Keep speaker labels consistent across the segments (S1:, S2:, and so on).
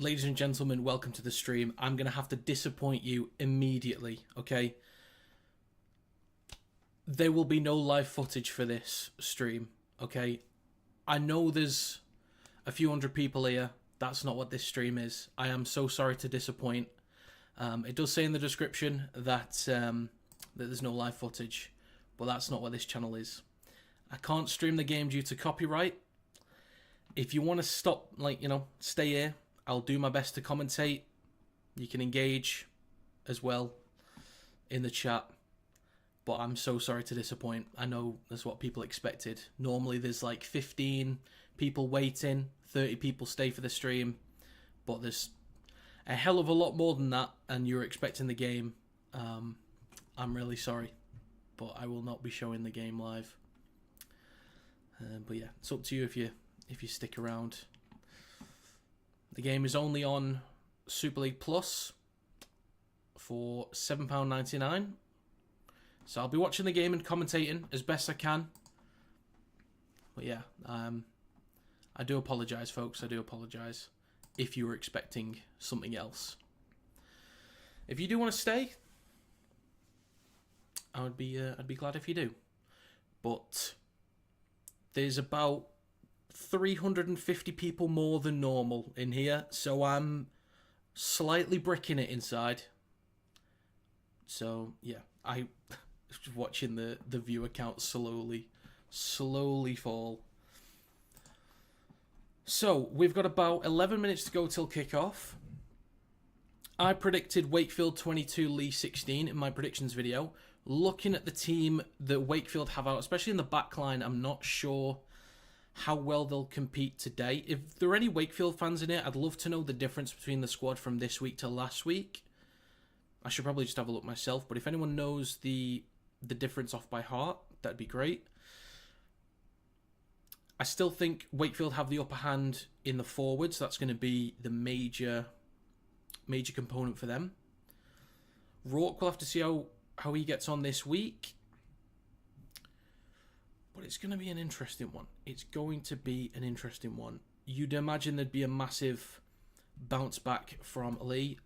S1: Ladies and gentlemen, welcome to the stream. I'm going to have to disappoint you immediately, okay? There will be no live footage for this stream, okay? I know there's a few hundred people here. That's not what this stream is. I am so sorry to disappoint. It does say in the description that that there's no live footage, but that's not what this channel is. I can't stream the game due to copyright. If you want to stop, stay here, I'll do my best to commentate. You can engage as well in the chat. But I'm so sorry to disappoint. I know that's what people expected. Normally there's like 15 people waiting, 30 people stay for the stream. But there's a hell of a lot more than that, and you're expecting the game. I'm really sorry, but I will not be showing the game live. But yeah, it's up to you if you stick around. The game is only on Super League Plus for £7.99. So I'll be watching the game and commentating as best I can. But yeah, I do apologise, folks. I do apologise if you were expecting something else. If you do want to stay, I'd be glad if you do. But there's about 350 people more than normal in here, so I'm slightly bricking it inside. So yeah, I was watching the viewer count slowly fall. So we've got about 11 minutes to go till kickoff. I predicted Wakefield 22, Leigh 16 in my predictions video. Looking at the team that Wakefield have out, especially in the back line, I'm not sure how well they'll compete today. If there are any Wakefield fans in it, I'd love to know the difference between the squad from this week to last week. I should probably just have a look myself, but if anyone knows the difference off by heart, that'd be great. I still think Wakefield have the upper hand in the forwards. That's going to be the major component for them. Rourke, we'll have to see how he gets on this week. But it's going to be an interesting one. It's going to be an interesting one. You'd imagine there'd be a massive bounce back from Leigh.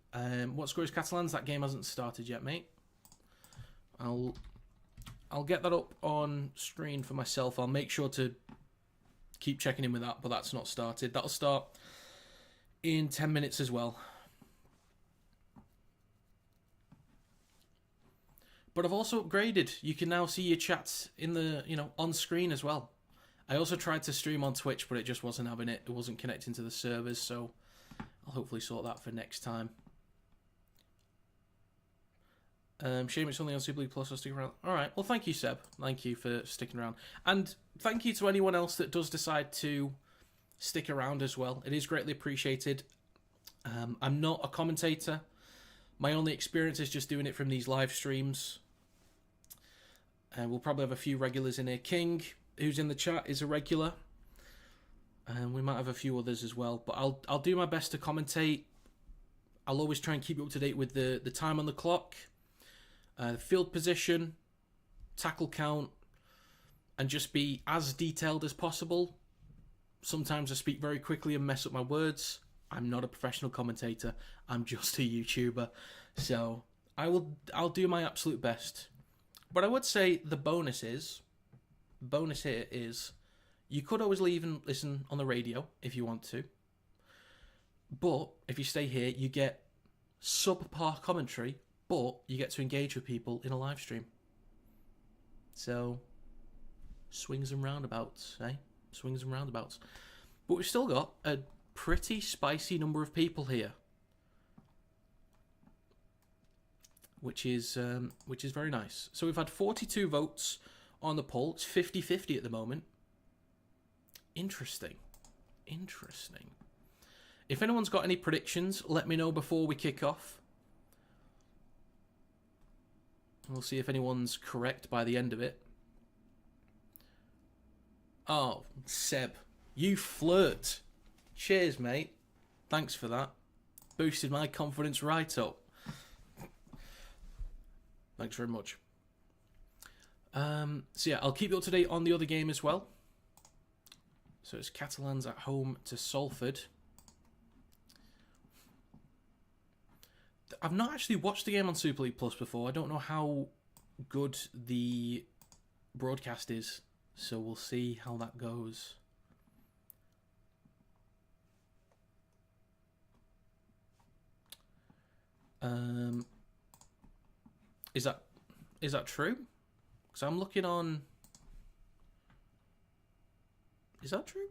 S1: What score is Catalans? That game hasn't started yet, mate. I'll get that up on screen for myself. I'll make sure to keep checking in with that, but that's not started. That'll start in 10 minutes as well. But I've also upgraded. You can now see your chats in the, on screen as well. I also tried to stream on Twitch, but it just wasn't having it. It wasn't connecting to the servers, so I'll hopefully sort that for next time. Shame it's only on Super League Plus. I'll stick around. All right. Well, thank you, Seb. Thank you for sticking around. And thank you to anyone else that does decide to stick around as well. It is greatly appreciated. I'm not a commentator. My only experience is just doing it from these live streams. We'll probably have a few regulars in here. King, who's in the chat, is a regular. And we might have a few others as well. But I'll do my best to commentate. I'll always try and keep you up to date with the time on the clock. Field position, tackle count, and just be as detailed as possible. Sometimes I speak very quickly and mess up my words. I'm not a professional commentator. I'm just a YouTuber. So I'll do my absolute best. But I would say the bonus here is you could always leave and listen on the radio if you want to. But if you stay here, you get subpar commentary, but you get to engage with people in a live stream. So, swings and roundabouts, eh? Swings and roundabouts. But we've still got a pretty spicy number of people here. Which is very nice. So we've had 42 votes on the poll. It's 50-50 at the moment. Interesting. If anyone's got any predictions, let me know before we kick off. We'll see if anyone's correct by the end of it. Oh, Seb, you flirt. Cheers, mate. Thanks for that. Boosted my confidence right up. Thanks very much. So yeah, I'll keep you up to date on the other game as well. So it's Catalans at home to Salford. I've not actually watched the game on Super League Plus before. I don't know how good the broadcast is, so we'll see how that goes. Is that true? Because I'm looking on. Is that true?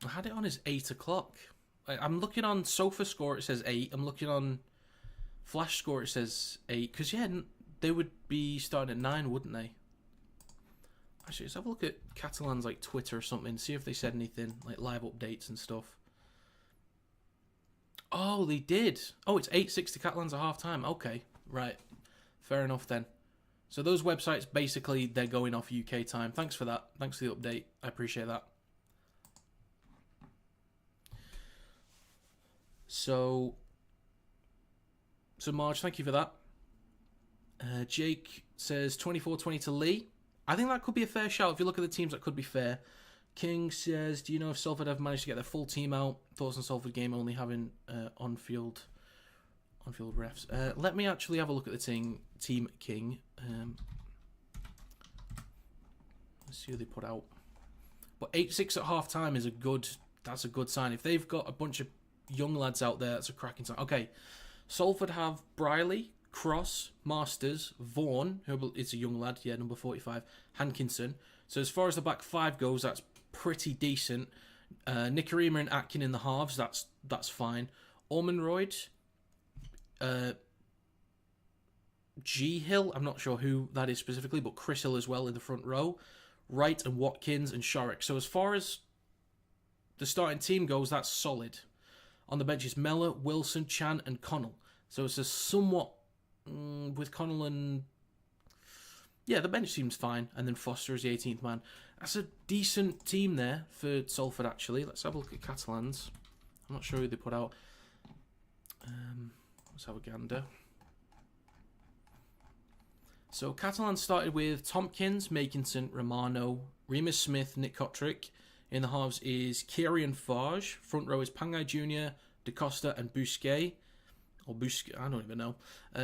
S1: I had it on as 8 o'clock. I'm looking on Sofa Score, it says 8. I'm looking on Flash Score, it says 8. Because, yeah, they would be starting at 9, wouldn't they? Actually, let's have a look at Catalan's like Twitter or something, see if they said anything, like live updates and stuff. Oh, they did. Oh, it's 8-6 to Catalan's at half time. Okay, right. Fair enough then. So those websites, basically, they're going off UK time. Thanks for that. Thanks for the update. I appreciate that. So Marge, thank you for that. Jake says 24-20 to Leigh. I think that could be a fair shout. If you look at the teams, that could be fair. King says, do you know if Salford have managed to get their full team out? Thoughts on Salford game only having on-field refs. Let me actually have a look at the team King. Let's see who they put out. But 8-6 at half-time is that's a good sign. If they've got a bunch of young lads out there, that's a cracking sign. Okay, Salford have Briley, Cross, Masters, Vaughan, who is a young lad, yeah, number 45, Hankinson. So as far as the back five goes, that's pretty decent. Nicarima and Atkin in the halves, that's fine. Ormonroyd, G Hill, I'm not sure who that is specifically, but Chris Hill as well in the front row. Wright and Watkins and Shorrock. So as far as the starting team goes, that's solid. On the bench is Mellor, Wilson, Chan and Connell. So it's a somewhat with Connell and yeah, the bench seems fine. And then Foster is the 18th man. That's a decent team there for Salford actually. Let's have a look at Catalans. I'm not sure who they put out. Let's have a gander. So Catalan started with Tompkins, Makinson, Romano, Remus Smith, Nick Kotrick. In the halves is Kieran Farge. Front row is Pangai Jr., DaCosta and Bousquet. Or Bousquet, I don't even know.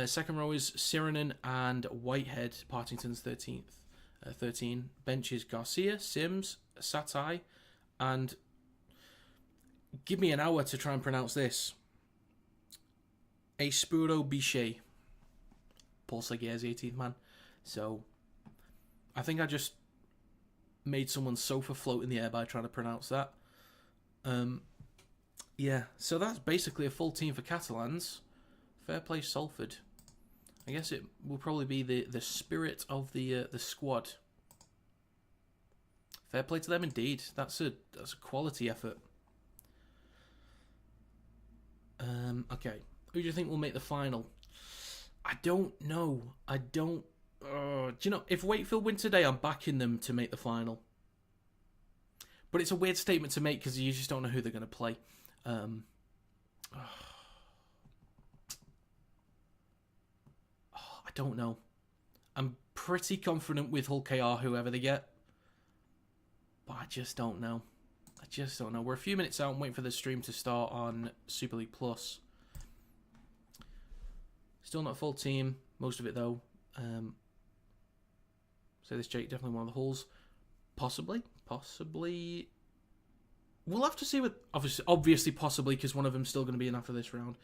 S1: Second row is Sirenen and Whitehead, Partington's 13. Bench is Garcia, Sims, Satai, and give me an hour to try and pronounce this. Espuro Bichet. Paul Seguier's 18th man. So, I think I just made someone's sofa float in the air by trying to pronounce that. Yeah, so that's basically a full team for Catalans. Fair play Salford. I guess it will probably be the spirit of the squad. Fair play to them indeed. That's a quality effort. Okay, who do you think will make the final? I don't know. Do you know, if Wakefield win today, I'm backing them to make the final. But it's a weird statement to make because you just don't know who they're going to play. I don't know. I'm pretty confident with Hull KR, whoever they get. But I just don't know. We're a few minutes out and waiting for the stream to start on Super League Plus. Still not a full team. Most of it, though. So this Jake, definitely one of the Hulls. Possibly. We'll have to see what... Obviously, possibly, because one of them's still going to be in after this round.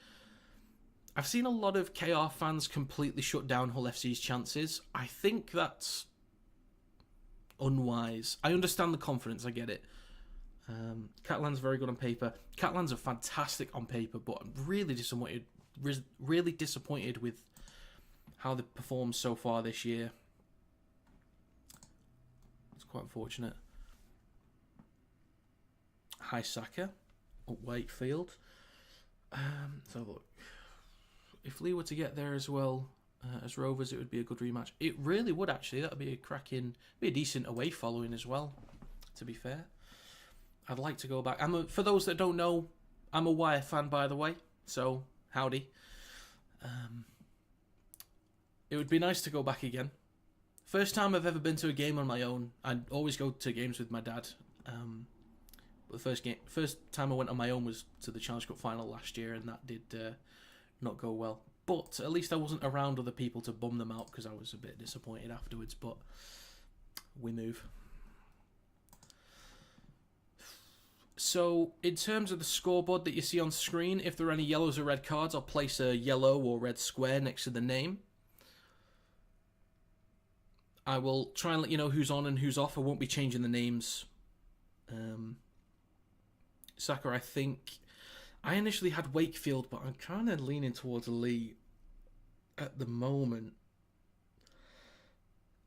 S1: I've seen a lot of KR fans completely shut down Hull FC's chances. I think that's unwise. I understand the confidence, I get it. Catalan's very good on paper. Catalans are fantastic on paper, but I'm really disappointed with how they've performed so far this year. It's quite unfortunate. Hi Saka at Wakefield. So look, if Leigh were to get there as well as Rovers, it would be a good rematch. It really would actually. That would be a decent away following as well. To be fair, I'd like to go back. For those that don't know, I'm a Wire fan, by the way. So howdy. It would be nice to go back again First time I've ever been to a game on my own. I always go to games with my dad. But the first time I went on my own was to the Challenge Cup final last year, and that did not go well. But at least I wasn't around other people to bum them out because I was a bit disappointed afterwards. But we move. So, in terms of the scoreboard that you see on screen, if there are any yellows or red cards, I'll place a yellow or red square next to the name. I will try and let you know who's on and who's off. I won't be changing the names. Saka, I think... I initially had Wakefield, but I'm kind of leaning towards Leigh at the moment,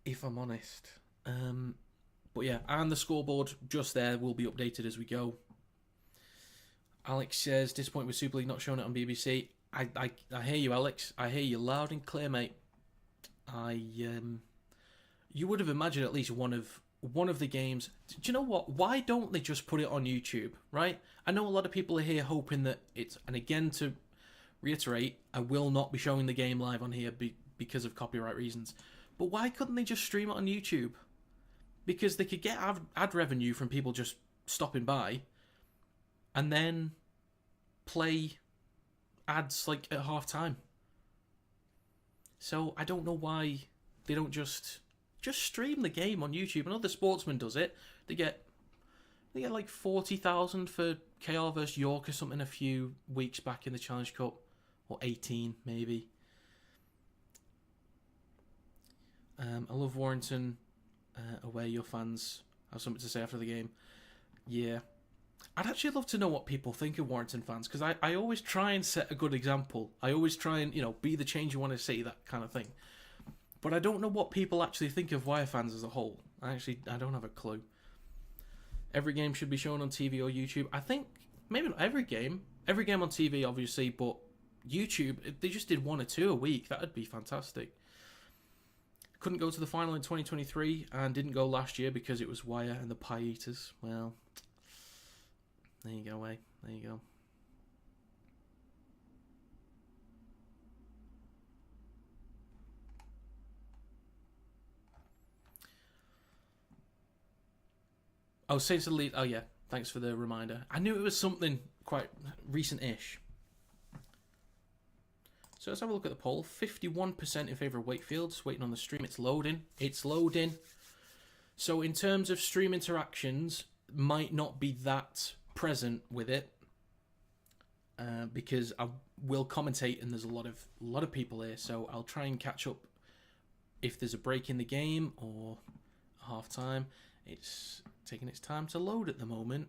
S1: if I'm honest. But yeah, and the scoreboard just there will be updated as we go. Alex says, disappointed with Super League not showing it on BBC. I hear you, Alex. I hear you loud and clear, mate. You would have imagined at least one of the games. Do you know what? Why don't they just put it on YouTube, right? I know a lot of people are here hoping that it's... And again, to reiterate, I will not be showing the game live on here because of copyright reasons. But why couldn't they just stream it on YouTube? Because they could get ad revenue from people just stopping by and then play ads like at half time. So I don't know why they don't just stream the game on YouTube. Another Sportsman does it. They get like 40,000 for KR versus York or something a few weeks back in the Challenge Cup, or 18 maybe. I love Warrington. Away, your fans have something to say after the game. Yeah. I'd actually love to know what people think of Warrington fans, because I always try and set a good example. I always try and, be the change you want to see, that kind of thing. But I don't know what people actually think of Wire fans as a whole. I don't have a clue. Every game should be shown on TV or YouTube. I think, maybe not every game. Every game on TV, obviously, but YouTube, if they just did 1 or 2 a week, that would be fantastic. Couldn't go to the final in 2023 and didn't go last year because it was Wire and the Pie Eaters. Well, there you go, eh? There you go. Oh, Saints of the Lead. Oh, yeah. Thanks for the reminder. I knew it was something quite recent-ish. So let's have a look at the poll. 51% in favour of Wakefield. Just waiting on the stream. It's loading. It's loading. So in terms of stream interactions, might not be that present with it. Because I will commentate and there's a lot of people here. So I'll try and catch up if there's a break in the game or half time. It's taking its time to load at the moment.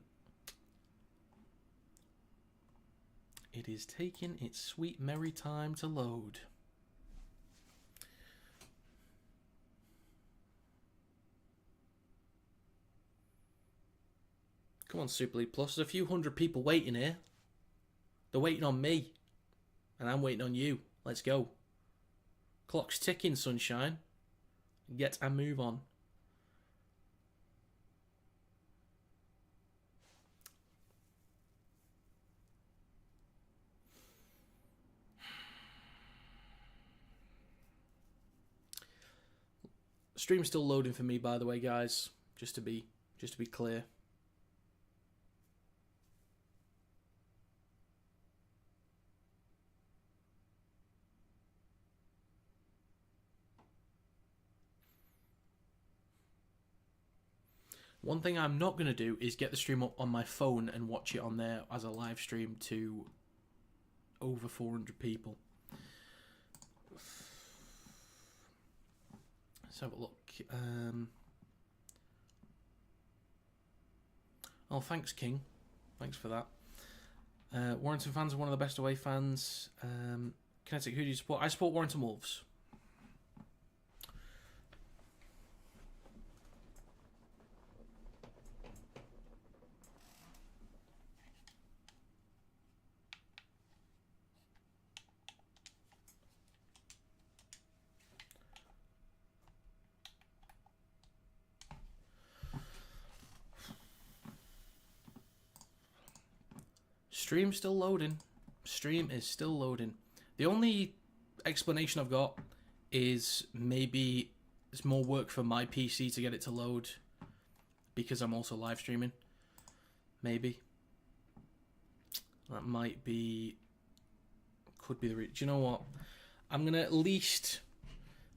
S1: It is taking its sweet merry time to load. Come on, Super League Plus. There's a few hundred people waiting here. They're waiting on me. And I'm waiting on you. Let's go. Clock's ticking, sunshine. Get a move on. Stream's still loading for me, by the way, guys. Just to be clear. One thing I'm not going to do is get the stream up on my phone and watch it on there as a live stream to over 400 people. Let's have a look. Oh, thanks, King. Thanks for that. Warrington fans are one of the best away fans. Kinetic, who do you support? I support Warrington Wolves. Stream's still loading. Stream is still loading. The only explanation I've got is maybe it's more work for my PC to get it to load because I'm also live streaming. Maybe. That might be... Could be the... Do you know what? I'm going to at least...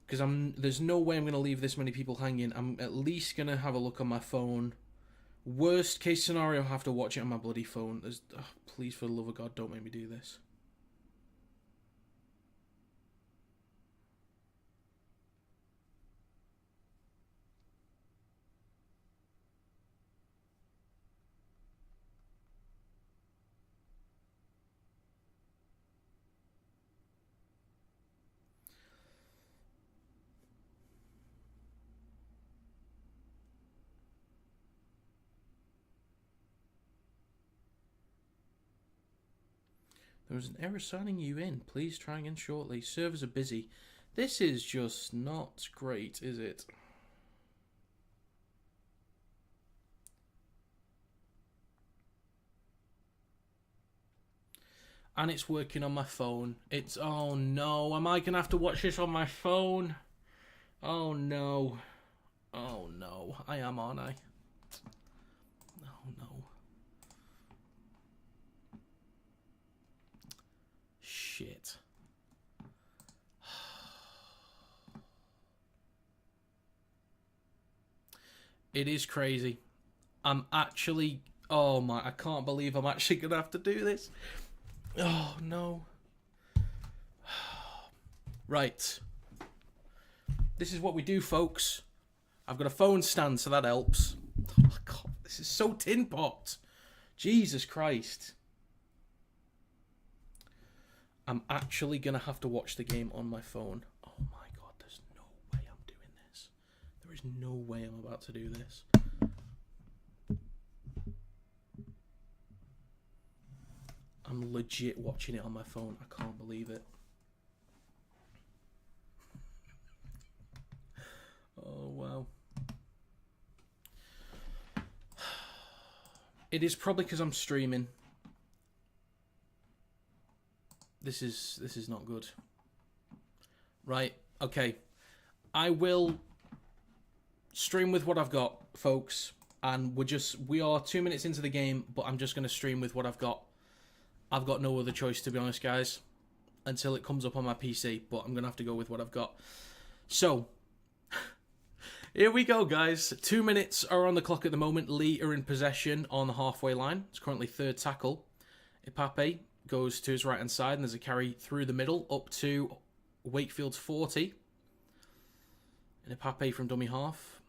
S1: Because there's no way I'm going to leave this many people hanging. I'm at least going to have a look on my phone. Worst case scenario, I have to watch it on my bloody phone. Please, for the love of God, don't make me do this. There was an error signing you in. Please try again shortly. Servers are busy. This is just not great, is it? And it's working on my phone. It's... Oh no, am I going to have to watch this on my phone? Oh no. Oh no, I am, aren't I? Oh no. Shit. It is crazy. I'm actually... Oh my, I can't believe I'm actually going to have to do this. Oh no. Right. This is what we do, folks. I've got a phone stand, so that helps. Oh God, this is so tin pot. Jesus Christ. I'm actually going to have to watch the game on my phone. Oh my God, there's no way I'm doing this. There is no way I'm about to do this. I'm legit watching it on my phone. I can't believe it. Oh, wow. It is probably because I'm streaming. This is not good. Right, okay. I will stream with what I've got, folks. And we are 2 minutes into the game, but I'm just going to stream with what I've got. I've got no other choice, to be honest, guys, until it comes up on my PC. But I'm going to have to go with what I've got. So, here we go, guys. 2 minutes are on the clock at the moment. Leigh are in possession on the halfway line. It's currently third tackle. Ipape goes to his right-hand side, and there's a carry through the middle up to Wakefield's 40. And Ipape from dummy half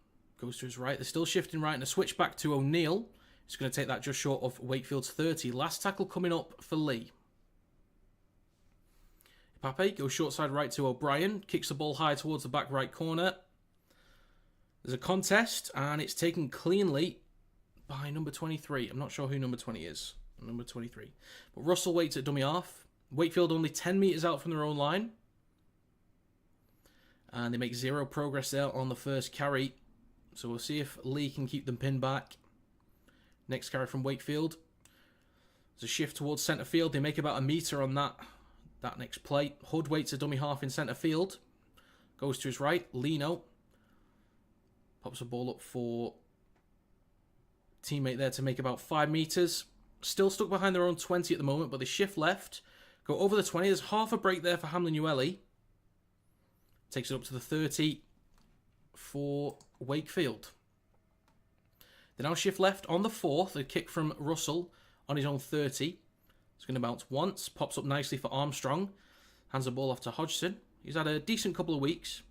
S1: goes to his right. They're still shifting right, and a switch back to O'Neill. He's going to take that just short of Wakefield's 30. Last tackle coming up for Leigh. Ipape goes short side right to O'Brien. Kicks the ball high towards the back right corner. There's a contest, and it's taken cleanly by number 23. I'm not sure who number 20 is. Number 23. But Russell waits at dummy half. Wakefield only 10 metres out from their own line. And they make zero progress there on the first carry. So we'll see if Leigh can keep them pinned back. Next carry from Wakefield. There's a shift towards centre field. They make about a metre on that next play. Hood waits a dummy half in centre field. Goes to his right. Lino pops the ball up for teammate there to make about 5 metres. Still stuck behind their own 20 at the moment, but they shift left. Go over the 20. There's half a break there for Hamlin Ueli. Takes it up to the 30 for Wakefield. They now shift left on the 4th. A kick from Russell on his own 30. It's going to bounce once. Pops up nicely for Armstrong. Hands the ball off to Hodgson. He's had a decent couple of weeks.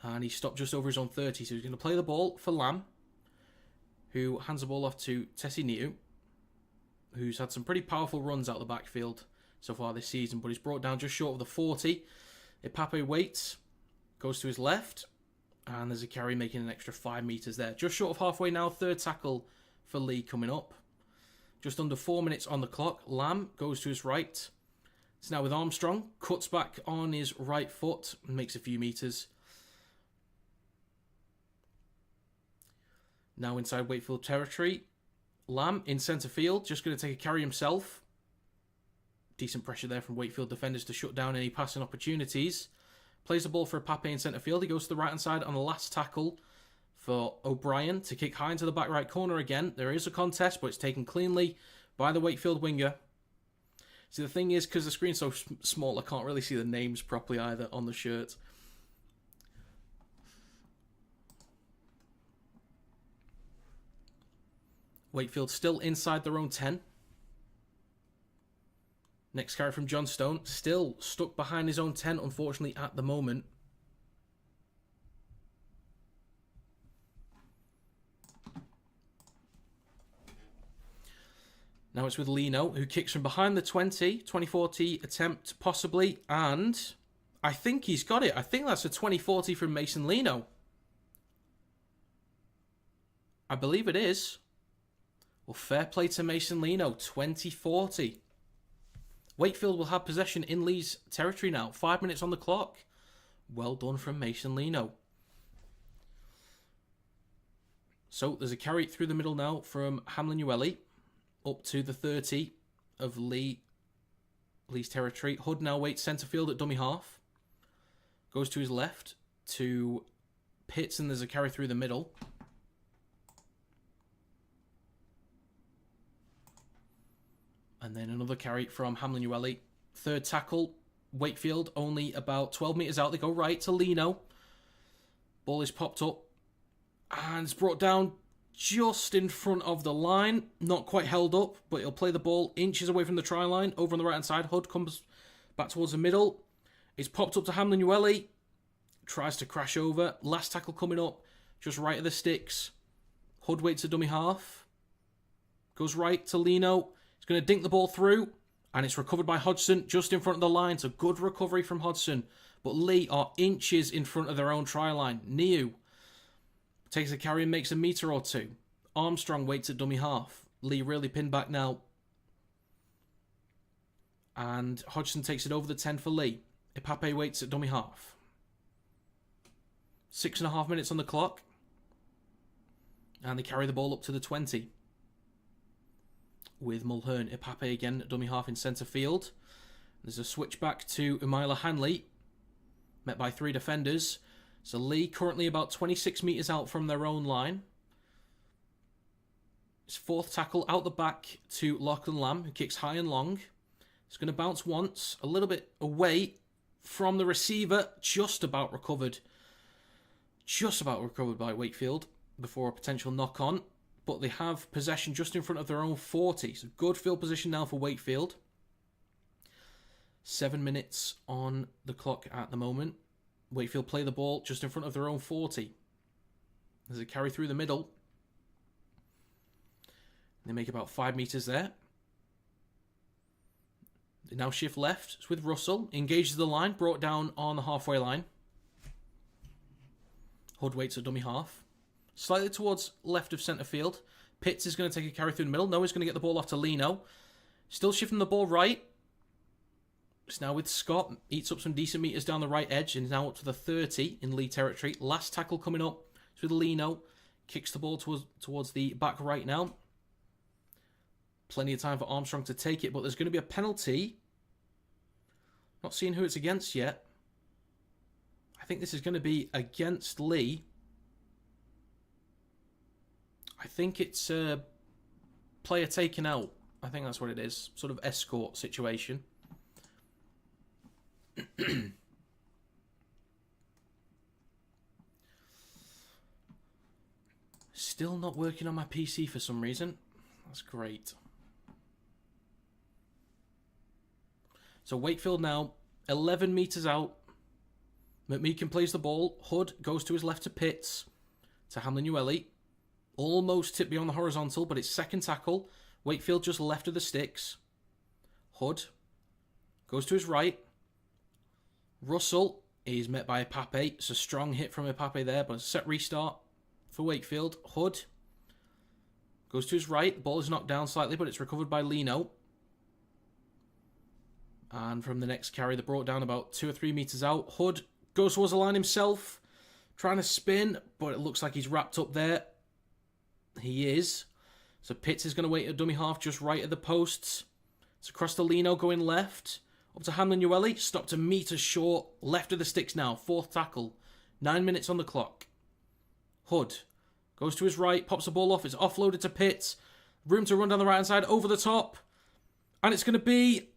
S1: And he stopped just over his own 30. So he's going to play the ball for Lamb, who hands the ball off to Tessie Niu, who's had some pretty powerful runs out the backfield so far this season, but he's brought down just short of the 40. Ipape waits, goes to his left, and there's a carry making an extra 5 metres there. Just short of halfway now, third tackle for Leigh coming up. Just under 4 minutes on the clock. Lamb goes to his right. It's now with Armstrong, cuts back on his right foot and makes a few metres. Now inside Wakefield territory. Lamb in centre field, just going to take a carry himself. Decent pressure there from Wakefield defenders to shut down any passing opportunities. Plays the ball for Pape in centre field. He goes to the right-hand side on the last tackle for O'Brien to kick high into the back right corner again. There is a contest, but it's taken cleanly by the Wakefield winger. See, the thing is, because the screen's so small, I can't really see the names properly either on the shirt. Wakefield still inside their own 10. Next carry from John Stone. Still stuck behind his own 10, unfortunately, at the moment. Now it's with Lino, who kicks from behind the 20. 2040 attempt, possibly. And I think he's got it. I think that's a 2040 from Mason Lino. I believe it is. Well, fair play to Mason Lino. 2040. Wakefield will have possession in Leigh's territory now. 5 minutes on the clock. Well done from Mason Lino. So there's a carry through the middle now from Hamlin Ueli up to the 30 of Leigh's territory. Hood now waits centre field at dummy half. Goes to his left to Pitts, and there's a carry through the middle. And then another carry from Hamlin Ueli. Third tackle. Wakefield only about 12 metres out. They go right to Lino. Ball is popped up. And it's brought down just in front of the line. Not quite held up, but he'll play the ball inches away from the try line. Over on the right-hand side. Hood comes back towards the middle. It's popped up to Hamlin Ueli. Tries to crash over. Last tackle coming up. Just right of the sticks. Hood waits a dummy half. Goes right to Lino. He's going to dink the ball through, and it's recovered by Hodgson just in front of the line. It's a good recovery from Hodgson, but Leigh are inches in front of their own try line. Niu takes a carry and makes a metre or two. Armstrong waits at dummy half. Leigh really pinned back now. And Hodgson takes it over the 10 for Leigh. Ipape waits at dummy half. 6.5 minutes on the clock. And they carry the ball up to the 20. With Mulhern. Ipape again at dummy half in centre field. There's a switch back to Umaila Hanley. Met by 3 defenders. So Leigh currently about 26 metres out from their own line. His fourth tackle out the back to Lachlan Lamb, who kicks high and long. He's going to bounce once, a little bit away from the receiver. Just about recovered. Just about recovered by Wakefield before a potential knock-on. But they have possession just in front of their own 40. So good field position now for Wakefield. 7 minutes on the clock at the moment. Wakefield play the ball just in front of their own 40. There's a carry through the middle. They make about 5 metres there. They now shift left. It's with Russell. Engages the line. Brought down on the halfway line. Hood waits at dummy half. Slightly towards left of centre field. Pitts is going to take a carry through the middle. No, he's going to get the ball off to Lino. Still shifting the ball right. It's now with Scott. Eats up some decent metres down the right edge. And is now up to the 30 in Leigh territory. Last tackle coming up. It's with Lino. Kicks the ball towards the back right now. Plenty of time for Armstrong to take it. But there's going to be a penalty. Not seeing who it's against yet. I think this is going to be against Leigh. I think it's a player taken out. I think that's what it is. Sort of escort situation. Still not working on my PC for some reason. That's great. So Wakefield now 11 metres out. McMeekin plays the ball. Hood goes to his left to Pitts. To Hamlin Ueli. Almost tipped beyond the horizontal, but it's second tackle. Wakefield just left of the sticks. Hood goes to his right. Russell is met by Ipape. It's a strong hit from Ipape there, but a set restart for Wakefield. Hood goes to his right. The ball is knocked down slightly, but it's recovered by Lino. And from the next carry, they brought down about 2 or 3 metres out. Hood goes towards the line himself, trying to spin, but it looks like he's wrapped up there. He is. So Pitts is going to wait at dummy half just right at the posts. It's across to Lino going left. Up to Hanlon Ueli. Stopped a metre short. Left of the sticks now. Fourth tackle. 9 minutes on the clock. Hood goes to his right. Pops the ball off. It's offloaded to Pitts. Room to run down the right-hand side. Over the top. And it's going to be...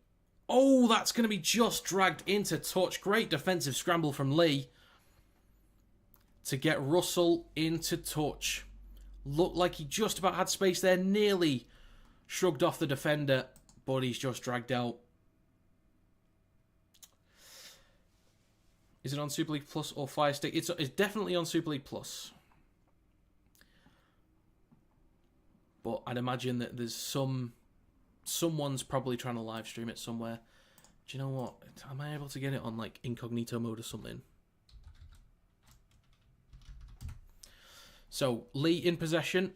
S1: Oh, that's going to be just dragged into touch. Great defensive scramble from Leigh to get Russell into touch. Looked like he just about had space there. Nearly shrugged off the defender, but he's just dragged out. Is it on Super League Plus or Fire Stick? It's definitely on Super League Plus. But I'd imagine that there's someone's probably trying to live stream it somewhere. Do you know what? Am I able to get it on like incognito mode or something? So, Leigh in possession.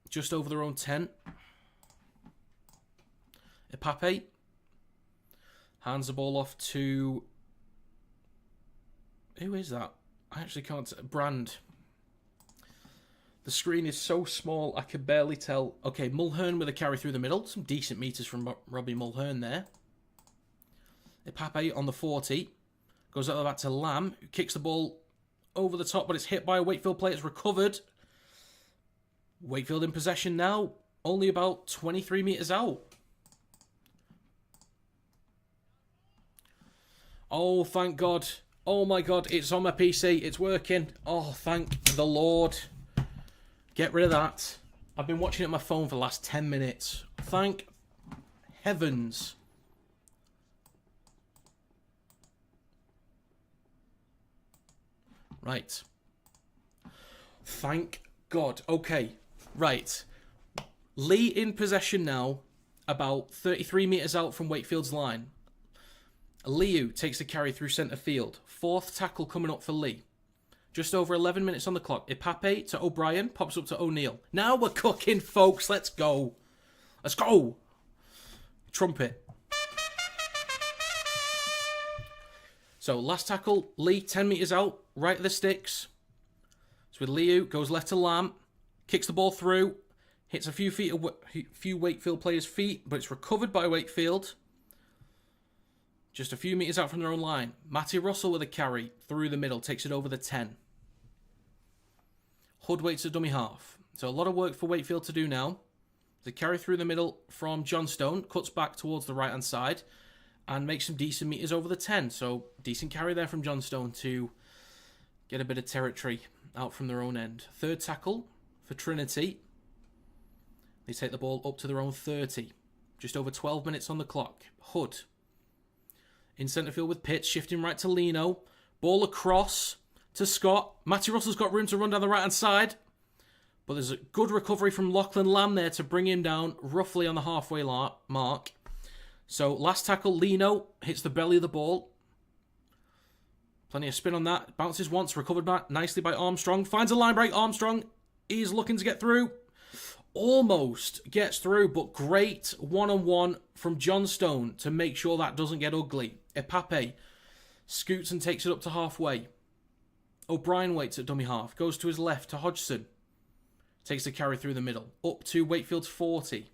S1: Just over their own 10. Ipape hands the ball off to... Who is that? I actually can't... Brand. The screen is so small, I can barely tell. Okay, Mulhern with a carry through the middle. Some decent meters from Robbie Mulhern there. Ipape on the 40. Goes out the back to Lamb, who kicks the ball over the top, but it's hit by a Wakefield player. It's recovered. Wakefield in possession now. Only about 23 metres out. Oh, thank God. Oh, my God. It's on my PC. It's working. Oh, thank the Lord. Get rid of that. I've been watching it on my phone for the last 10 minutes. Thank heavens. Right. Thank God. Okay. Right. Leigh in possession now, about 33 metres out from Wakefield's line. Liu takes the carry through centre field. Fourth tackle coming up for Leigh. Just over 11 minutes on the clock. Ipape to O'Brien. Pops up to O'Neill. Now we're cooking, folks. Let's go. Let's go. Trumpet. So, last tackle. Leigh, 10 metres out. Right of the sticks. It's with Liu. Goes left to Lamb. Kicks the ball through. Hits a few Wakefield players' feet. But it's recovered by Wakefield. Just a few metres out from their own line. Matty Russell with a carry through the middle. Takes it over the 10. Hood waits at dummy half. So a lot of work for Wakefield to do now. The carry through the middle from Johnstone. Cuts back towards the right-hand side. And makes some decent metres over the 10. So decent carry there from Johnstone to get a bit of territory out from their own end. Third tackle for Trinity. They take the ball up to their own 30. Just over 12 minutes on the clock. Hood in centre field with Pitts, shifting right to Lino. Ball across to Scott. Matty Russell's got room to run down the right-hand side. But there's a good recovery from Lachlan Lamb there to bring him down roughly on the halfway mark. So last tackle, Lino hits the belly of the ball. Plenty of spin on that. Bounces once, recovered back nicely by Armstrong. Finds a line break. Armstrong is looking to get through. Almost gets through, but great one-on-one from Johnstone to make sure that doesn't get ugly. Ipape scoots and takes it up to halfway. O'Brien waits at dummy half. Goes to his left to Hodgson. Takes the carry through the middle. Up to Wakefield's 40.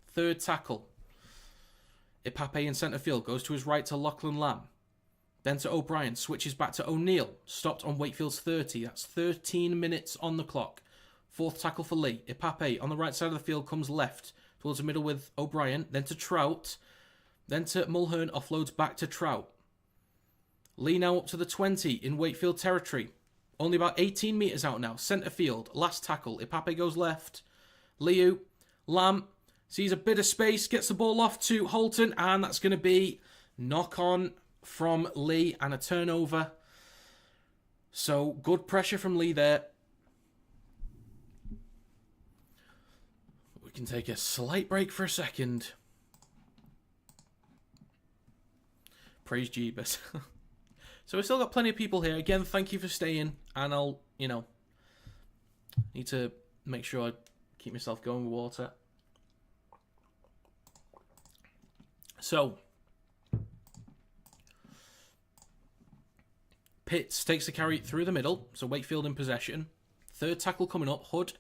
S1: Third tackle. Ipape in centre field. Goes to his right to Lachlan Lamb. Then to O'Brien. Switches back to O'Neill. Stopped on Wakefield's 30. That's 13 minutes on the clock. Fourth tackle for Leigh. Ipape on the right side of the field comes left towards the middle with O'Brien. Then to Trout. Then to Mulhern. Offloads back to Trout. Leigh now up to the 20 in Wakefield territory. Only about 18 metres out now. Centre field. Last tackle. Ipape goes left. Liu. Lamb sees a bit of space. Gets the ball off to Holton. And that's going to be knock on from Leigh and a turnover. So good pressure from Leigh there. We can take a slight break for a second. Praise Jeebus. So we've still got plenty of people here. Again, thank you for staying. And I'll, need to make sure I keep myself going with water. So, Pitts takes the carry through the middle. So Wakefield in possession. Third tackle coming up. Hood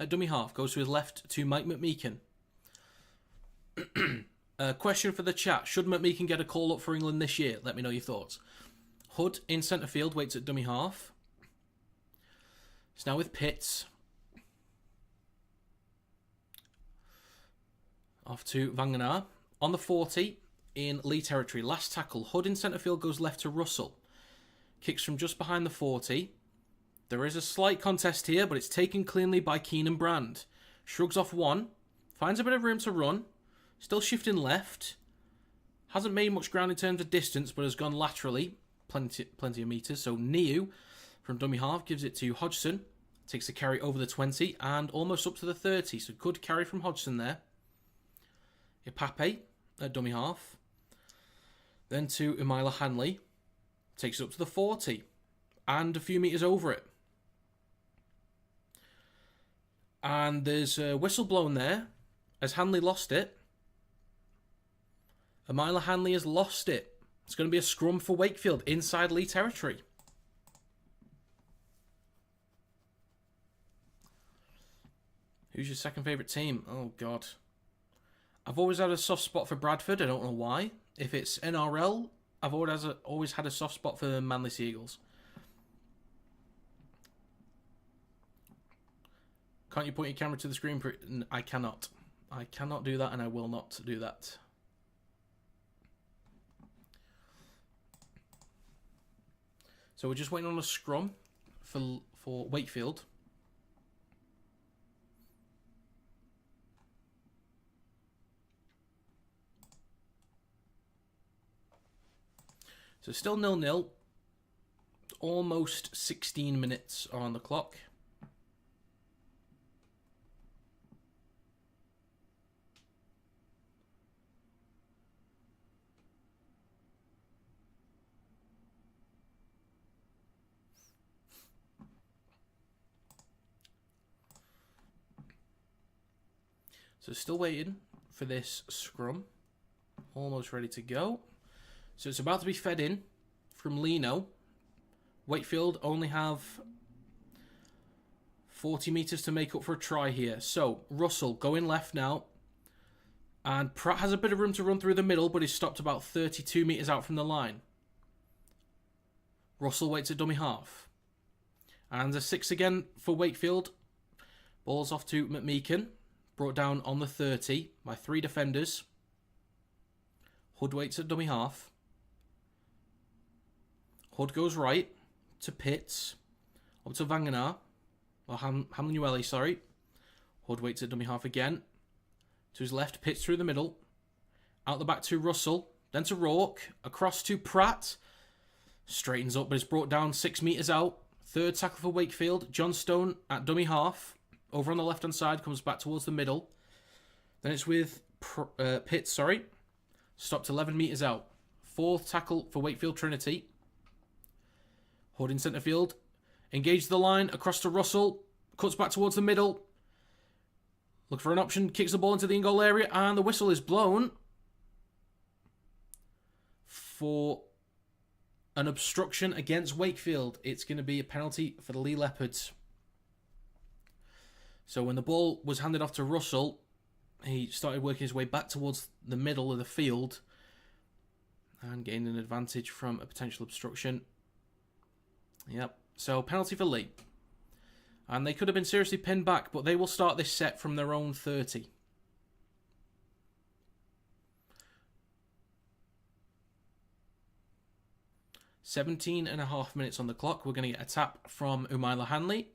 S1: at dummy half. Goes to his left to Mike McMeekin. Question for the chat. Should McMeekin get a call up for England this year? Let me know your thoughts. Hood in centre field, waits at dummy half. It's now with Pitts. Off to Vangenaar. On the 40 in Leigh territory. Last tackle. Hood in centre field goes left to Russell. Kicks from just behind the 40. There is a slight contest here, but it's taken cleanly by Keenan Brand. Shrugs off one. Finds a bit of room to run. Still shifting left. Hasn't made much ground in terms of distance, but has gone laterally. Plenty of meters. So Niu from dummy half gives it to Hodgson. Takes a carry over the 20 and almost up to the 30. So good carry from Hodgson there. Ipape at dummy half. Then to Umila Hanley. Takes it up to the 40. And a few metres over it. And there's a whistle blown there. As Hanley lost it. Umila Hanley has lost it. It's going to be a scrum for Wakefield inside Leigh territory. Who's your second favourite team? Oh, God. I've always had a soft spot for Bradford. I don't know why. If it's NRL, I've always had a soft spot for Manly Seagulls. Can't you point your camera to the screen? I cannot. I cannot do that, and I will not do that. So we're just waiting on a scrum for Wakefield. So still 0-0. Almost 16 minutes are on the clock. So still waiting for this scrum. Almost ready to go. So it's about to be fed in from Lino. Wakefield only have 40 metres to make up for a try here. So Russell going left now. And Pratt has a bit of room to run through the middle, but he's stopped about 32 metres out from the line. Russell waits at dummy half. And a 6 again for Wakefield. Ball's off to McMeekin. Brought down on the 30 by 3 defenders. Hood waits at dummy half. Hood goes right to Pitts. Up to Vangenaar. Or Hamlinueli, sorry. Hood waits at dummy half again. To his left, Pitts through the middle. Out the back to Russell. Then to Rourke. Across to Pratt. Straightens up, but is brought down 6 metres out. Third tackle for Wakefield. Johnstone at dummy half. Over on the left-hand side, comes back towards the middle. Then it's with Pitts, sorry. Stopped 11 metres out. Fourth tackle for Wakefield Trinity. Hood in centre field. Engaged the line, across to Russell. Cuts back towards the middle. Look for an option, kicks the ball into the in-goal area, and the whistle is blown for an obstruction against Wakefield. It's going to be a penalty for the Leigh Leopards. So when the ball was handed off to Russell, he started working his way back towards the middle of the field and gained an advantage from a potential obstruction. Yep, so penalty for Leigh. And they could have been seriously pinned back, but they will start this set from their own 30. "17.5 minutes on the clock. We're going to get a tap from Umila Hanley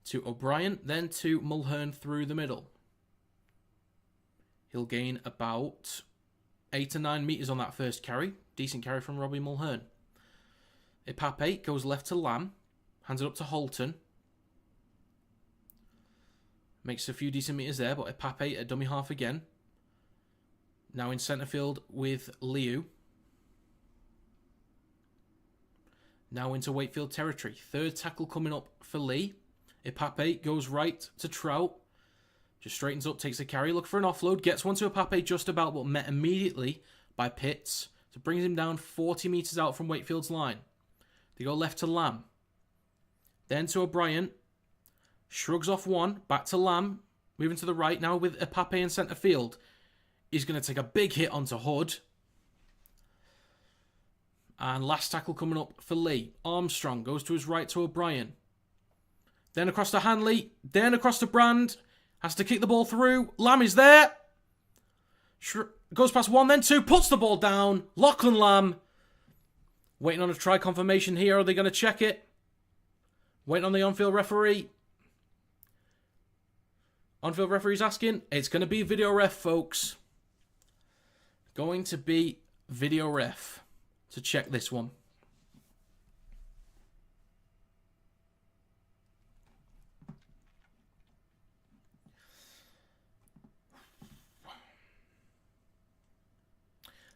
S1: to O'Brien, then to Mulhern through the middle. He'll gain about 8 to 9 metres on that first carry. Decent carry from Robbie Mulhern. Ipape goes left to Lamb, hands it up to Holton. Makes a few decent metres there, but Ipape at dummy half again. Now in centre field with Liu. Now into Wakefield territory. Third tackle coming up for Leigh. Ipape goes right to Trout. Just straightens up, takes a carry. Look for an offload. Gets one to Ipape just about, but met immediately by Pitts. So brings him down 40 metres out from Wakefield's line. They go left to Lamb. Then to O'Brien. Shrugs off one. Back to Lamb. Moving to the right now with Ipape in centre field. He's going to take a big hit onto Hood. And last tackle coming up for Leigh. Armstrong goes to his right to O'Brien. Then across to Hanley. Then across to Brand. Has to kick the ball through. Lamb is there. Goes past 1, then 2. Puts the ball down. Lachlan Lamb. Waiting on a try confirmation here. Are they going to check it? Waiting on the on-field referee. On-field referee's asking. It's going to be video ref, folks. Going to be video ref to check this one.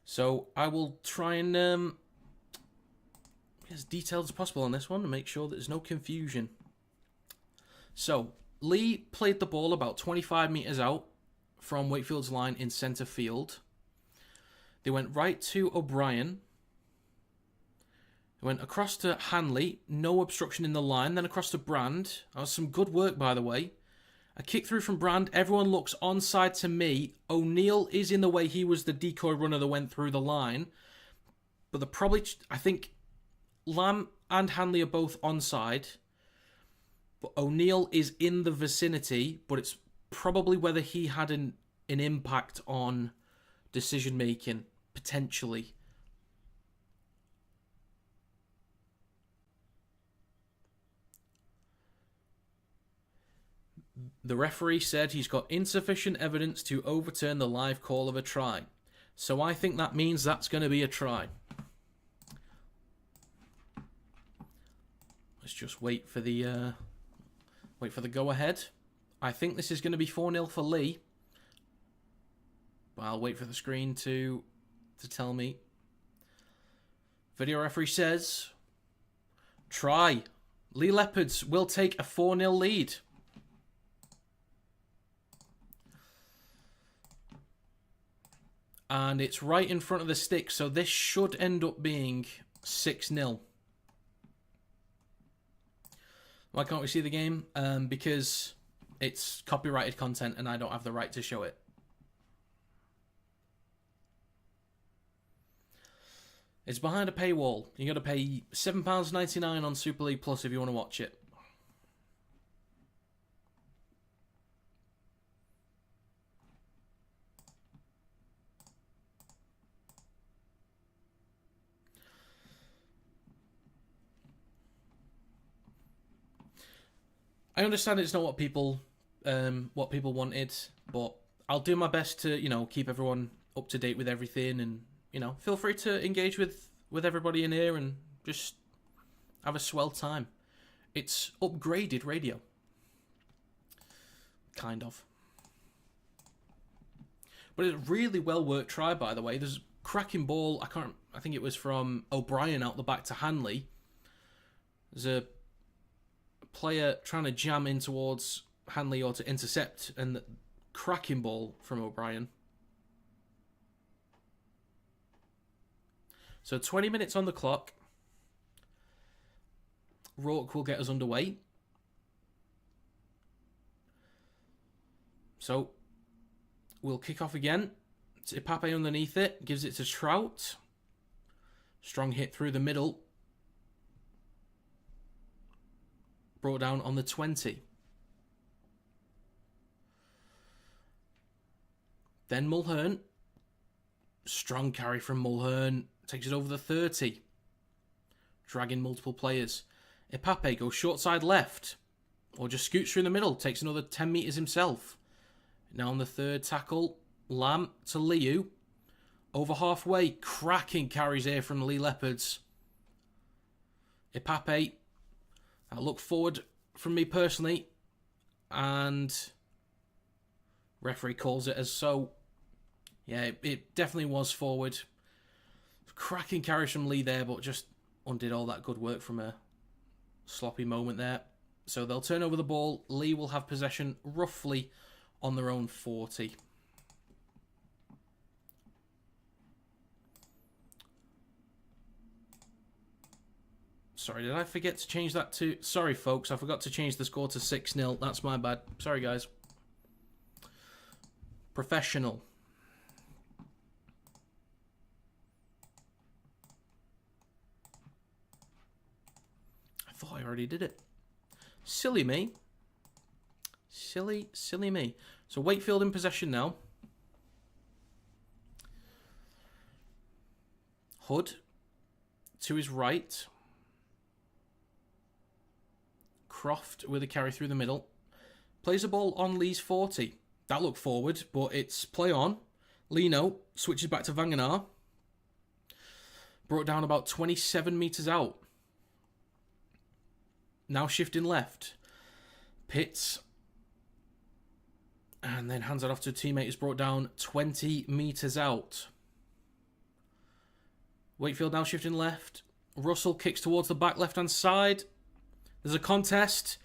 S1: So I will try and be as detailed as possible on this one to make sure that there's no confusion. So Leigh played the ball about 25 metres out from Wakefield's line in centre field. They went right to O'Brien. They went across to Hanley. No obstruction in the line. Then across to Brand. That was some good work, by the way. A kick through from Brand. Everyone looks onside to me. O'Neill is in the way. He was the decoy runner that went through the line. But I think Lamb and Hanley are both onside. But O'Neill is in the vicinity. But it's probably whether he had an impact on decision making. Potentially. The referee said he's got insufficient evidence to overturn the live call of a try. So I think that means that's going to be a try. Let's just wait for the go-ahead. I think this is going to be 4-0 for Leigh. But I'll wait for the screen to tell me. Video referee says, try. Leigh Leopards will take a 4-0 lead. And it's right in front of the stick, so this should end up being 6-0. Why can't we see the game? Because it's copyrighted content and I don't have the right to show it. It's behind a paywall. You got to pay £7.99 on Super League Plus if you want to watch it. I understand it's not what people wanted, but I'll do my best to, keep everyone up to date with everything, and feel free to engage with everybody in here and just have a swell time. It's upgraded radio. Kind of. But it's a really well worked try, by the way. There's a cracking ball. I think it was from O'Brien out the back to Hanley. There's a player trying to jam in towards Hanley or to intercept, and the cracking ball from O'Brien. So 20 minutes on the clock. Rourke will get us underway. So we'll kick off again. It's Ipape underneath it. Gives it to Trout. Strong hit through the middle. Brought down on the 20. Then Mulhern. Strong carry from Mulhern. Takes it over the 30. Dragging multiple players. Ipape goes short side left. Or just scoots through the middle. Takes another 10 metres himself. Now on the third tackle. Lamb to Liu. Over halfway. Cracking carries here from Leigh Leopards. Ipape. I look forward from me personally, and referee calls it as so. Yeah, it definitely was forward. Cracking carries from Leigh there, but just undid all that good work from a sloppy moment there. So they'll turn over the ball. Leigh will have possession roughly on their own 40. Sorry, did I forget to change that to... Sorry, folks, I forgot to change the score to 6-0. That's my bad. Sorry, guys. Professional. I already did it. Silly me. Silly me. So Wakefield in possession now. Hood to his right. Croft with a carry through the middle. Plays the ball on Leigh's 40. That looked forward, but it's play on. Lino switches back to Vangenaar. Brought down about 27 metres out. Now shifting left. Pitts. And then hands it off to a teammate who's brought down 20 metres out. Wakefield now shifting left. Russell kicks towards the back left-hand side. There's a contest.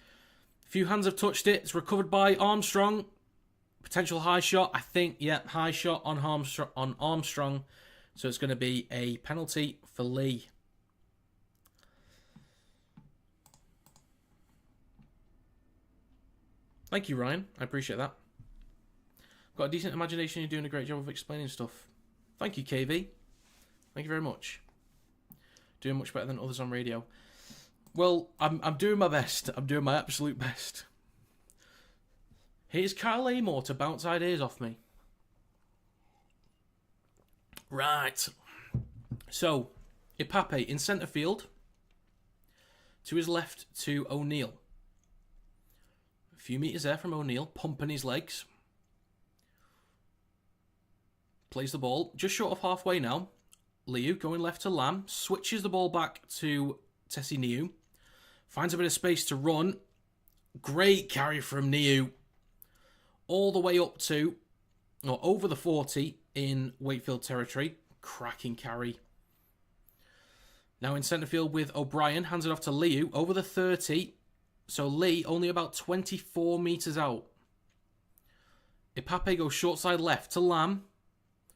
S1: A few hands have touched it. It's recovered by Armstrong. Potential high shot. I think, yeah, high shot on Armstrong. So it's going to be a penalty for Leigh. Thank you, Ryan. I appreciate that. Got a decent imagination. You're doing a great job of explaining stuff. Thank you, KV. Thank you very much. Doing much better than others on radio. Well, I'm doing my best. I'm doing my absolute best. Here's Kyle Amor to bounce ideas off me. Right. So, Ipape in centre field. To his left to O'Neill. A few metres there from O'Neill, pumping his legs. Plays the ball just short of halfway now. Liu going left to Lamb. Switches the ball back to Tessie Niu. Finds a bit of space to run. Great carry from Niu. All the way up to, or over the 40 in Wakefield territory. Cracking carry. Now in centre field with O'Brien. Hands it off to Liu. Over the 30. So Leigh only about 24 metres out. Ipape goes short side left to Lamb.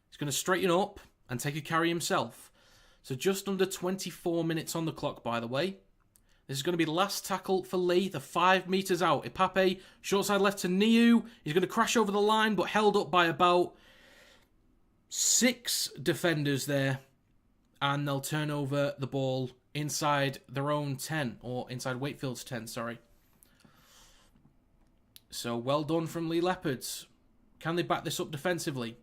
S1: He's going to straighten up and take a carry himself. So just under 24 minutes on the clock, by the way. This is going to be the last tackle for Leigh. The 5 metres out. Ipape, short side left to Niu. He's going to crash over the line, but held up by about 6 defenders there. And they'll turn over the ball inside their own 10. Or inside Wakefield's 10, sorry. So well done from Leigh Leopards. Can they back this up defensively?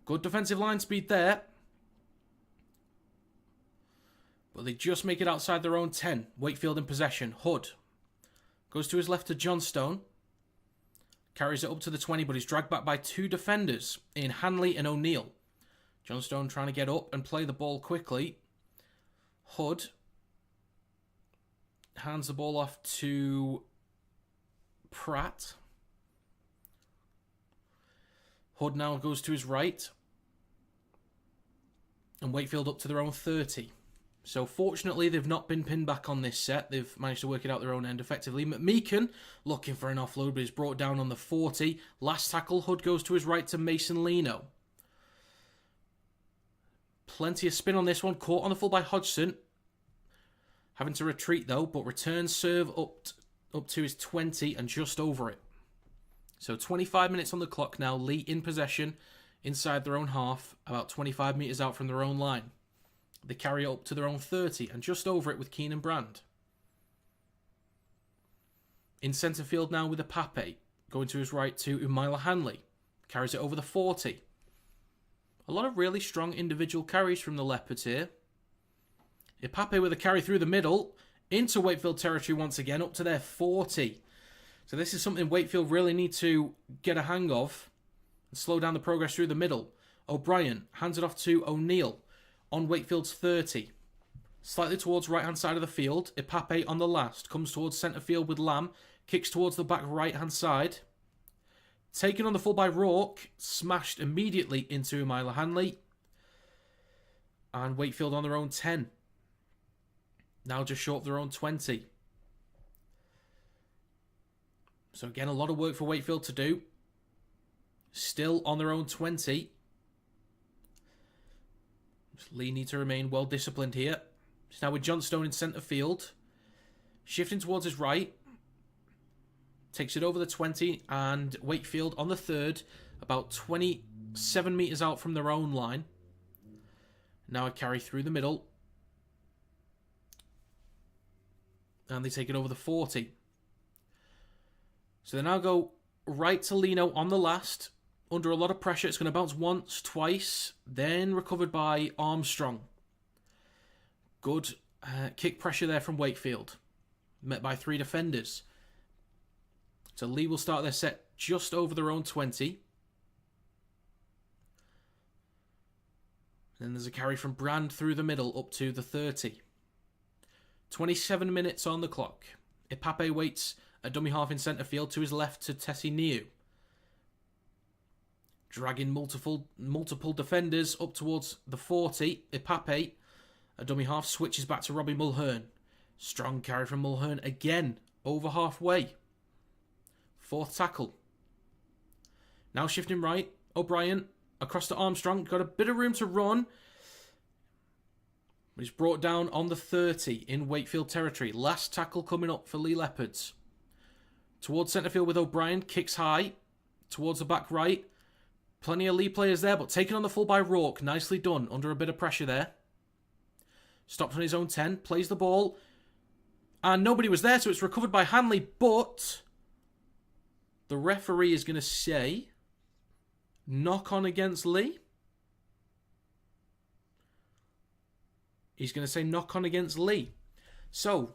S1: Good defensive line speed there. But they just make it outside their own 10. Wakefield in possession. Hood goes to his left to Johnstone. Carries it up to the 20, but he's dragged back by 2 defenders in Hanley and O'Neill. Johnstone trying to get up and play the ball quickly. Hood hands the ball off to Pratt. Hood now goes to his right. And Wakefield up to their own 30. So fortunately, they've not been pinned back on this set. They've managed to work it out their own end effectively. McMeekan looking for an offload, but he's brought down on the 40. Last tackle, Hood goes to his right to Mason Lino. Plenty of spin on this one. Caught on the full by Hodgson. Having to retreat though, but returns serve up to his 20 and just over it. So 25 minutes on the clock now. Leigh in possession inside their own half, about 25 metres out from their own line. They carry it up to their own 30 and just over it with Keenan Brand. In centre field now with Ipape, going to his right to Umaila Hanley. Carries it over the 40. A lot of really strong individual carries from the Leopards here. Ipape with a carry through the middle, into Wakefield territory once again, up to their 40. So this is something Wakefield really need to get a hang of and slow down the progress through the middle. O'Brien hands it off to O'Neill on Wakefield's 30. Slightly towards right-hand side of the field. Ipape on the last. Comes towards centre field with Lamb. Kicks towards the back right-hand side. Taken on the full by Rourke. Smashed immediately into Umaila Hanley. And Wakefield on their own 10. Now just short of their own 20. So again, a lot of work for Wakefield to do. Still on their own 20. Leigh need to remain well disciplined here. He's now with Johnstone in centre field. Shifting towards his right. Takes it over the 20 and Wakefield on the 3rd. About 27 metres out from their own line. Now a carry through the middle. And they take it over the 40. So they now go right to Lino on the last. Under a lot of pressure. It's going to bounce once, twice. Then recovered by Armstrong. Good kick pressure there from Wakefield. Met by 3 defenders. So Leigh will start their set just over their own 20. Then there's a carry from Brand through the middle up to the 30. 27 minutes on the clock. Ipape waits a dummy half in centre field to his left to Tessie Niu. Dragging multiple defenders up towards the 40. Ipape, a dummy half, switches back to Robbie Mulhern. Strong carry from Mulhern again, over halfway. 4th tackle. Now shifting right. O'Brien across to Armstrong. Got a bit of room to run. He's brought down on the 30 in Wakefield territory. Last tackle coming up for Leigh Leopards. Towards centre field with O'Brien. Kicks high. Towards the back right. Plenty of Leigh players there, but taken on the full by Rourke. Nicely done. Under a bit of pressure there. Stopped on his own 10. Plays the ball. And nobody was there, so it's recovered by Hanley. But the referee is going to say knock on against Leigh. He's going to say knock on against Leigh. So,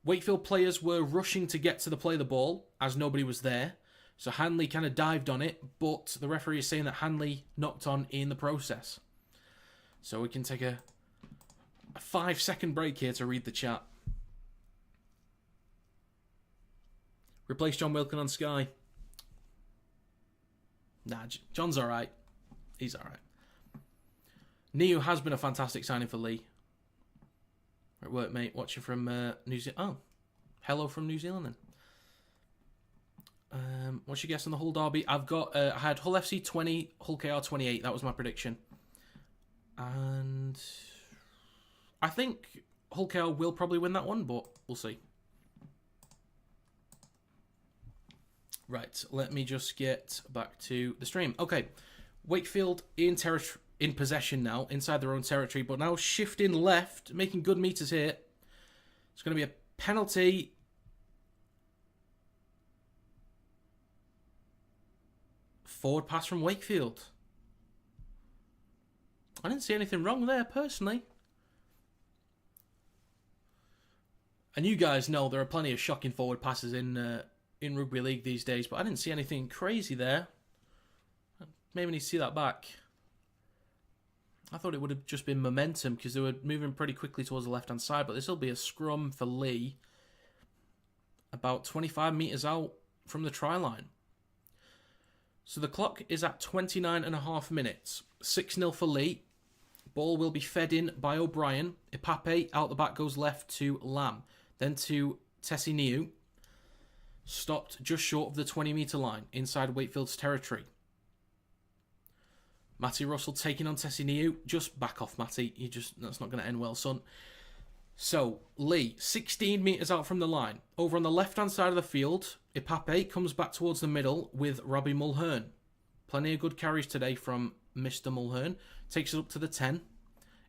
S1: Wakefield players were rushing to get to the play of the ball as nobody was there. So Hanley kind of dived on it, but the referee is saying that Hanley knocked on in the process. So we can take a 5-second break here to read the chat. Replace John Wilkin on Sky. Nah, John's alright. He's alright. Niu has been a fantastic signing for Leigh. At work, mate. Watching from New Zealand. Oh, hello from New Zealand then. What's your guess on the Hull derby? I've got. I had Hull FC 20, Hull KR 28. That was my prediction. And I think Hull KR will probably win that one, but we'll see. Right, let me just get back to the stream. Okay, Wakefield in possession now, inside their own territory, but now shifting left, making good meters here. It's going to be a penalty. Forward pass from Wakefield. I didn't see anything wrong there, personally. And you guys know there are plenty of shocking forward passes in Rugby League these days, but I didn't see anything crazy there. Maybe need to see that back. I thought it would have just been momentum because they were moving pretty quickly towards the left-hand side, but this will be a scrum for Leigh about 25 metres out from the try line. So the clock is at 29.5 minutes. 6-0 for Leigh. Ball will be fed in by O'Brien. Ipape out the back goes left to Lamb. Then to Tessie Niu. Stopped just short of the 20-metre line inside Wakefield's territory. Matty Russell taking on Tessie Niu. Just back off, Matty. That's not going to end well, son. So, Leigh, 16 metres out from the line. Over on the left-hand side of the field, Ipape comes back towards the middle with Robbie Mulhern. Plenty of good carries today from Mr. Mulhern. Takes it up to the 10.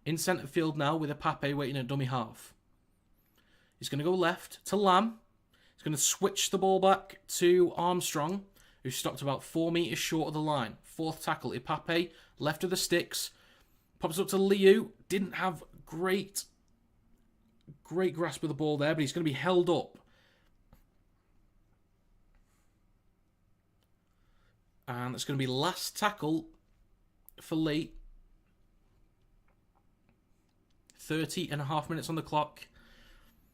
S1: In centre field now with Ipape waiting at dummy half. He's going to go left to Lamb. He's going to switch the ball back to Armstrong, who stopped about 4 metres short of the line. 4th tackle, Ipape, left of the sticks. Pops up to Liu. Didn't have great grasp of the ball there, but he's going to be held up. And it's going to be last tackle for Leigh. 30.5 minutes on the clock.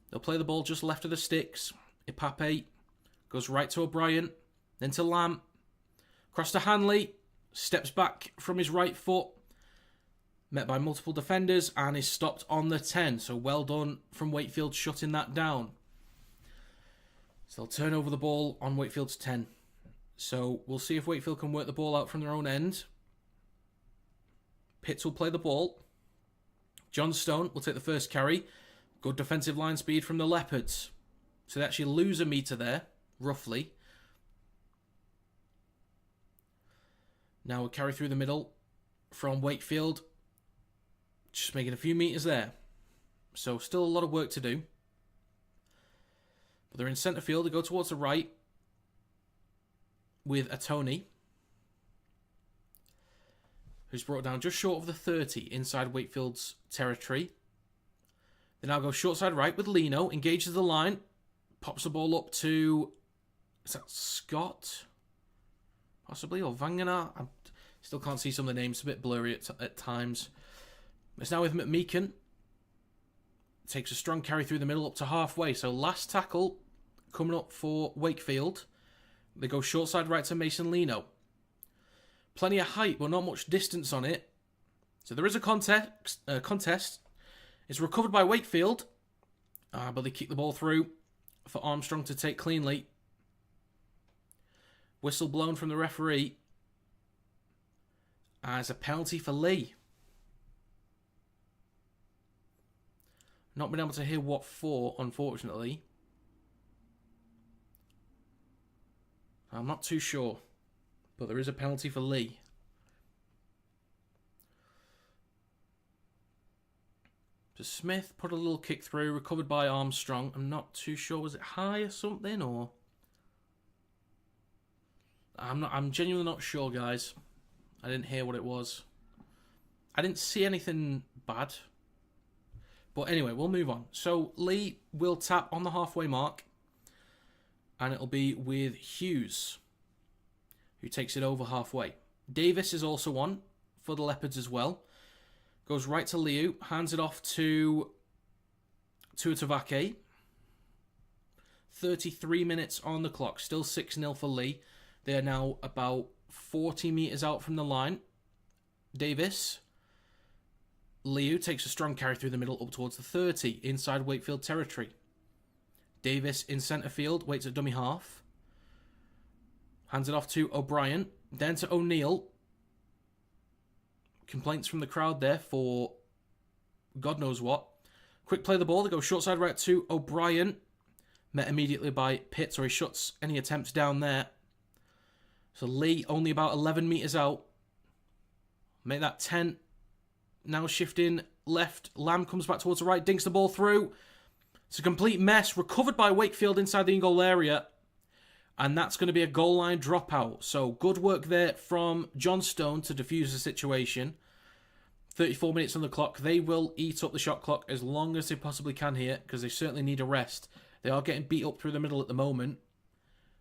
S1: They'll play the ball just left of the sticks. Ipape goes right to O'Brien, then to Lamb. Across to Hanley. Steps back from his right foot. Met by multiple defenders and is stopped on the 10. So well done from Wakefield shutting that down. So they'll turn over the ball on Wakefield's 10. So we'll see if Wakefield can work the ball out from their own end. Pitts will play the ball. John Stone will take the first carry. Good defensive line speed from the Leopards. So they actually lose a metre there, roughly. Now a carry through the middle from Wakefield. Just making a few metres there. So still a lot of work to do. But they're in centre field. They go towards the right with a Tony, who's brought down just short of the 30 inside Wakefield's territory. They now go short side right with Lino, engages the line, pops the ball up to, is that Scott? Possibly, or Vangenaar? I still can't see some of the names, a bit blurry at times. It's now with McMeekan. Takes a strong carry through the middle up to halfway. So last tackle coming up for Wakefield. They go short side right to Mason Lino. Plenty of height, but not much distance on it. So there is a contest. It's recovered by Wakefield. But they kick the ball through for Armstrong to take cleanly. Whistle blown from the referee as a penalty for Leigh. Not been able to hear what for, unfortunately. I'm not too sure. But there is a penalty for Leigh. So Smith put a little kick through, recovered by Armstrong. I'm not too sure. Was it high or something, or? I'm genuinely not sure, guys. I didn't hear what it was. I didn't see anything bad. But anyway, we'll move on. So Leigh will tap on the halfway mark. And it'll be with Hughes, who takes it over halfway. Davis is also on for the Leopards as well. Goes right to Liu, hands it off to Tuatavake. 33 minutes on the clock, still 6-0 for Leigh. They are now about 40 metres out from the line. Davis. Liu takes a strong carry through the middle up towards the 30, inside Wakefield territory. Davis in centre field, waits at dummy half. Hands it off to O'Brien. Then to O'Neill. Complaints from the crowd there for God knows what. Quick play of the ball. They go short side right to O'Brien. Met immediately by Pitts, or he shuts any attempts down there. So Leigh only about 11 metres out. Make that 10. Now shifting left. Lamb comes back towards the right. Dinks the ball through. It's a complete mess. Recovered by Wakefield inside the in-goal area. And that's going to be a goal line dropout. So good work there from John Stone to defuse the situation. 34 minutes on the clock. They will eat up the shot clock as long as they possibly can here, because they certainly need a rest. They are getting beat up through the middle at the moment.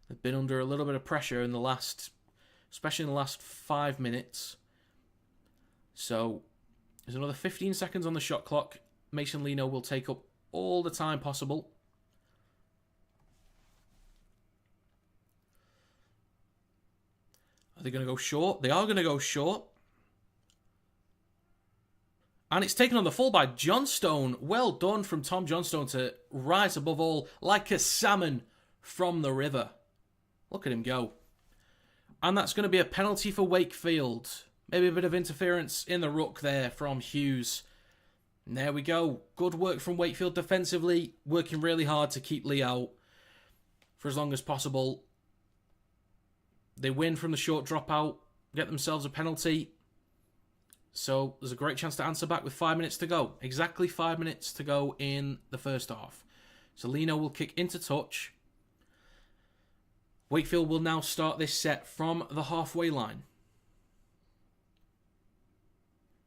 S1: They've been under a little bit of pressure in the last, especially in the last 5 minutes. So there's another 15 seconds on the shot clock. Mason Lino will take up all the time possible. Are they going to go short? They are going to go short. And it's taken on the full by Johnstone. Well done from Tom Johnstone to rise above all like a salmon from the river. Look at him go. And that's going to be a penalty for Wakefield. Maybe a bit of interference in the ruck there from Hughes. And there we go. Good work from Wakefield defensively. Working really hard to keep Leigh out for as long as possible. They win from the short dropout. Get themselves a penalty. So there's a great chance to answer back with 5 minutes to go. Exactly 5 minutes to go in the first half. So Lino will kick into touch. Wakefield will now start this set from the halfway line.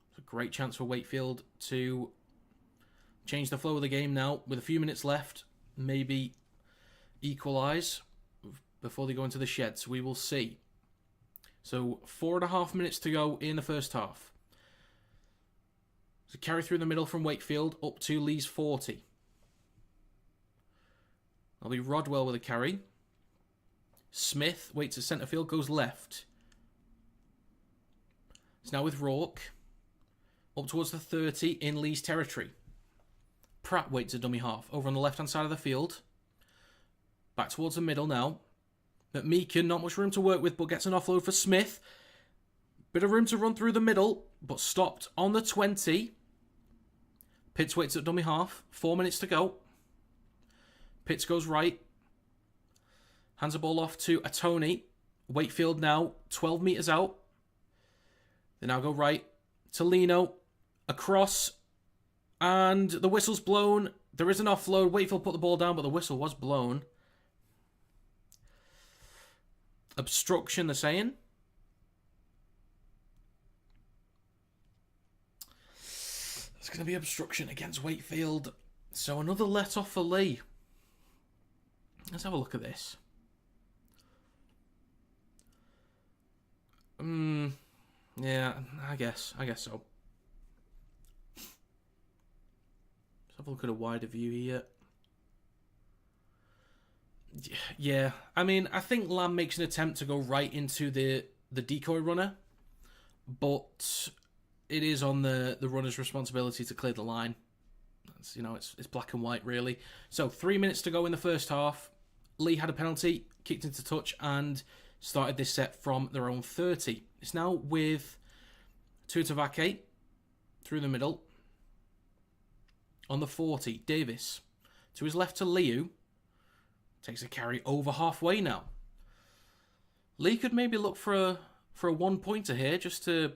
S1: It's a great chance for Wakefield to change the flow of the game now with a few minutes left. Maybe equalise before they go into the sheds. We will see. So 4.5 minutes to go in the first half. So carry through the middle from Wakefield up to Leigh's 40. That'll be Rodwell with a carry. Smith waits at centre field, goes left. It's now with Rourke. Up towards the 30 in Leigh's territory. Pratt waits at dummy half. Over on the left-hand side of the field. Back towards the middle now. McMeekan, not much room to work with, but gets an offload for Smith. Bit of room to run through the middle, but stopped on the 20. Pitts waits at dummy half. 4 minutes to go. Pitts goes right. Hands the ball off to Atoni. Wakefield now 12 metres out. They now go right to Lino. Across. And the whistle's blown. There is an offload. Wakefield put the ball down, but the whistle was blown. Obstruction, they're saying. There's going to be obstruction against Wakefield. So another let off for Leigh. Let's have a look at this. Yeah, I guess so. Let's have a look at a wider view here. Yeah, I mean, I think Lamb makes an attempt to go right into the decoy runner, but it is on the runner's responsibility to clear the line. That's, it's black and white, really. So 3 minutes to go in the first half. Leigh had a penalty, kicked into touch, and started this set from their own 30. It's now with Tuitavake through the middle. On the 40, Davis. To his left to Liu. Takes a carry over halfway now. Leigh could maybe look for a one-pointer here, just to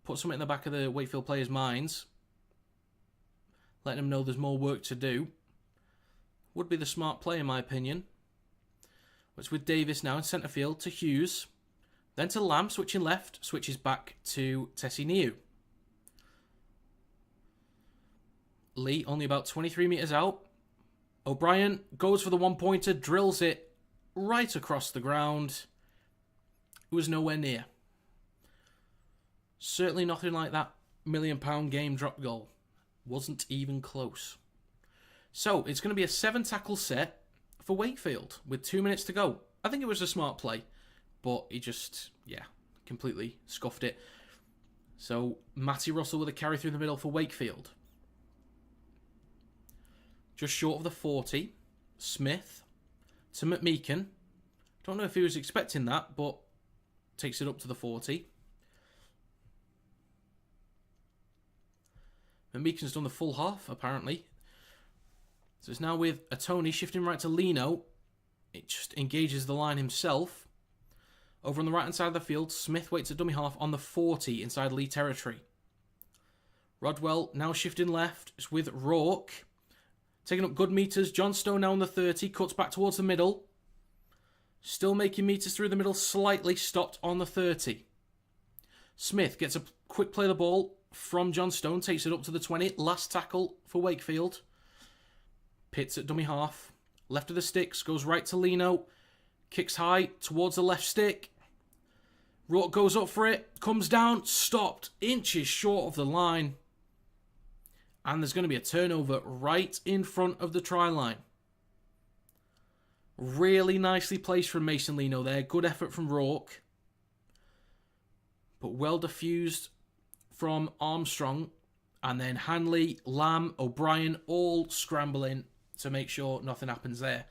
S1: put something in the back of the Wakefield players' minds. Letting them know there's more work to do. Would be the smart play, in my opinion. It's with Davis now in centre field to Hughes. Then to Lamb, switching left. Switches back to Tessie Niu. Leigh only about 23 metres out. O'Brien goes for the one-pointer, drills it right across the ground. It was nowhere near. Certainly nothing like that £1 million game drop goal. Wasn't even close. So, it's going to be a 7-tackle set for Wakefield with 2 minutes to go. I think it was a smart play, but he just, completely scuffed it. So, Matty Russell with a carry through the middle for Wakefield. Just short of the 40. Smith to McMeekan. Don't know if he was expecting that, but takes it up to the 40. McMeekan's done the full half, apparently. So it's now with a Tony shifting right to Lino. It just engages the line himself. Over on the right-hand side of the field, Smith waits at dummy half on the 40 inside Leigh territory. Rodwell now shifting left. It's with Rourke. Taking up good meters. Johnstone now on the 30. Cuts back towards the middle. Still making meters through the middle. Slightly stopped on the 30. Smith gets a quick play of the ball from Johnstone. Takes it up to the 20. Last tackle for Wakefield. Pitts at dummy half. Left of the sticks. Goes right to Lino. Kicks high towards the left stick. Rourke goes up for it. Comes down. Stopped. Inches short of the line. And there's going to be a turnover right in front of the try line. Really nicely placed from Mason Lino there. Good effort from Rourke. But well diffused from Armstrong. And then Hanley, Lamb, O'Brien all scrambling to make sure nothing happens there.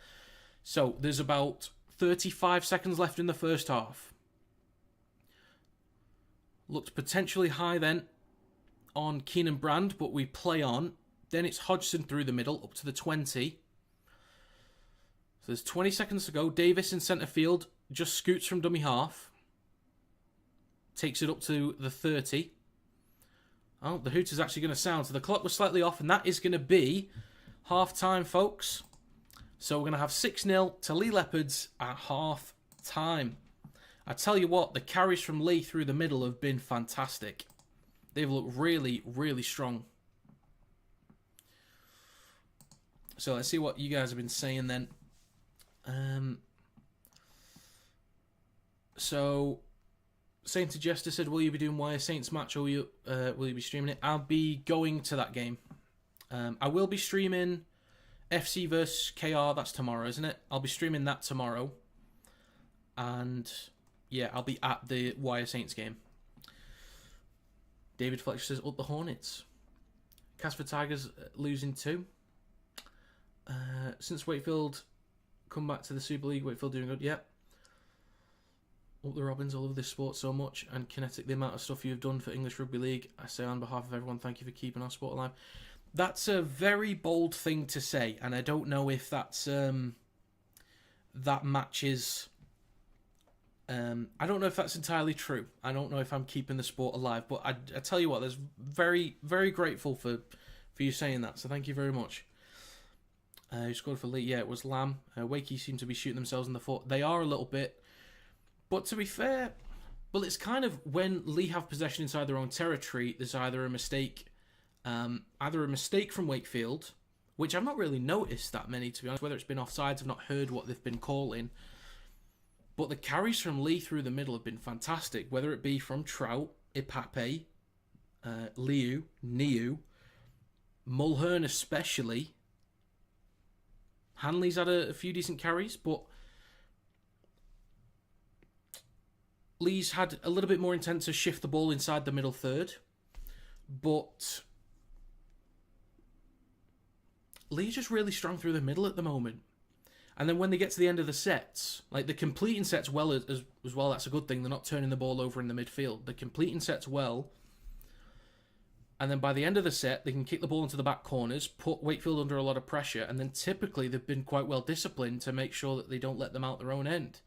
S1: So there's about 35 seconds left in the first half. Looked potentially high then on Keenan Brand, but we play on. Then it's Hodgson through the middle, up to the 20. So there's 20 seconds to go. Davis in centre field, just scoots from dummy half. Takes it up to the 30. Oh, the hoot is actually going to sound. So the clock was slightly off, and that is going to be half-time, folks. So we're going to have 6-0 to Leigh Leopards at half-time. I tell you what, the carries from Leigh through the middle have been fantastic. They've looked really, really strong. So let's see what you guys have been saying then. So Saint Jester said, will you be doing Wire Saints match or will you be streaming it? I'll be going to that game. I will be streaming FC vs KR. That's tomorrow, isn't it? I'll be streaming that tomorrow. And yeah, I'll be at the Wire Saints game. David Fletcher says, up the Hornets. Casper Tigers losing 2. Since Wakefield come back to the Super League, Wakefield doing good. Yep. Up the Robins, I love this sport so much. And Kinetic, the amount of stuff you've done for English Rugby League. I say on behalf of everyone, thank you for keeping our sport alive. That's a very bold thing to say. And I don't know if that's that matches... I don't know if that's entirely true. I don't know if I'm keeping the sport alive, but I tell you what, there's very, very grateful for you saying that. So thank you very much. Who scored for Leigh? Yeah, it was Lamb. Wakey seem to be shooting themselves in the foot. They are a little bit. But to be fair, well, it's kind of when Leigh have possession inside their own territory, there's either a mistake from Wakefield, which I've not really noticed that many, to be honest. Whether it's been offsides, I've not heard what they've been calling. But the carries from Leigh through the middle have been fantastic, whether it be from Trout, Ipape, Liu, Niu, Mulhern especially. Hanley's had a few decent carries, but Leigh's had a little bit more intent to shift the ball inside the middle third. But Leigh's just really strong through the middle at the moment. And then when they get to the end of the sets, like they're completing sets well as well, that's a good thing. They're not turning the ball over in the midfield. They're completing sets well. And then by the end of the set, they can kick the ball into the back corners, put Wakefield under a lot of pressure, and then typically they've been quite well disciplined to make sure that they don't let them out their own end.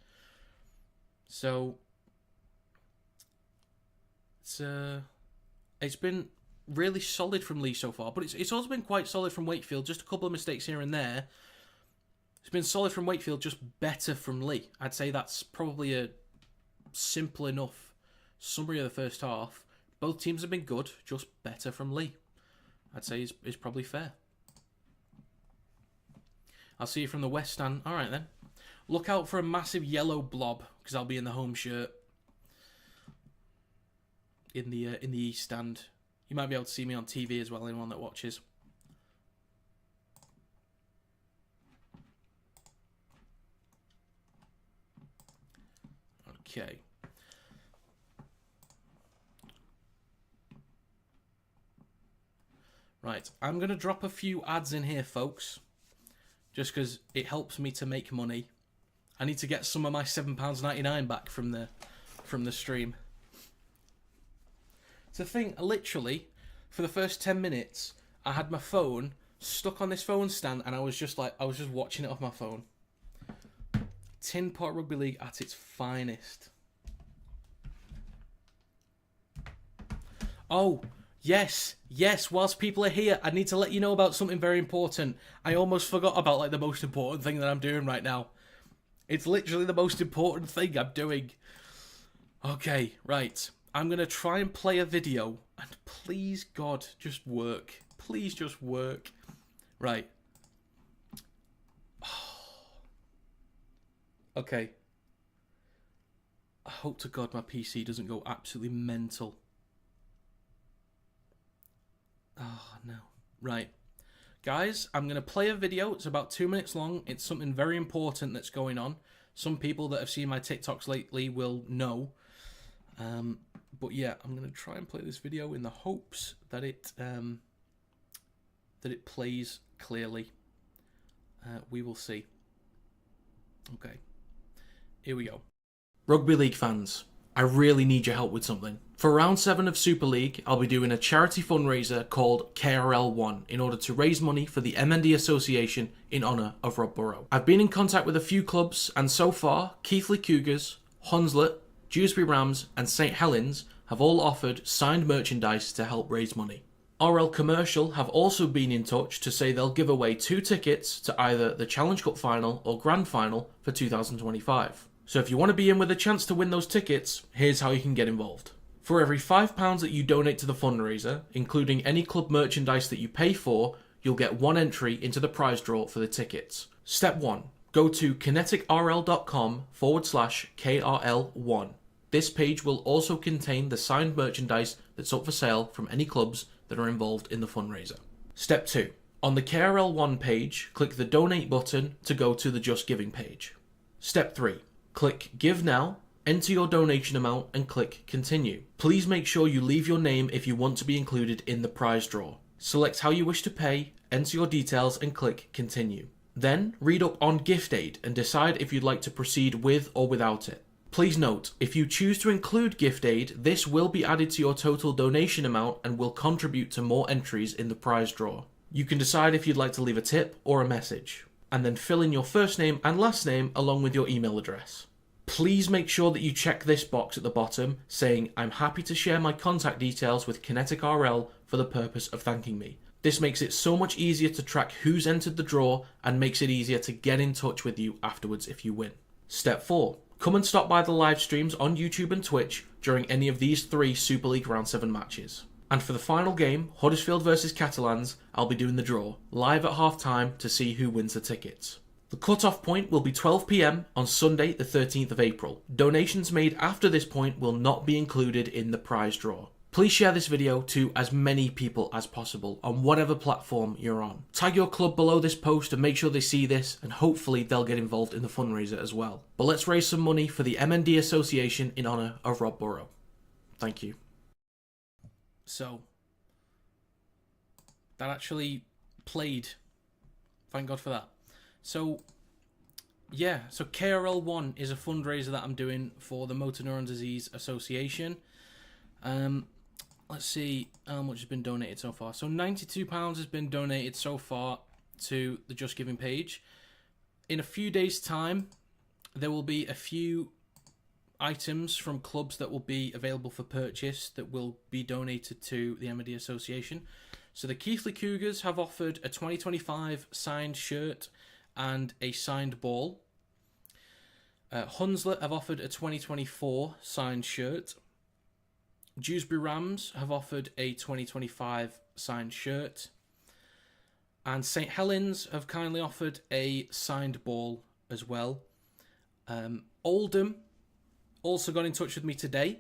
S1: So it's been really solid from Leigh so far, but it's also been quite solid from Wakefield. Just a couple of mistakes here and there. It's been solid from Wakefield, just better from Leigh. I'd say that's probably a simple enough summary of the first half. Both teams have been good, just better from Leigh. I'd say is probably fair. I'll see you from the West Stand. All right, then. Look out for a massive yellow blob, because I'll be in the home shirt. In the East Stand. You might be able to see me on TV as well, anyone that watches. Okay. Right, I'm going to drop a few ads in here, folks. Just because it helps me to make money. I need to get some of my £7.99 back from the stream. It's the thing, literally, for the first 10 minutes, I had my phone stuck on this phone stand and I was just watching it off my phone. Tin Pot Rugby League at its finest. Oh, yes, whilst people are here, I need to let you know about something very important. I almost forgot about like the most important thing that I'm doing right now. It's literally the most important thing I'm doing. Okay, right. I'm going to try and play a video, and please, God, just work. Please just work. Right. Okay. I hope to God my PC doesn't go absolutely mental. Oh, no. Right. Guys, I'm going to play a video. It's about 2 minutes long. It's something very important that's going on. Some people that have seen my TikToks lately will know. But yeah, I'm going to try and play this video in the hopes that it plays clearly. We will see. Okay. Here we go. Rugby League fans, I really need your help with something. For round 7 of Super League, I'll be doing a charity fundraiser called KRL1 in order to raise money for the MND Association in honour of Rob Burrow. I've been in contact with a few clubs, and so far, Keighley Cougars, Hunslet, Dewsbury Rams and St Helens have all offered signed merchandise to help raise money. RL Commercial have also been in touch to say they'll give away 2 tickets to either the Challenge Cup Final or Grand Final for 2025. So if you want to be in with a chance to win those tickets, here's how you can get involved. For every £5 that you donate to the fundraiser, including any club merchandise that you pay for, you'll get 1 entry into the prize draw for the tickets. Step 1. Go to kineticrl.com/KRL1. This page will also contain the signed merchandise that's up for sale from any clubs that are involved in the fundraiser. Step 2. On the KRL1 page, click the donate button to go to the Just Giving page. Step 3. Click Give Now, enter your donation amount and click Continue. Please make sure you leave your name if you want to be included in the prize draw. Select how you wish to pay, enter your details and click Continue. Then read up on gift aid and decide if you'd like to proceed with or without it. Please note, if you choose to include gift aid, this will be added to your total donation amount and will contribute to more entries in the prize draw. You can decide if you'd like to leave a tip or a message, and then fill in your first name and last name along with your email address. Please make sure that you check this box at the bottom saying, I'm happy to share my contact details with Kinetic RL for the purpose of thanking me. This makes it so much easier to track who's entered the draw and makes it easier to get in touch with you afterwards if you win. Step 4. Come and stop by the live streams on YouTube and Twitch during any of these 3 Super League Round 7 matches. And for the final game, Huddersfield versus Catalans, I'll be doing the draw, live at half time to see who wins the tickets. The cut-off point will be 12 PM on Sunday the 13th of April. Donations made after this point will not be included in the prize draw. Please share this video to as many people as possible on whatever platform you're on. Tag your club below this post and make sure they see this, and hopefully they'll get involved in the fundraiser as well. But let's raise some money for the MND Association in honour of Rob Burrow. Thank you. So, that actually played. Thank God for that. So, yeah, so KRL1 is a fundraiser that I'm doing for the Motor Neuron Disease Association. Let's see how much has been donated so far. So £92 has been donated so far to the Just Giving page. In a few days' time, there will be a few items from clubs that will be available for purchase that will be donated to the MND Association. So the Keighley Cougars have offered a 2025 signed shirt and a signed ball. Hunslet have offered a 2024 signed shirt. Dewsbury Rams have offered a 2025 signed shirt. And St Helens have kindly offered a signed ball as well. Oldham also got in touch with me today.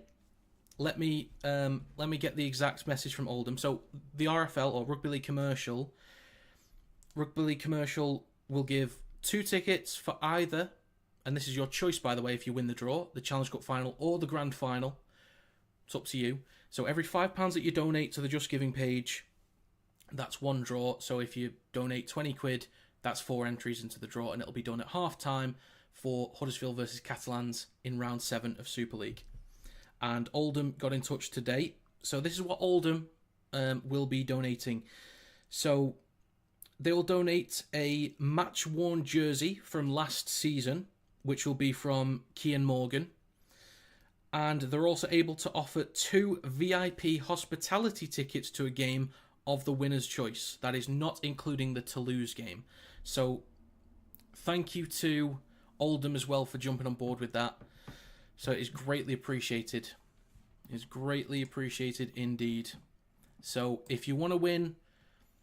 S1: Let me get the exact message from Oldham. So the RFL, or Rugby League Commercial will give 2 tickets for either, and this is your choice by the way if you win the draw, the Challenge Cup final or the Grand Final. It's up to you. So every £5 that you donate to the Just Giving page, that's 1 draw. So if you donate 20 quid, that's 4 entries into the draw, and it'll be done at half time for Huddersfield versus Catalans in round 7 of Super League. And Oldham got in touch today. So this is what Oldham will be donating. So they will donate a match-worn jersey from last season, which will be from Cian Morgan. And they're also able to offer 2 VIP hospitality tickets to a game of the winner's choice. That is not including the Toulouse game. So thank you to Oldham as well for jumping on board with that. So it is greatly appreciated. It's greatly appreciated indeed. So if you want to win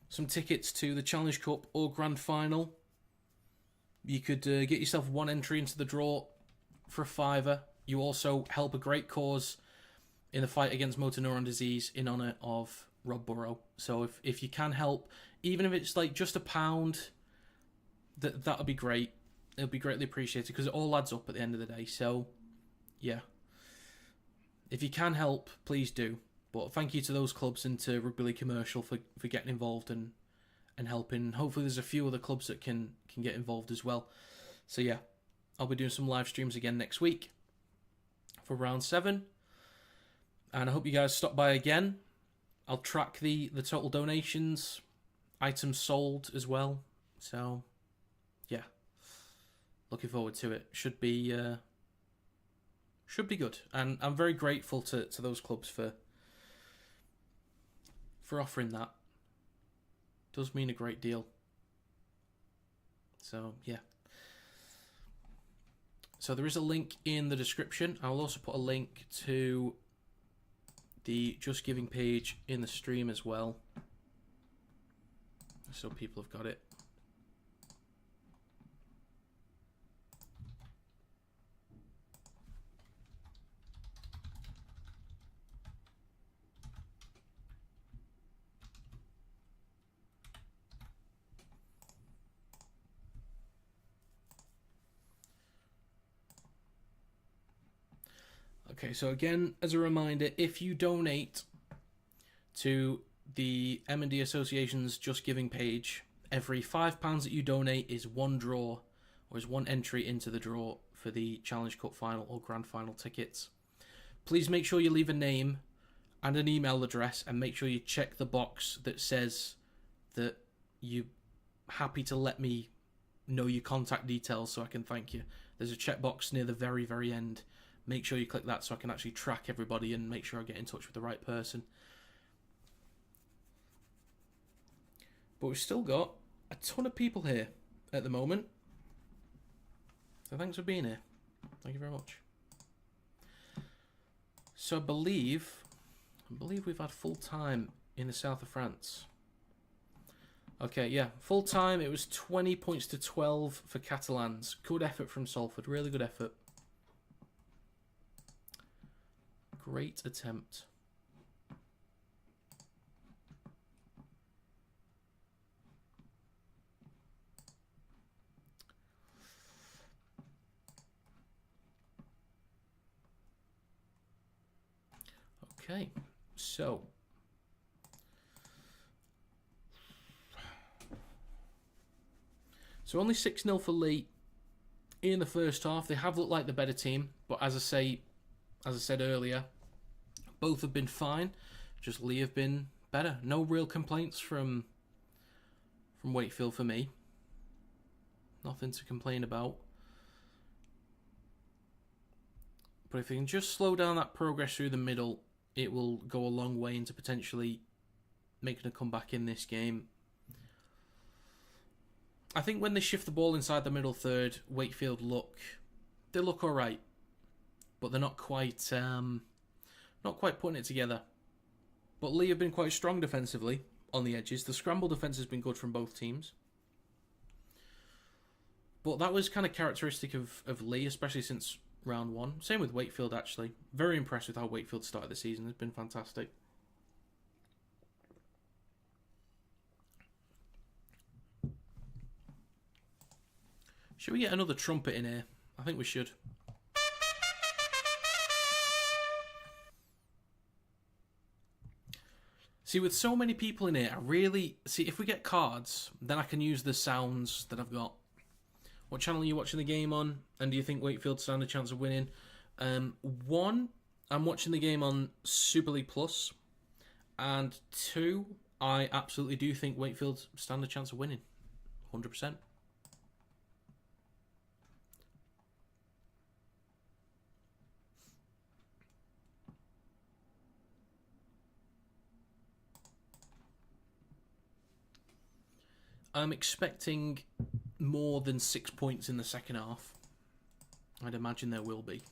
S1: some tickets to the Challenge Cup or Grand Final, you could get yourself 1 entry into the draw for a £5. You also help a great cause in the fight against motor neuron disease in honour of Rob Burrow. So if you can help, even if it's like just £1, that'll be great. It'll be greatly appreciated because it all adds up at the end of the day. So, yeah. If you can help, please do. But thank you to those clubs and to Rugby League Commercial for getting involved and helping. Hopefully there's a few other clubs that can get involved as well. So, yeah. I'll be doing some live streams again next week for round 7, and I hope you guys stop by again. I'll track the total donations, items sold as well. So yeah, looking forward to it. Should be good, and I'm very grateful to those clubs for offering that. Does mean a great deal. So yeah. So there is a link in the description. I will also put a link to the Just Giving page in the stream as well, so people have got it. Okay, so again, as a reminder, if you donate to the M&D Association's Just Giving page, every £5 that you donate is 1 draw, or is 1 entry into the draw for the Challenge Cup final or Grand Final tickets. Please make sure you leave a name and an email address, and make sure you check the box that says that you're happy to let me know your contact details so I can thank you. There's a checkbox near the very, very end. Make sure you click that so I can actually track everybody and make sure I get in touch with the right person. But we've still got a ton of people here at the moment. So thanks for being here. Thank you very much. So I believe we've had full time in the south of France. Okay, yeah, full time. It was 20 points to 12 for Catalans. Good effort from Salford. Really good effort. Great attempt. Okay, so only 6-0 for Leigh in the first half. They have looked like the better team, but as I said earlier, both have been fine. Just Leigh have been better. No real complaints from Wakefield for me. Nothing to complain about. But if they can just slow down that progress through the middle, it will go a long way into potentially making a comeback in this game. I think when they shift the ball inside the middle third, Wakefield look all right, but they're not quite putting it together. But Leigh have been quite strong defensively on the edges. The scramble defense has been good from both teams. But that was kind of characteristic of Leigh, especially since round one. Same with Wakefield, actually. Very impressed with how Wakefield started the season. It's been fantastic. Should we get another trumpet in here? I think we should. See, with so many people in here, I really... See, if we get cards, then I can use the sounds that I've got. What channel are you watching the game on? And do you think Wakefield stand a chance of winning? One, I'm watching the game on Super League Plus. And two, I absolutely do think Wakefield stand a chance of winning. 100%. I'm expecting more than 6 points in the second half. I'd imagine there will be.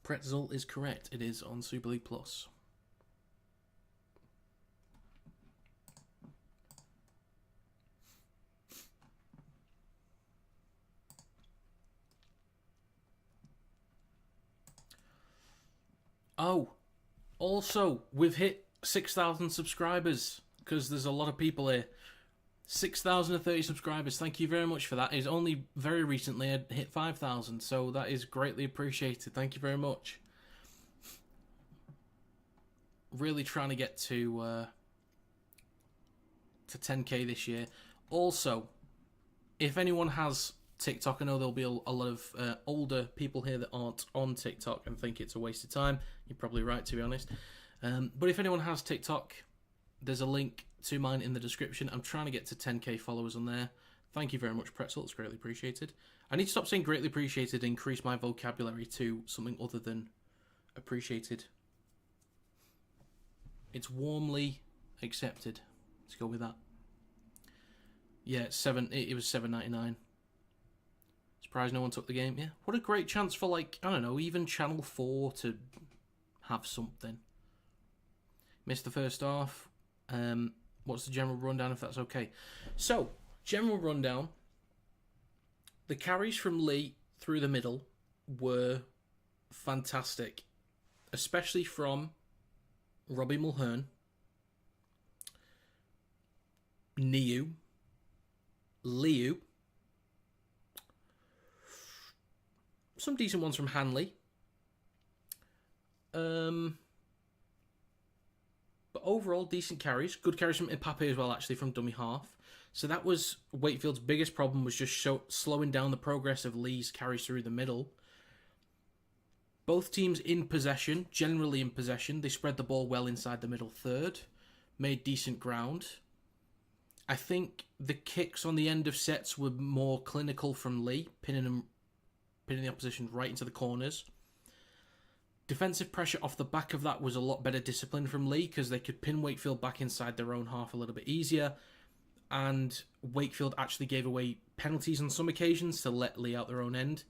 S1: Pretzel is correct. It is on Super League Plus. Oh, also, we've hit 6,000 subscribers because there's a lot of people here. 6,030 subscribers. Thank you very much for that. It's only very recently I hit 5,000, so that is greatly appreciated. Thank you very much. Really trying to get to 10k this year. Also, if anyone has TikTok, I know there'll be a lot of older people here that aren't on TikTok and think it's a waste of time. You're probably right, to be honest. But if anyone has TikTok, there's a link to mine in the description. I'm trying to get to 10k followers on there. Thank you very much, Pretzel. It's greatly appreciated. I need to stop saying greatly appreciated and increase my vocabulary to something other than appreciated. It's warmly accepted. Let's go with that. Yeah, it was $7.99. Surprised no one took the game. Yeah, what a great chance for, like, I don't know, even Channel 4 to have something. Missed the first half. What's the general rundown, if that's okay? So, general rundown. The carries from Leigh through the middle were fantastic. Especially from Robbie Mulhern, Niu, Liu, some decent ones from Hanley. But overall, decent carries. Good carries from Ipape as well, actually, from dummy half. So that was Wakefield's biggest problem, was just slowing down the progress of Leigh's carries through the middle. Both teams in possession, generally in possession. They spread the ball well inside the middle third. Made decent ground. I think the kicks on the end of sets were more clinical from Leigh, pinning the opposition right into the corners. Defensive pressure off the back of that was a lot better discipline from Leigh, because they could pin Wakefield back inside their own half a little bit easier. and Wakefield actually gave away penalties on some occasions to let Leigh out their own end.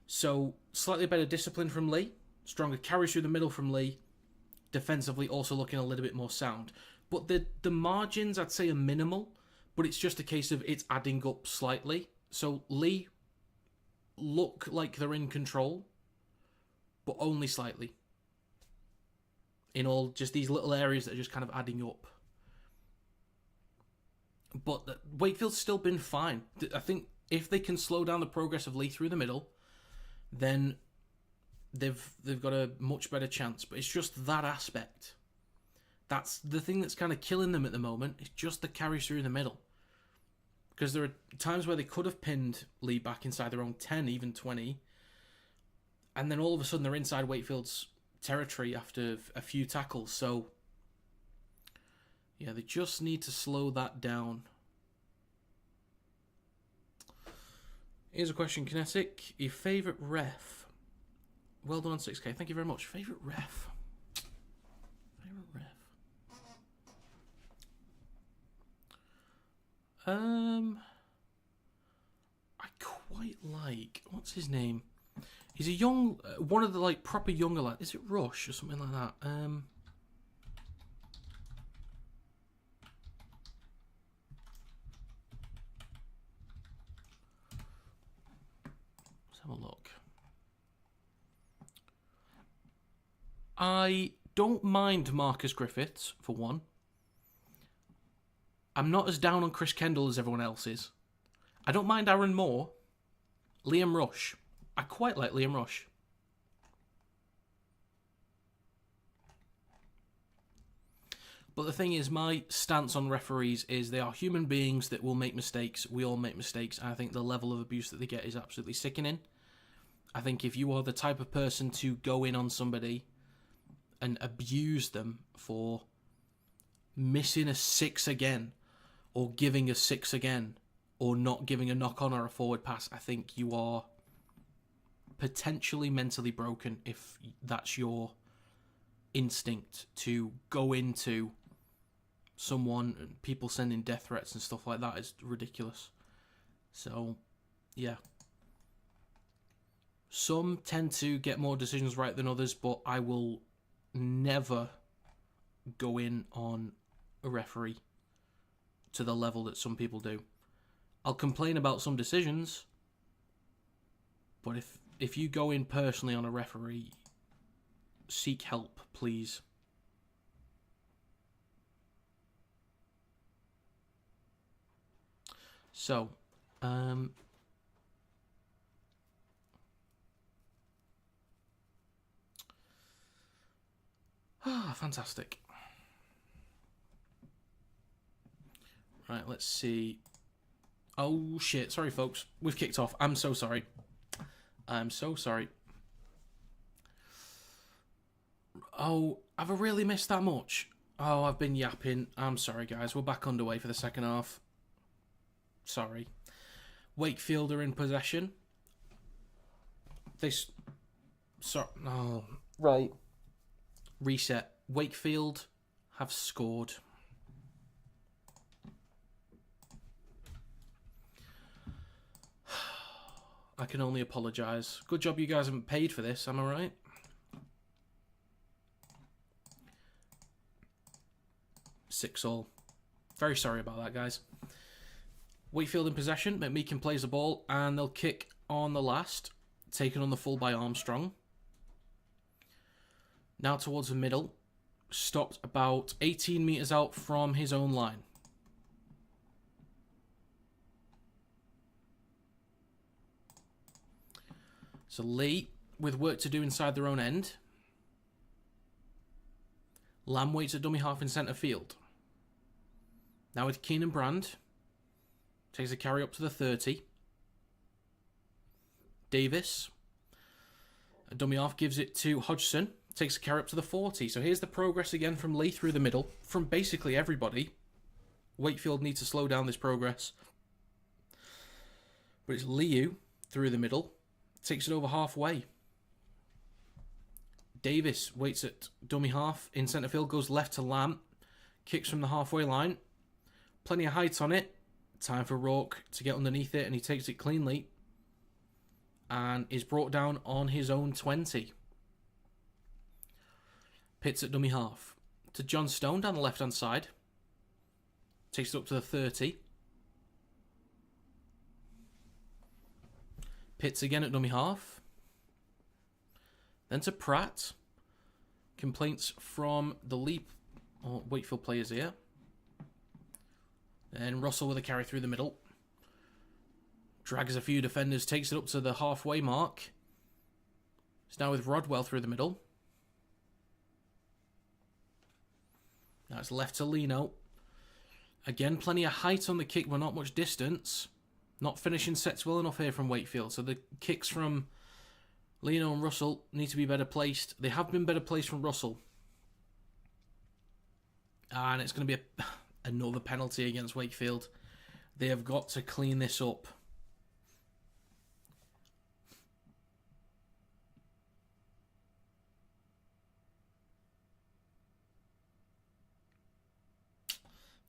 S1: So, slightly better discipline from Leigh, stronger carries through the middle from Leigh, defensively also looking a little bit more sound. But the margins, I'd say, are minimal, but it's just a case of it's adding up slightly. So, Leigh look like they're in control, but only slightly. In all, just these little areas that are just kind of adding up. But Wakefield's still been fine. I think if they can slow down the progress of Leigh through the middle, then they've got a much better chance. But it's just that aspect. That's the thing that's kind of killing them at the moment. It's just the carries through the middle. Because there are times where they could have pinned Leigh back inside their own 10, even 20. And then all of a sudden they're inside Wakefield's territory after a few tackles. So, yeah, they just need to slow that down. Here's a question, Kinetic. Your favourite ref? Well done on 6K. Thank you very much. Favourite ref? Favourite ref? I quite like... What's his name? He's a young... one of the, like, proper younger lads. Is it Rush or something like that? Let's have a look. I don't mind Marcus Griffiths, for one. I'm not as down on Chris Kendall as everyone else is. I don't mind Aaron Moore. Liam Rush. I quite like Liam Rush. But the thing is, my stance on referees is they are human beings that will make mistakes. We all make mistakes. And I think the level of abuse that they get is absolutely sickening. I think if you are the type of person to go in on somebody and abuse them for missing a 6 again, or giving a 6 again, or not giving a knock-on or a forward pass, I think you are potentially mentally broken if that's your instinct to go into someone and people sending death threats and stuff like that is ridiculous. So, yeah. Some tend to get more decisions right than others, but I will never go in on a referee to the level that some people do. I'll complain about some decisions, but if you go in personally on a referee, seek help, please. So, fantastic. Right, let's see. Oh, shit. Sorry, folks. We've kicked off. I'm so sorry. I'm so sorry. Oh, have I really missed that much? Oh, I've been yapping. I'm sorry, guys. We're back underway for the second half. Sorry. Wakefield are in possession. No. Right. Reset. Wakefield have scored. I can only apologise. Good job you guys haven't paid for this, am I right? Six all. Very sorry about that, guys. Wakefield in possession. McMeekin plays the ball, and they'll kick on the last. Taken on the full by Armstrong. Now towards the middle. Stopped about 18 metres out from his own line. So Leigh, with work to do inside their own end. Lamb waits at dummy half in centre field. Now with Keenan Brand. Takes a carry up to the 30. Davis. A dummy half gives it to Hodgson. Takes a carry up to the 40. So here's the progress again from Leigh through the middle. From basically everybody. Wakefield needs to slow down this progress. But it's Liu through the middle. Takes it over halfway. Davis waits at dummy half in centre field. Goes left to Lamb. Kicks from the halfway line. Plenty of height on it. Time for Rourke to get underneath it, and he takes it cleanly. And is brought down on his own 20. Pitts at dummy half. To John Stone down the left-hand side. Takes it up to the 30. Pitts again at dummy half. Then to Pratt. Complaints from the Wakefield players here. Then Russell with a carry through the middle. Drags a few defenders, takes it up to the halfway mark. It's now with Rodwell through the middle. Now it's left to Lino. Again, plenty of height on the kick, but not much distance. Not finishing sets well enough here from Wakefield. So the kicks from Lino and Russell need to be better placed. They have been better placed from Russell. And it's going to be another penalty against Wakefield. They have got to clean this up.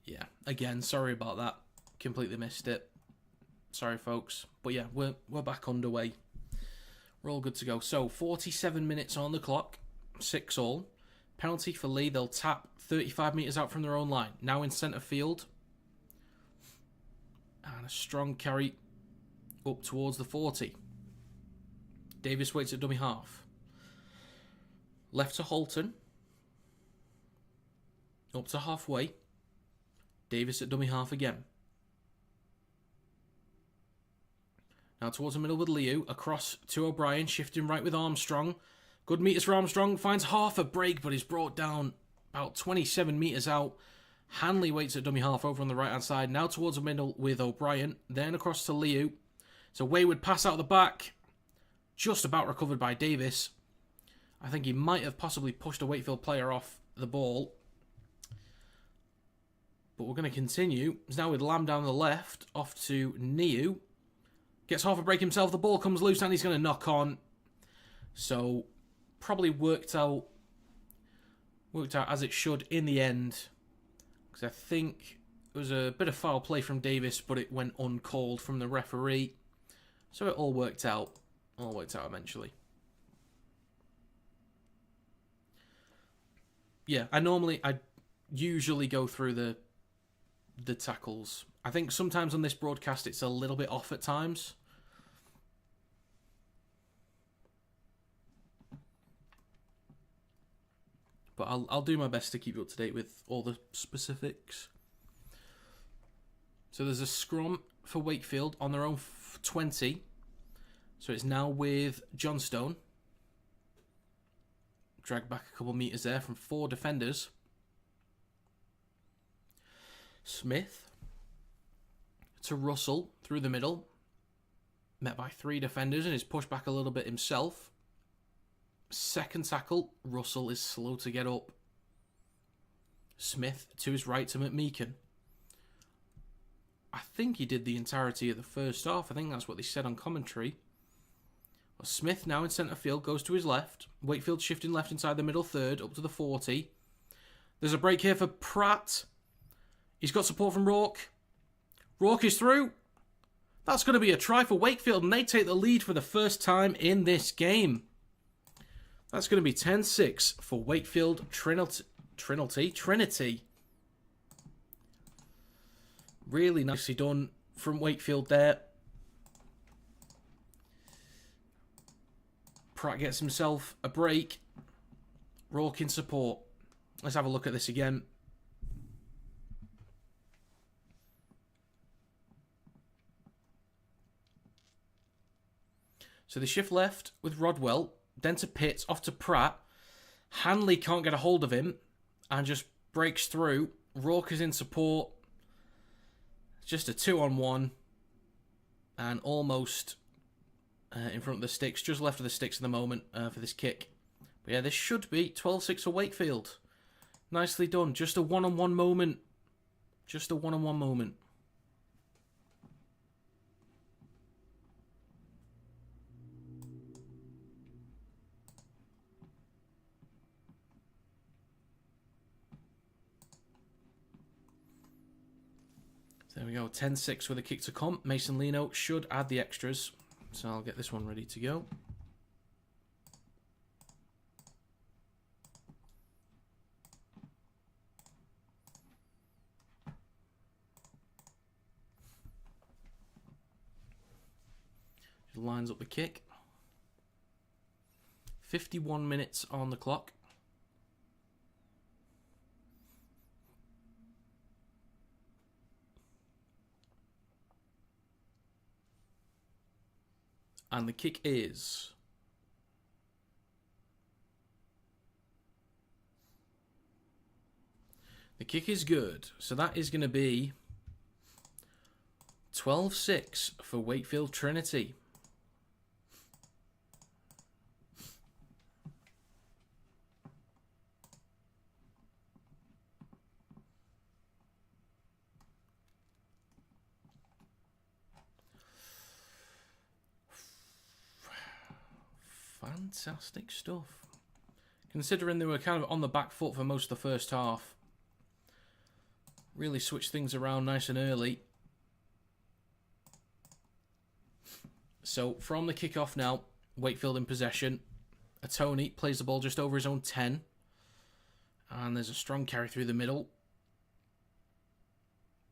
S1: Yeah, again, sorry about that. Completely missed it. Sorry, folks. But yeah, we're back underway. We're all good to go. So, 47 minutes on the clock. 6-all. Penalty for Leigh. They'll tap 35 metres out from their own line. Now in centre field. And a strong carry up towards the 40. Davis waits at dummy half. Left to Holton. Up to halfway. Davis at dummy half again. Now towards the middle with Liu. Across to O'Brien. Shifting right with Armstrong. Good metres for Armstrong. Finds half a break, but is brought down about 27 metres out. Hanley waits at dummy half over on the right-hand side. Now towards the middle with O'Brien. Then across to Liu. It's a wayward pass out the back. Just about recovered by Davis. I think he might have possibly pushed a Wakefield player off the ball. But we're going to continue. It's now with Lamb down the left. Off to Niu. Gets half a break himself. The ball comes loose and he's going to knock on. So, probably worked out as it should in the end. Because I think it was a bit of foul play from Davis, but it went uncalled from the referee. So it all worked out. All worked out eventually. Yeah, I usually go through the tackles. I think sometimes on this broadcast it's a little bit off at times. But I'll do my best to keep you up to date with all the specifics. So there's a scrum for Wakefield on their own 20. So it's now with Johnstone. Drag back a couple metres there from 4 defenders. Smith to Russell through the middle. Met by 3 defenders and is pushed back a little bit himself. Second tackle, Russell is slow to get up. Smith to his right to McMeekan. I think he did the entirety of the first half. I think that's what they said on commentary. Well, Smith now in centre field goes to his left. Wakefield shifting left inside the middle third up to the 40. There's a break here for Pratt. He's got support from Rourke. Rourke is through. That's going to be a try for Wakefield, and they take the lead for the first time in this game. That's going to be 10-6 for Wakefield Trinity. Really nicely done from Wakefield there. Pratt gets himself a break. Rourke in support. Let's have a look at this again. So they shift left with Rodwell. Then to Pitts, off to Pratt. Hanley can't get a hold of him and just breaks through. Rourke is in support. It's just a 2-on-1 and almost in front of the sticks. Just left of the sticks at the moment for this kick. But yeah, this should be 12-6 for Wakefield. Nicely done. Just a one-on-one moment. Just a one-on-one moment. There we go, 10-6 with a kick to come. Mason Lino should add the extras. So I'll get this one ready to go. Just lines up the kick. 51 minutes on the clock. And the kick is... The kick is good. So that is going to be 12-6 for Wakefield Trinity. Fantastic stuff. Considering they were kind of on the back foot for most of the first half. Really switched things around nice and early. So from the kickoff now, Wakefield in possession. Tony plays the ball just over his own 10. And there's a strong carry through the middle.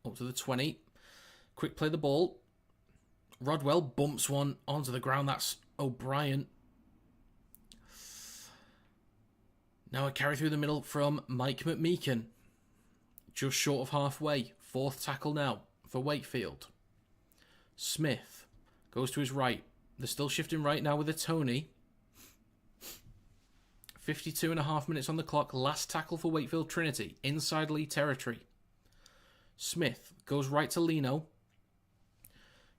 S1: Up to the 20. Quick play the ball. Rodwell bumps one onto the ground. That's O'Brien. Now a carry through the middle from Mike McMeekin. Just short of halfway. Fourth tackle now for Wakefield. Smith goes to his right. They're still shifting right now with a Tony. 52.5 minutes on the clock. Last tackle for Wakefield Trinity. Inside Leigh territory. Smith goes right to Lino.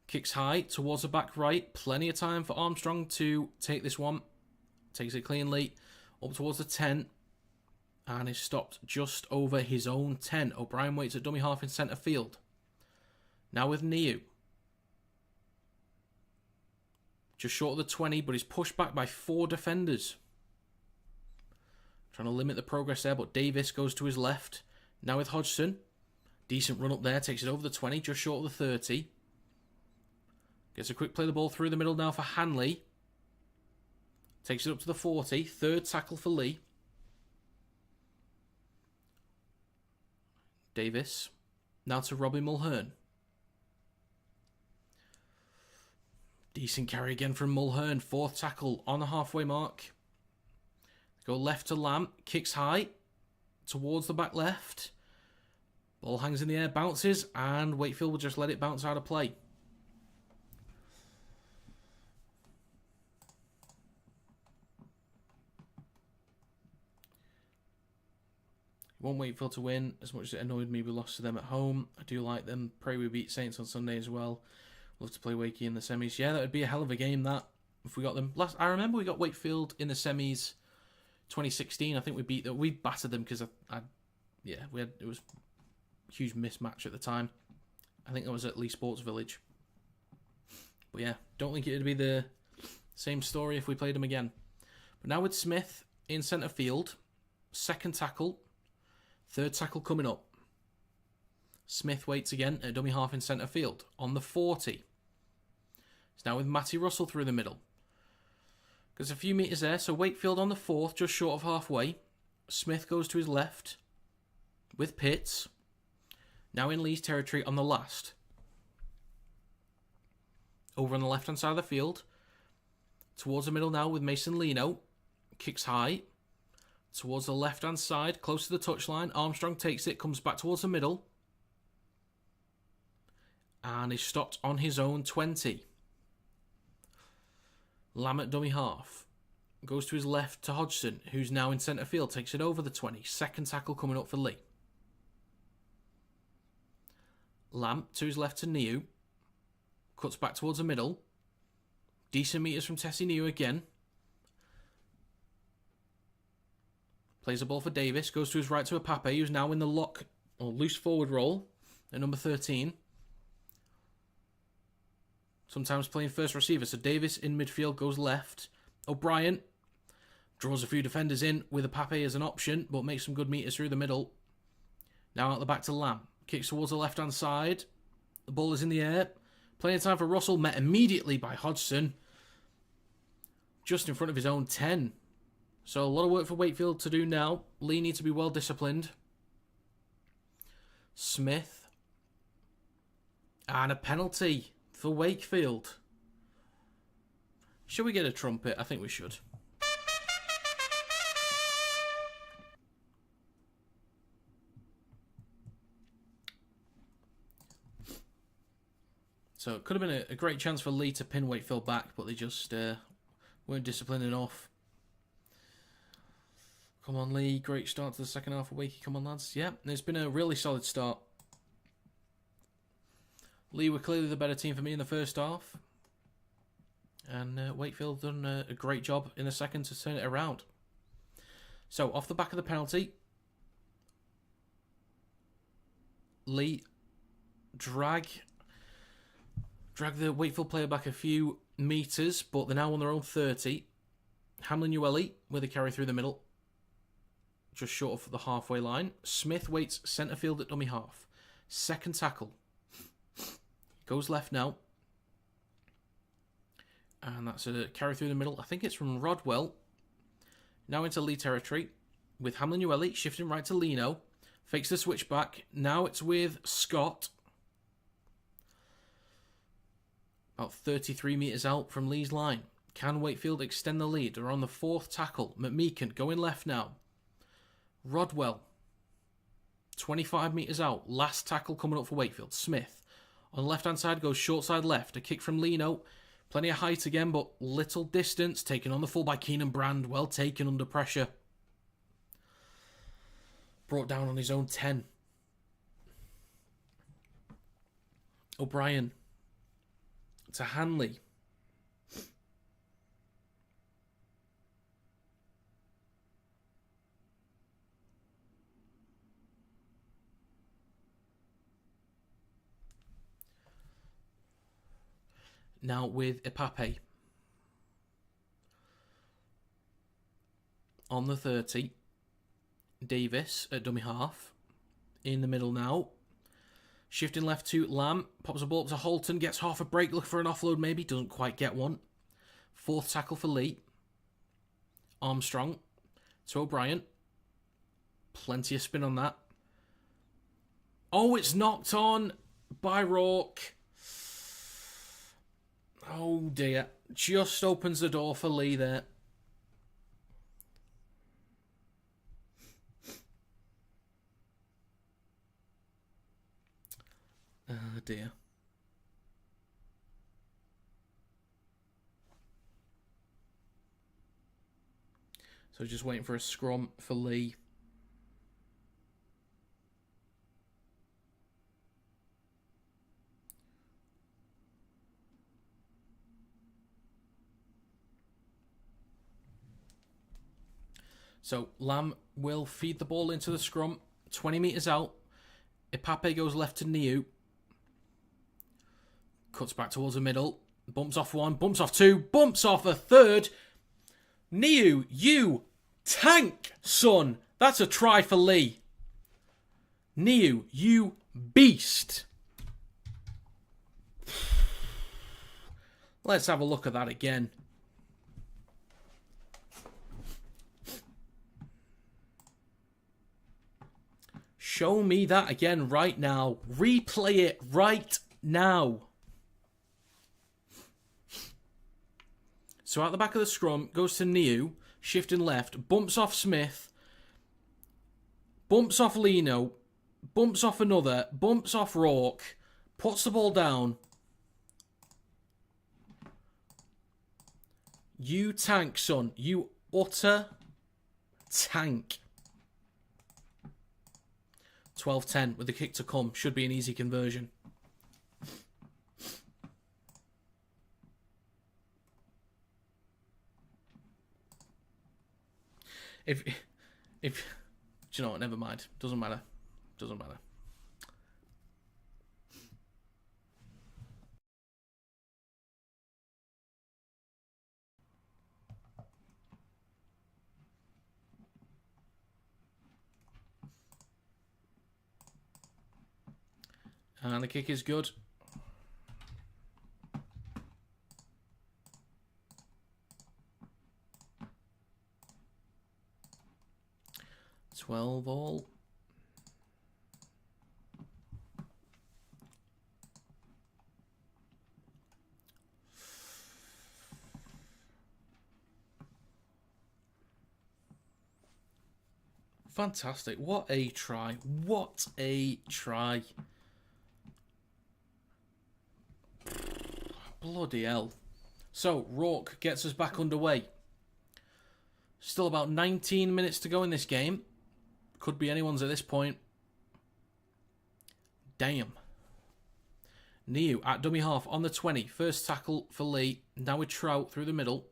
S1: Kicks high towards the back right. Plenty of time for Armstrong to take this one. Takes it cleanly. Up towards the 10. And is stopped just over his own 10. O'Brien waits at dummy half in centre field. Now with Niu. Just short of the 20, but he's pushed back by 4 defenders. Trying to limit the progress there, but Davis goes to his left. Now with Hodgson. Decent run up there. Takes it over the 20, just short of the 30. Gets a quick play the ball through the middle now for Hanley. Takes it up to the 40. Third tackle for Leigh. Davis. Now to Robbie Mulhern. Decent carry again from Mulhern. Fourth tackle on the halfway mark. Go left to Lamb. Kicks high. Towards the back left. Ball hangs in the air. Bounces. And Wakefield will just let it bounce out of play. Won't Wakefield to win. As much as it annoyed me we lost to them at home, I do like them. Pray we beat Saints on Sunday as well. Love to play Wakey in the semis. Yeah, that would be a hell of a game, that, if we got them. I remember we got Wakefield in the semis 2016. I think we beat them. We battered them because it was a huge mismatch at the time. I think that was at Leigh Sports Village. But yeah, don't think it would be the same story if we played them again. But now with Smith in centre field. Second tackle. Third tackle coming up. Smith waits again at dummy half in centre field. On the 40. It's now with Matty Russell through the middle. There's a few metres there. So Wakefield on the 4th, just short of halfway. Smith goes to his left. With Pitts. Now in Leigh's territory on the last. Over on the left-hand side of the field. Towards the middle now with Mason Lino. Kicks high. Towards the left-hand side, close to the touchline. Armstrong takes it, comes back towards the middle. And is stopped on his own 20. Lamb at dummy half. Goes to his left to Hodgson, who's now in centre field. Takes it over the 20. Second tackle coming up for Leigh. Lamb to his left to Niu. Cuts back towards the middle. Decent metres from Tessie Niu again. Plays the ball for Davis. Goes to his right to Apape, who's now in the lock or loose forward role at number 13. Sometimes playing first receiver. So Davis in midfield goes left. O'Brien draws a few defenders in with Apape as an option, but makes some good meters through the middle. Now out the back to Lamb. Kicks towards the left-hand side. The ball is in the air. Plenty of time for Russell, met immediately by Hodgson. Just in front of his own 10. So a lot of work for Wakefield to do now. Leigh needs to be well disciplined. Smith. And a penalty for Wakefield. Should we get a trumpet? I think we should. So it could have been a great chance for Leigh to pin Wakefield back, but they just weren't disciplined enough. Come on, Leigh. Great start to the second half of Wakey. Come on, lads. Yeah, it's been a really solid start. Leigh were clearly the better team for me in the first half. And Wakefield done a great job in the second to turn it around. So, off the back of the penalty, Leigh drag the Wakefield player back a few metres, but they're now on their own 30. Hamlin-Ueli with a carry through the middle, just short of the halfway line. Smith waits centre field at dummy half. Second tackle. Goes left now. And that's a carry through the middle. I think it's from Rodwell. Now into Leigh territory with Hamlin-Ueli shifting right to Lino. Fakes the switch back. Now it's with Scott. About 33 metres out from Leigh's line. Can Wakefield extend the lead? They're on the fourth tackle. McMeekan going left now. Rodwell. 25 metres out. Last tackle coming up for Wakefield. Smith. On the left-hand side goes short side left. A kick from Lino. Plenty of height again, but little distance. Taken on the full by Keenan Brand. Well taken under pressure. Brought down on his own 10. O'Brien. To Hanley. Now with Ipape. On the 30. Davis at dummy half. In the middle now. Shifting left to Lamb. Pops a ball up to Holton. Gets half a break. Looking for an offload maybe. Doesn't quite get one. Fourth tackle for Leigh. Armstrong. To O'Brien. Plenty of spin on that. Oh, it's knocked on by Rourke. Oh dear. Just opens the door for Leigh there. Oh dear. So just waiting for a scrum for Leigh. So Lamb will feed the ball into the scrum. 20 metres out. Ipape goes left to Niu. Cuts back towards the middle. Bumps off one. Bumps off two. Bumps off a third. Niu, you tank, son. That's a try for Leigh. Niu, you beast. Let's have a look at that again. Show me that again right now. Replay it right now. So out the back of the scrum, goes to Niu, shifting left, bumps off Smith, bumps off Lino, bumps off another, bumps off Rourke, puts the ball down. You tank, son. You utter tank. 12-10 with the kick to come. Should be an easy conversion. If do you know what? Never mind. Doesn't matter. Doesn't matter. And the kick is good. 12 all. Fantastic. What a try. What a try. Bloody hell. So, Rourke gets us back underway. Still about 19 minutes to go in this game. Could be anyone's at this point. Damn. Niu at dummy half on the 20. First tackle for Leigh. Now with Trout through the middle.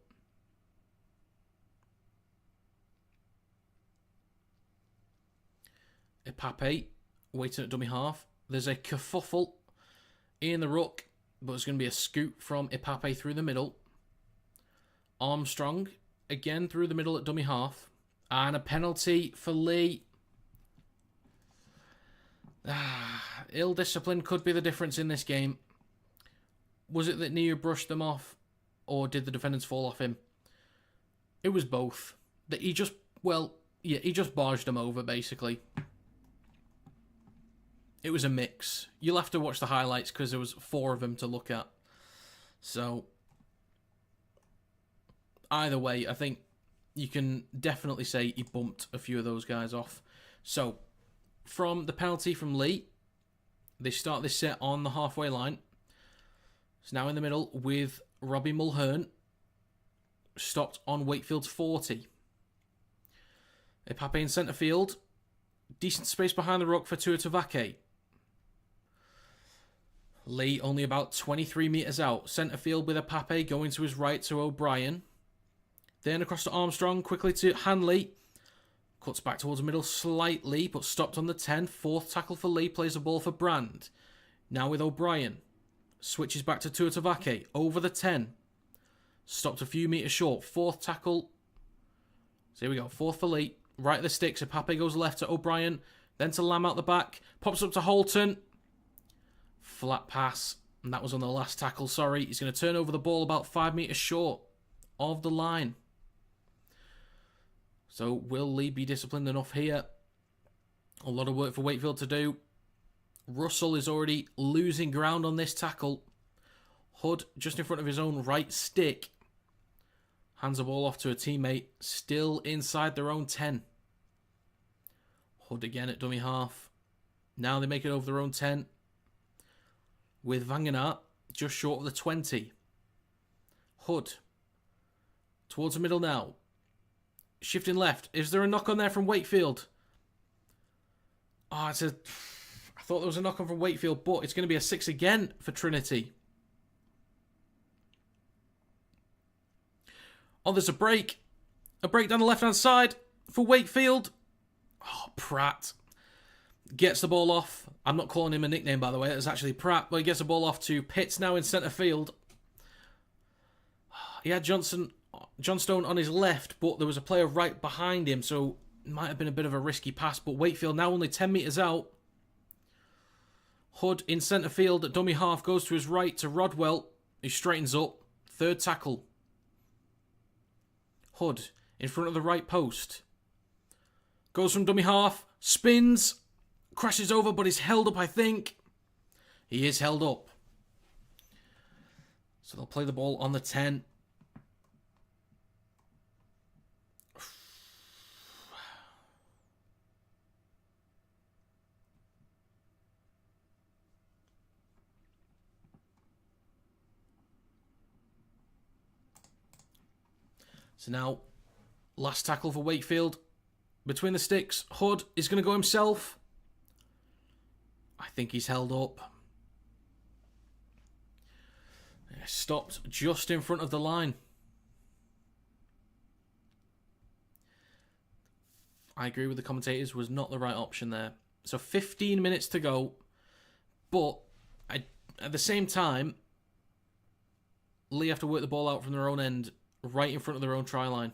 S1: Ipape waiting at dummy half. There's a kerfuffle in the ruck, but it's going to be a scoop from Ipape through the middle. Armstrong again through the middle at dummy half. And a penalty for Leigh. Ill discipline could be the difference in this game. Was it that Niu brushed them off, or did the defenders fall off him? It was both. That he just barged them over, basically. It was a mix. You'll have to watch the highlights because there was 4 of them to look at. So, either way, I think you can definitely say he bumped a few of those guys off. So, from the penalty from Leigh, they start this set on the halfway line. It's now in the middle with Robbie Mulhern. Stopped on Wakefield's 40. Ipape in centre field. Decent space behind the ruck for Tuatavake. Leigh only about 23 metres out. Centre field with Ipape going to his right to O'Brien. Then across to Armstrong, quickly to Hanley. Cuts back towards the middle slightly, but stopped on the 10. Fourth tackle for Leigh, plays the ball for Brand. Now with O'Brien. Switches back to Tuatavake, over the 10. Stopped a few metres short. Fourth tackle. So here we go, fourth for Leigh. Right at the sticks, Ipape goes left to O'Brien. Then to Lamb out the back. Pops up to Holton. Flat pass. And that was on the last tackle, sorry. He's going to turn over the ball about 5 metres short of the line. So will Leigh be disciplined enough here? A lot of work for Wakefield to do. Russell is already losing ground on this tackle. Hood just in front of his own right stick. Hands the ball off to a teammate. Still inside their own 10. Hood again at dummy half. Now they make it over their own 10. With Vangenart just short of the 20. Hood. Towards the middle now. Shifting left. Is there a knock on there from Wakefield? I thought there was a knock on from Wakefield, but it's going to be a 6 again for Trinity. Oh, there's a break. A break down the left-hand side for Wakefield. Oh, Pratt. Gets the ball off. I'm not calling him a nickname, by the way. It's actually Pratt. But he gets the ball off to Pitts now in centre field. He had Johnstone on his left, but there was a player right behind him, so it might have been a bit of a risky pass. But Wakefield now only 10 metres out. Hood in centre field at dummy half goes to his right to Rodwell. He straightens up. Third tackle. Hood in front of the right post. Goes from dummy half. Spins. Crashes over, but he's held up, I think. He is held up. So they'll play the ball on the 10. So now, last tackle for Wakefield. Between the sticks, Hood is going to go himself. I think he's held up. Stopped just in front of the line. I agree with the commentators, was not the right option there. So 15 minutes to go. But at the same time, Leigh have to work the ball out from their own end, right in front of their own try line.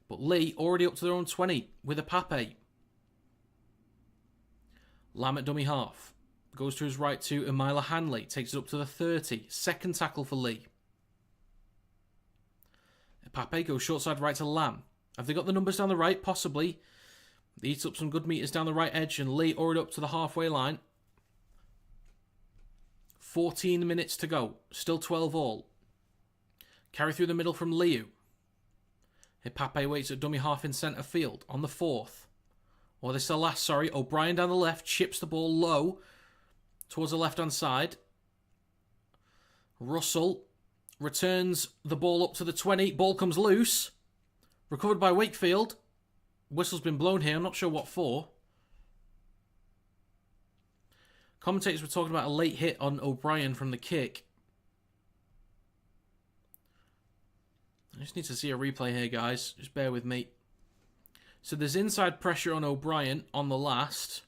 S1: But Leigh already up to their own 20 with Ipape. Lamb at dummy half. Goes to his right to Emila Hanley. Takes it up to the 30. Second tackle for Leigh. Ipape goes short side right to Lamb. Have they got the numbers down the right? Possibly. They eat up some good meters down the right edge, and Leigh already up to the halfway line. 14 minutes to go. Still 12 all. Carry through the middle from Liu. Ipape waits at dummy half in centre field on the 4th. Or this is the last, sorry. O'Brien down the left, chips the ball low towards the left-hand side. Russell returns the ball up to the 20. Ball comes loose. Recovered by Wakefield. Whistle's been blown here. I'm not sure what for. Commentators were talking about a late hit on O'Brien from the kick. I just need to see a replay here, guys. Just bear with me. So there's inside pressure on O'Brien on the last.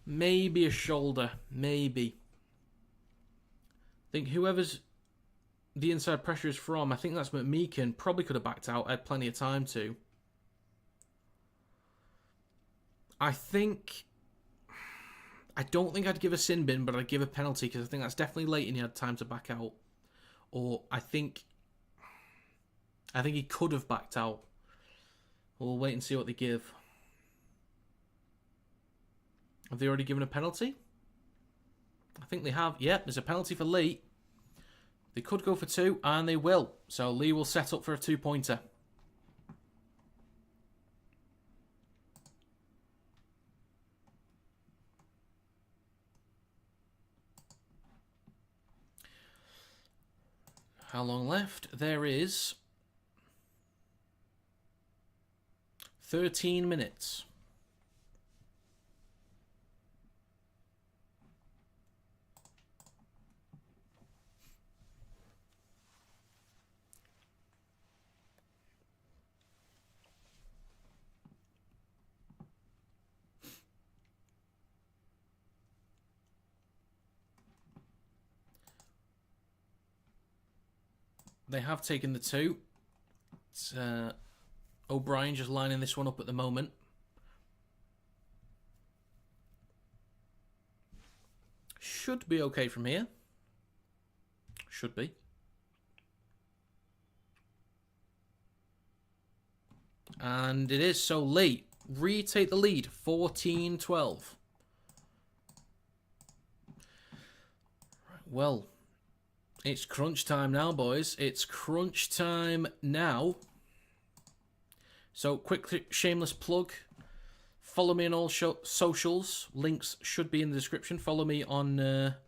S1: Maybe a shoulder. Maybe. I think whoever's the inside pressure is from, I think that's McMeekin. Probably could have backed out. Had plenty of time to. I don't think I'd give a sin bin, but I'd give a penalty because I think that's definitely late and he had time to back out. Or I think he could have backed out. We'll wait and see what they give. Have they already given a penalty? I think they have. Yep, there's a penalty for Leigh. They could go for 2, and they will. So Leigh will set up for a 2-pointer. How long left? There is 13 minutes. They have taken the 2. It's O'Brien just lining this one up at the moment. Should be okay from here. Should be. And it is. So Leigh retake the lead. 14-12. Well, it's crunch time now, boys. It's crunch time now. So, quick shameless plug. Follow me on all socials. Links should be in the description. Follow me on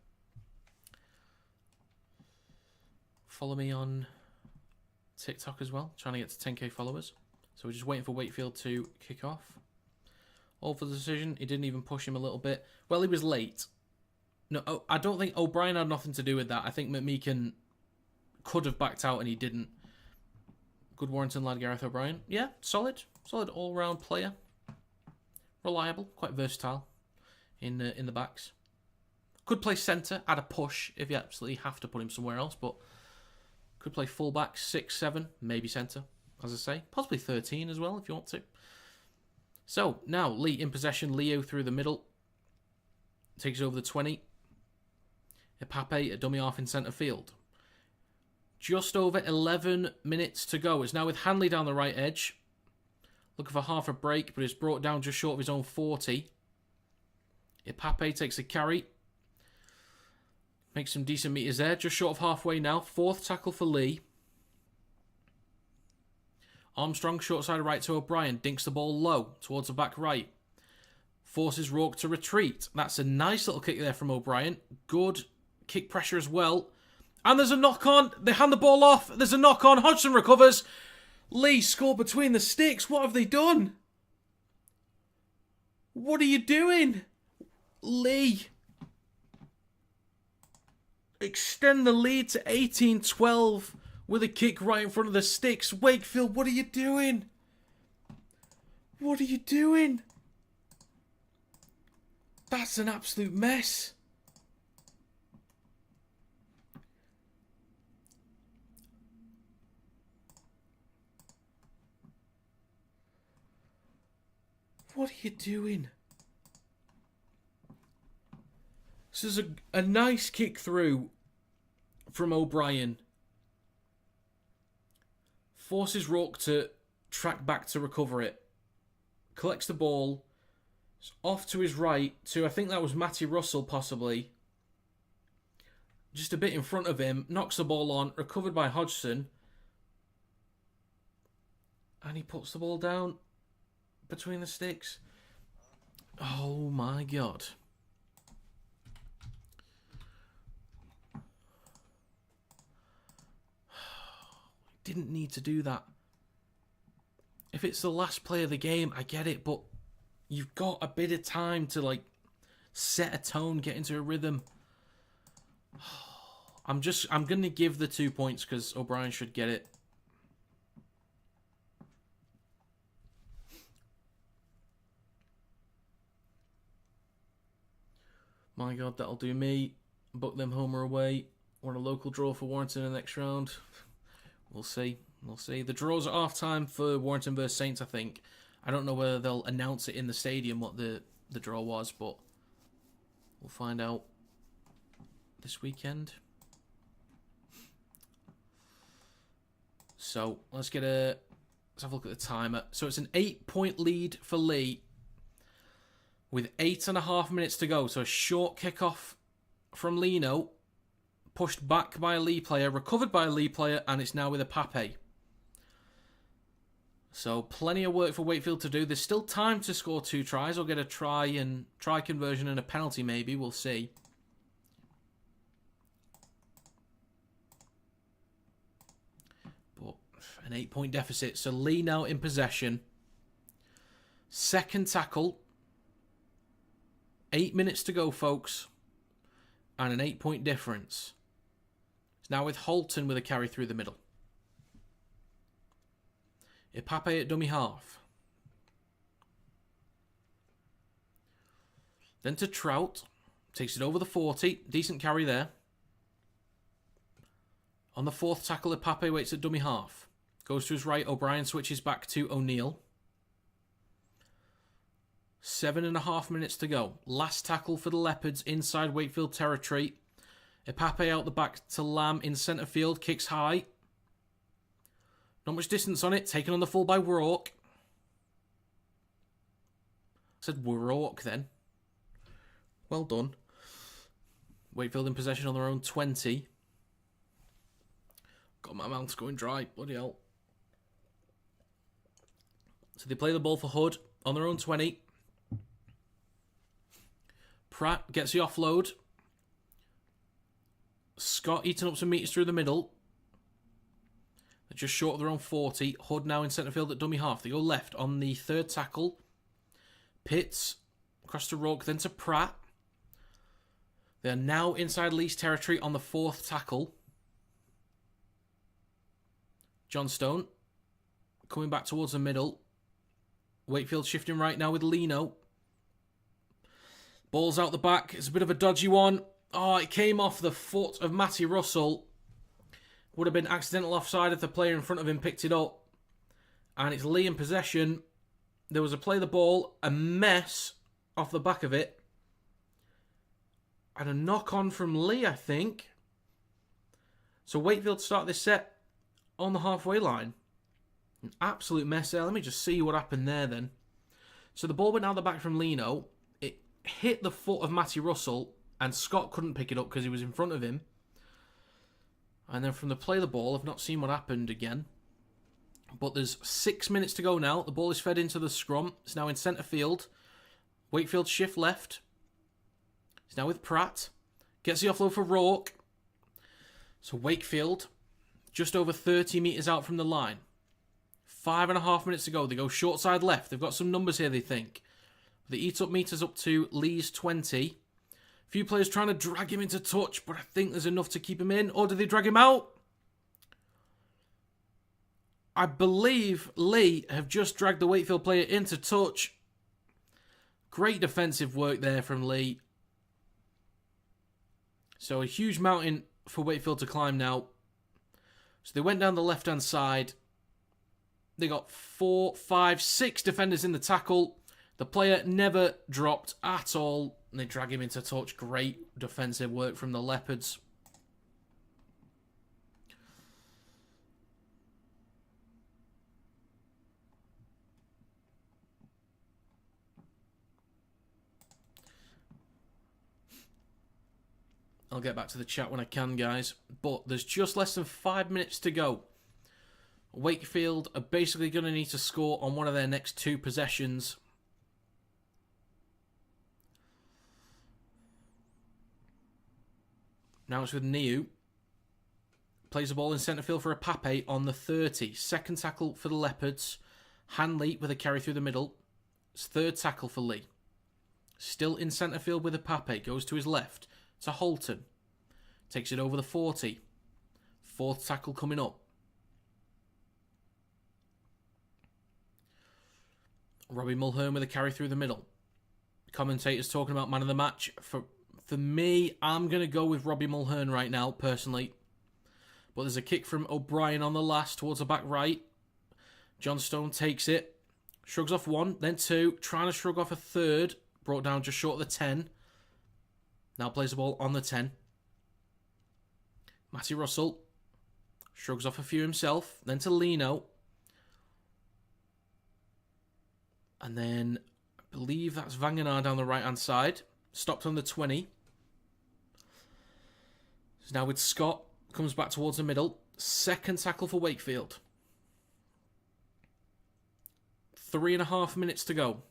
S1: TikTok as well. Trying to get to 10k followers. So we're just waiting for Wakefield to kick off. All for the decision. He didn't even push him a little bit. Well, he was late. No, I don't think O'Brien had nothing to do with that. I think McMeekin could have backed out and he didn't. Good Warrington lad, Gareth O'Brien. Yeah, solid. Solid all-round player. Reliable. Quite versatile in the backs. Could play centre, add a push if you absolutely have to put him somewhere else, but could play full-back, 6, 7, maybe centre, as I say. Possibly 13 as well if you want to. So, now, Leigh in possession. Leo through the middle. Takes over the 20. Ipape at dummy half in centre field. Just over 11 minutes to go. It's now with Hanley down the right edge. Looking for half a break, but it's brought down just short of his own 40. Ipape takes a carry. Makes some decent meters there. Just short of halfway now. 4th tackle for Leigh. Armstrong, short side right to O'Brien. Dinks the ball low towards the back right. Forces Rourke to retreat. That's a nice little kick there from O'Brien. Good kick pressure as well. And there's a knock-on. They hand the ball off. There's a knock-on. Hodgson recovers. Leigh scored between the sticks. What have they done? What are you doing? Leigh. Extend the lead to 18-12 with a kick right in front of the sticks. Wakefield, what are you doing? What are you doing? That's an absolute mess. What are you doing? This is a nice kick through from O'Brien. Forces Rourke to track back to recover it. Collects the ball. It's off to his right to, I think that was Matty Russell possibly. Just a bit in front of him. Knocks the ball on. Recovered by Hodgson. And he puts the ball down between the sticks. Oh my God. Didn't need to do that. If it's the last play of the game, I get it, but you've got a bit of time to like set a tone, get into a rhythm. I'm going to give the 2 points because O'Brien should get it. My God, that'll do me. Book them home or away. Want a local draw for Warrington in the next round. We'll see. We'll see. The draw's at half-time for Warrington versus Saints, I think. I don't know whether they'll announce it in the stadium what the draw was, but we'll find out this weekend. So, let's have a look at the timer. So, it's an 8-point lead for Leigh with 8.5 minutes to go. So, a short kickoff from Lino. Pushed back by a Leigh player, recovered by a Leigh player, and it's now with a Pape. So plenty of work for Wakefield to do. There's still time to score 2 tries or get a try conversion and a penalty maybe. We'll see. But an 8-point deficit. So Leigh now in possession. Second tackle. 8 minutes to go, folks. And an 8-point difference. It's now with Holton with a carry through the middle. Ipape at dummy half. Then to Trout. Takes it over the 40. Decent carry there. On the 4th tackle, Ipape waits at dummy half. Goes to his right. O'Brien switches back to O'Neill. 7.5 minutes to go. Last tackle for the Leopards inside Wakefield territory. Ipape out the back to Lamb in centre field. Kicks high. Not much distance on it. Taken on the full by Rourke. I said Rourke then. Well done. Wakefield in possession on their own 20. Got my mouth's going dry. Bloody hell. So they play the ball for Hood on their own 20. Pratt gets the offload. Scott eating up some metres through the middle. They're just short of their own 40. Hood now in centre field at dummy half. They go left on the 3rd tackle. Pitts across to Rourke, then to Pratt. They are now inside Leigh's territory on the 4th tackle. Johnstone coming back towards the middle. Wakefield shifting right now with Lino. Ball's out the back. It's a bit of a dodgy one. Oh, it came off the foot of Matty Russell. Would have been accidental offside if the player in front of him picked it up. And it's Leigh in possession. There was a play the ball, a mess off the back of it. And a knock on from Leigh, I think. So Wakefield start this set on the halfway line. An absolute mess there. Let me just see what happened there then. So the ball went out the back from Lino. It hit the foot of Matty Russell. And Scott couldn't pick it up because he was in front of him. And then from the play of the ball, I've not seen what happened again. But there's 6 minutes to go now. The ball is fed into the scrum. It's now in centre field. Wakefield shift left. It's now with Pratt. Gets the offload for Rourke. So Wakefield, just over 30 metres out from the line. 5.5 minutes to go. They go short side left. They've got some numbers here, they think. They eat up metres up to Leigh's 20. Few players trying to drag him into touch, but I think there's enough to keep him in. Or do they drag him out? I believe Leigh have just dragged the Wakefield player into touch. Great defensive work there from Leigh. So a huge mountain for Wakefield to climb now. So they went down the left-hand side. They got 4, 5, 6 defenders in the tackle. The player never dropped at all. And they drag him into touch. Great defensive work from the Leopards. I'll get back to the chat when I can, guys. But there's just less than 5 minutes to go. Wakefield are basically going to need to score on one of their next 2 possessions. Now it's with Niu. Plays the ball in centre field for a Pape on the 30. Second tackle for the Leopards. Hanley with a carry through the middle. It's third tackle for Leigh. Still in centre field with a Pape. Goes to his left. To Holton. Takes it over the 40. Fourth tackle coming up. Robbie Mulhern with a carry through the middle. Commentators talking about man of the match. For me, I'm going to go with Robbie Mulhern right now, personally. But there's a kick from O'Brien on the last towards the back right. John Stone takes it. Shrugs off 1, then 2. Trying to shrug off a third. Brought down just short of the 10. Now plays the ball on the 10. Matty Russell. Shrugs off a few himself. Then to Lino. And then I believe that's Vangenaar down the right-hand side. Stopped on the 20. So now with Scott. Comes back towards the middle. Second tackle for Wakefield. 3.5 minutes to go.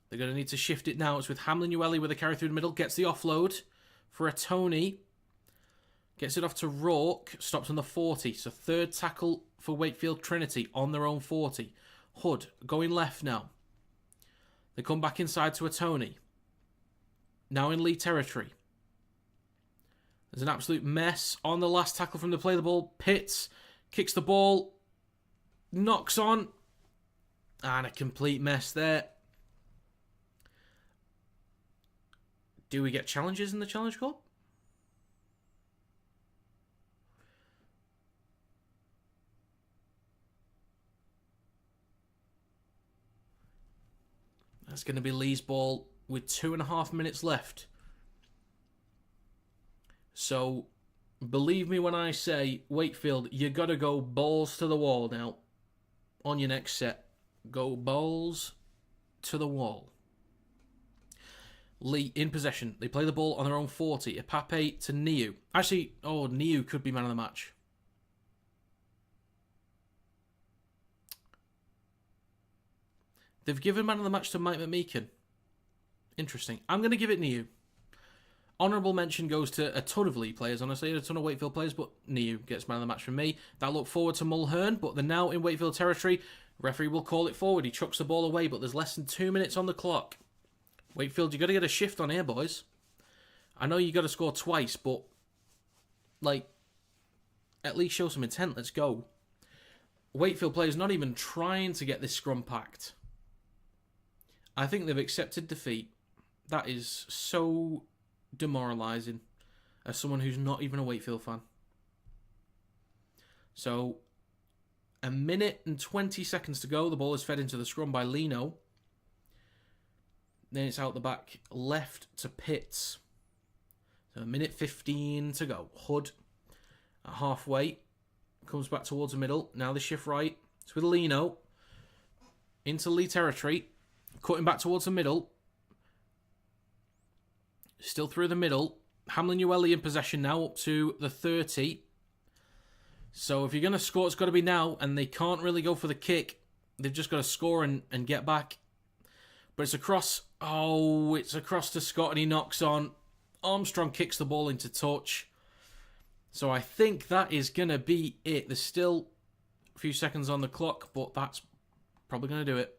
S1: They're going to need to shift it now. It's with Hamlin-Ueli with a carry through the middle. Gets the offload for a Tony. Gets it off to Rourke. Stops on the 40. So third tackle for Wakefield Trinity on their own 40. Hood going left now. They come back inside to a Tony. Now in Leigh territory. There's an absolute mess on the last tackle from the play the ball. Pitts kicks the ball. Knocks on. And a complete mess there. Do we get challenges in the Challenge Cup? That's going to be Leigh's ball with 2.5 minutes left. So, believe me when I say, Wakefield, you got to go balls to the wall now. On your next set. Go balls to the wall. Leigh in possession. They play the ball on their own 40. A Pape to Niu. Actually, Niu could be man of the match. They've given man of the match to Mike McMeekin. Interesting. I'm going to give it Niu. Honourable mention goes to a ton of Leigh players, honestly, a ton of Wakefield players, but Niu gets man of the match from me. That look forward to Mulhern, but they're now in Wakefield territory. Referee will call it forward. He chucks the ball away, but there's less than 2 minutes on the clock. Wakefield, you got to get a shift on here, boys. I know you got to score twice, but at least show some intent. Let's go. Wakefield players not even trying to get this scrum packed. I think they've accepted defeat. That is so demoralising as someone who's not even a Wakefield fan. So, 1 minute and 20 seconds to go. The ball is fed into the scrum by Lino. Then it's out the back left to Pitts. So 1 minute 15 to go. Hood at halfway. Comes back towards the middle. Now the shift right. It's with Lino. Into Leigh territory. Cutting back towards the middle. Still through the middle. Hamlin-Ueli in possession now up to the 30. So if you're going to score, it's got to be now. And they can't really go for the kick. They've just got to score and get back. But it's across. Oh, it's across to Scott and he knocks on. Armstrong kicks the ball into touch. So I think that is going to be it. There's still a few seconds on the clock, but that's probably going to do it.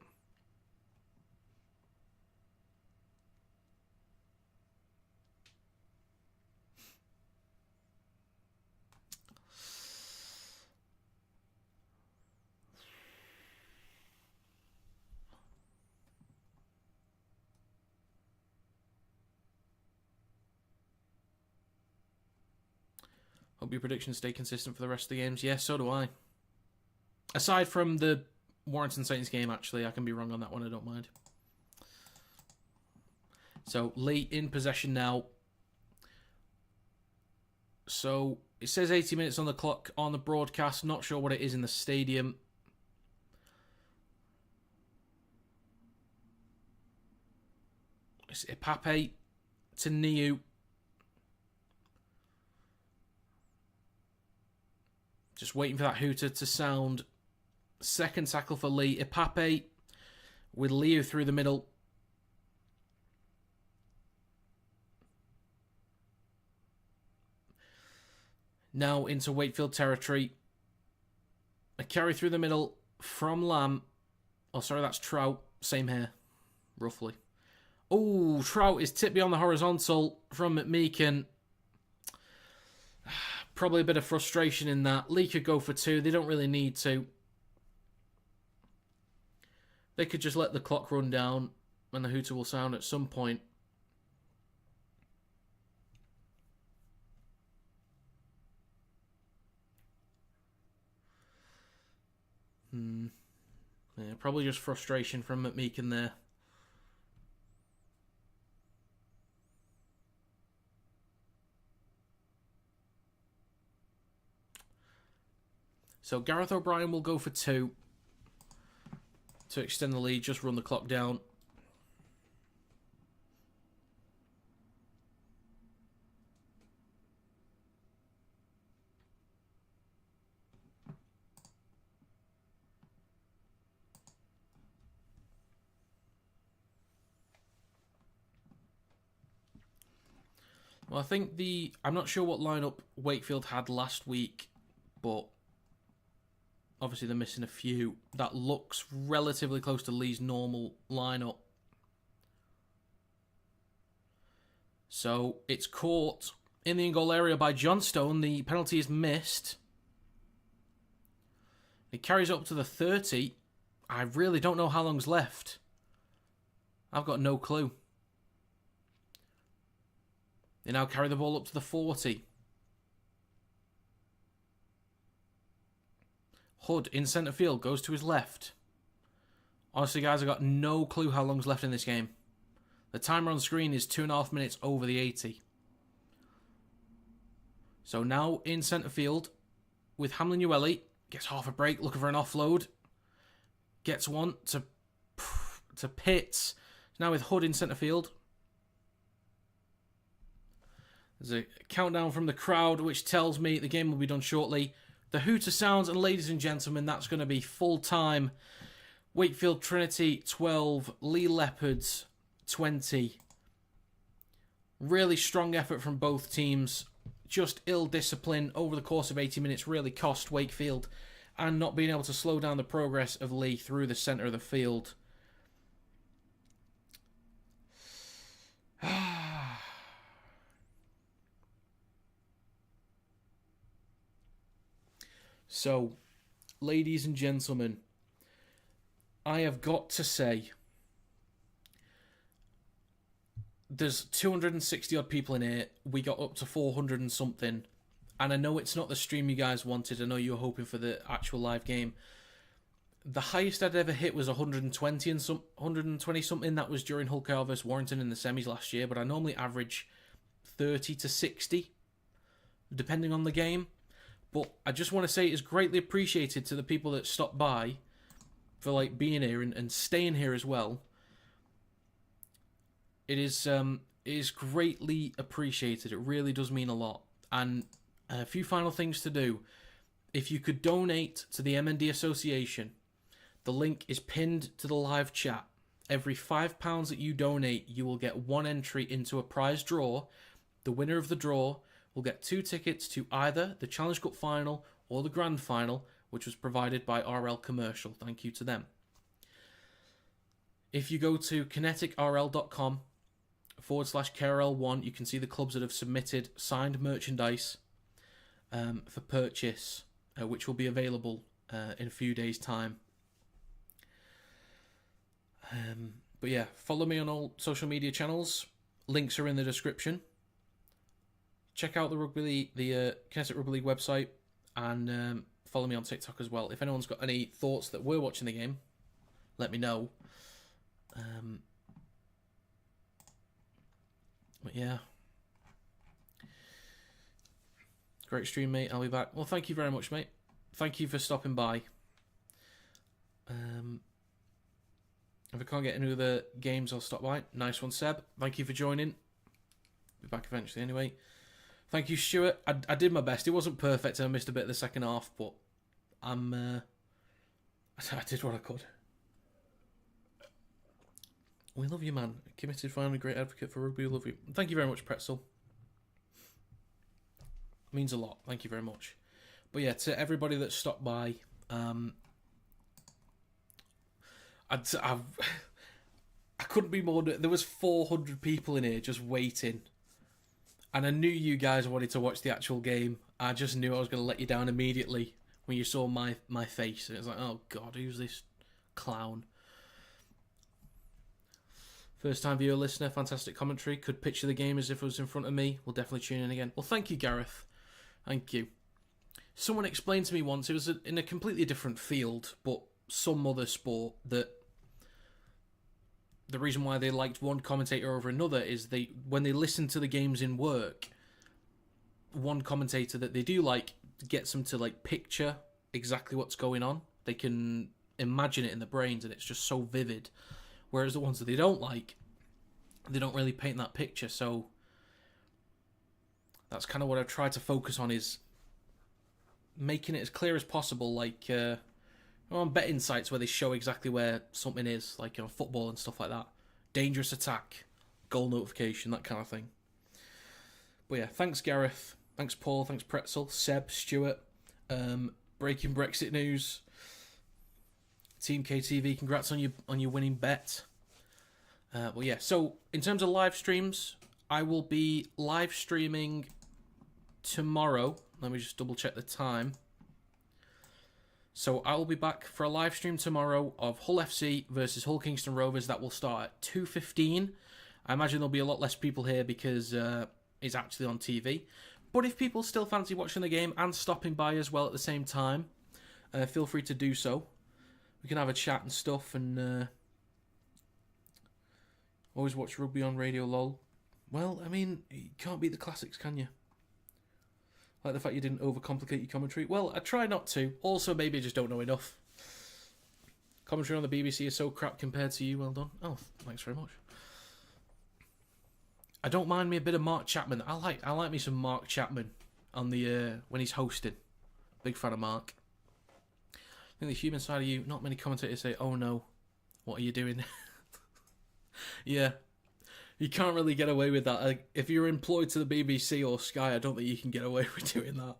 S1: Hope your predictions stay consistent for the rest of the games. Yes, so do I. Aside from the Warrington Saints game, actually, I can be wrong on that one. I don't mind. So, Leigh in possession now. So, it says 80 minutes on the clock on the broadcast. Not sure what it is in the stadium. It's Pape to Niu. Just waiting for that hooter to sound. Second tackle for Leigh. Ipape with Leo through the middle. Now into Wakefield territory. A carry through the middle from Lamb. Oh, sorry, that's Trout. Same here, roughly. Oh, Trout is tipped beyond the horizontal from McMeekin. Probably a bit of frustration in that. Leigh could go for 2. They don't really need to. They could just let the clock run down and the hooter will sound at some point. Yeah, probably just frustration from McMeekin there. So Gareth O'Brien will go for 2 to extend the lead, just run the clock down. Well, I think I'm not sure what lineup Wakefield had last week, but obviously they're missing a few. That looks relatively close to Leigh's normal lineup. So it's caught in the in-goal area by Johnstone. The penalty is missed. It carries up to the 30. I really don't know how long's left. I've got no clue. They now carry the ball up to the 40. Hood in centre field goes to his left. Honestly, guys, I've got no clue how long's left in this game. The timer on screen is 2.5 minutes over the 80. So now in centre field with Hamlin Ueli. Gets half a break, looking for an offload. Gets one to Pitts. Now with Hood in centre field. There's a countdown from the crowd, which tells me the game will be done shortly. The hooter sounds, and ladies and gentlemen, that's going to be full-time. Wakefield Trinity 12, Leigh Leopards 20. Really strong effort from both teams. Just ill discipline over the course of 80 minutes really cost Wakefield, and not being able to slow down the progress of Leigh through the centre of the field. So, ladies and gentlemen, I have got to say, there's 260 odd people in here. We got up to 400 and something. And I know it's not the stream you guys wanted. I know you were hoping for the actual live game. The highest I'd ever hit was 120 something. That was during Hull KR vs Warrington in the semis last year. But I normally average 30 to 60, depending on the game. But I just want to say it's greatly appreciated to the people that stopped by for like being here and staying here as well. It is greatly appreciated. It really does mean a lot. And a few final things to do. If you could donate to the MND Association, the link is pinned to the live chat. Every £5 that you donate, you will get one entry into a prize draw. The winner of the draw will get 2 tickets to either the Challenge Cup final or the Grand Final, which was provided by RL Commercial. Thank you to them. If you go to kineticrl.com/KRL1, you can see the clubs that have submitted signed merchandise for purchase, which will be available in a few days' time. But yeah, follow me on all social media channels. Links are in the description. Check out the Kinetic Rugby League website, and follow me on TikTok as well. If anyone's got any thoughts that we're watching the game, let me know. But yeah, great stream, mate. I'll be back. Well, thank you very much, mate. Thank you for stopping by. If I can't get any other games, I'll stop by. Nice one, Seb. Thank you for joining. Be back eventually anyway. Thank you, Stuart. I did my best. It wasn't perfect and I missed a bit of the second half, but I did what I could. We love you, man. Committed fan, a great advocate for rugby. We love you. Thank you very much, Pretzel. Means a lot. Thank you very much. But yeah, to everybody that stopped by, I couldn't be more. There was 400 people in here just waiting, and I knew you guys wanted to watch the actual game. I just knew I was going to let you down immediately when you saw my face. And it was like, oh god, who's this clown? First time viewer, listener, fantastic commentary. Could picture the game as if it was in front of me. We'll definitely tune in again. Well, thank you, Gareth. Thank you. Someone explained to me once, it was in a completely different field, but some other sport, that the reason why they liked one commentator over another is when they listen to the games in work, one commentator that they do like gets them to like picture exactly what's going on. They can imagine it in their brains and it's just so vivid. Whereas the ones that they don't like, they don't really paint that picture. So that's kind of what I've tried to focus on, is making it as clear as possible. Like on betting sites where they show exactly where something is, like on football and stuff like that. Dangerous attack, goal notification, that kind of thing. But yeah, thanks Gareth, thanks Paul, thanks Pretzel, Seb, Stuart, breaking Brexit news. Team KTV, congrats on your winning bet. Well, yeah. So in terms of live streams, I will be live streaming tomorrow. Let me just double check the time. So I will be back for a live stream tomorrow of Hull FC versus Hull Kingston Rovers. That will start at 2:15. I imagine there'll be a lot less people here because it's actually on TV. But if people still fancy watching the game and stopping by as well at the same time, feel free to do so. We can have a chat and stuff, and always watch rugby on radio, lol. Well, I mean, you can't beat the classics, can you? Like the fact you didn't overcomplicate your commentary. Well, I try not to. Also, maybe I just don't know enough. Commentary on the BBC is so crap compared to you. Well done. Oh, thanks very much. I don't mind me a bit of Mark Chapman. I like me some Mark Chapman on the when he's hosting. Big fan of Mark. I think the human side of you, not many commentators say, oh no, what are you doing? Yeah, you can't really get away with that. Like, if you're employed to the BBC or Sky, I don't think you can get away with doing that.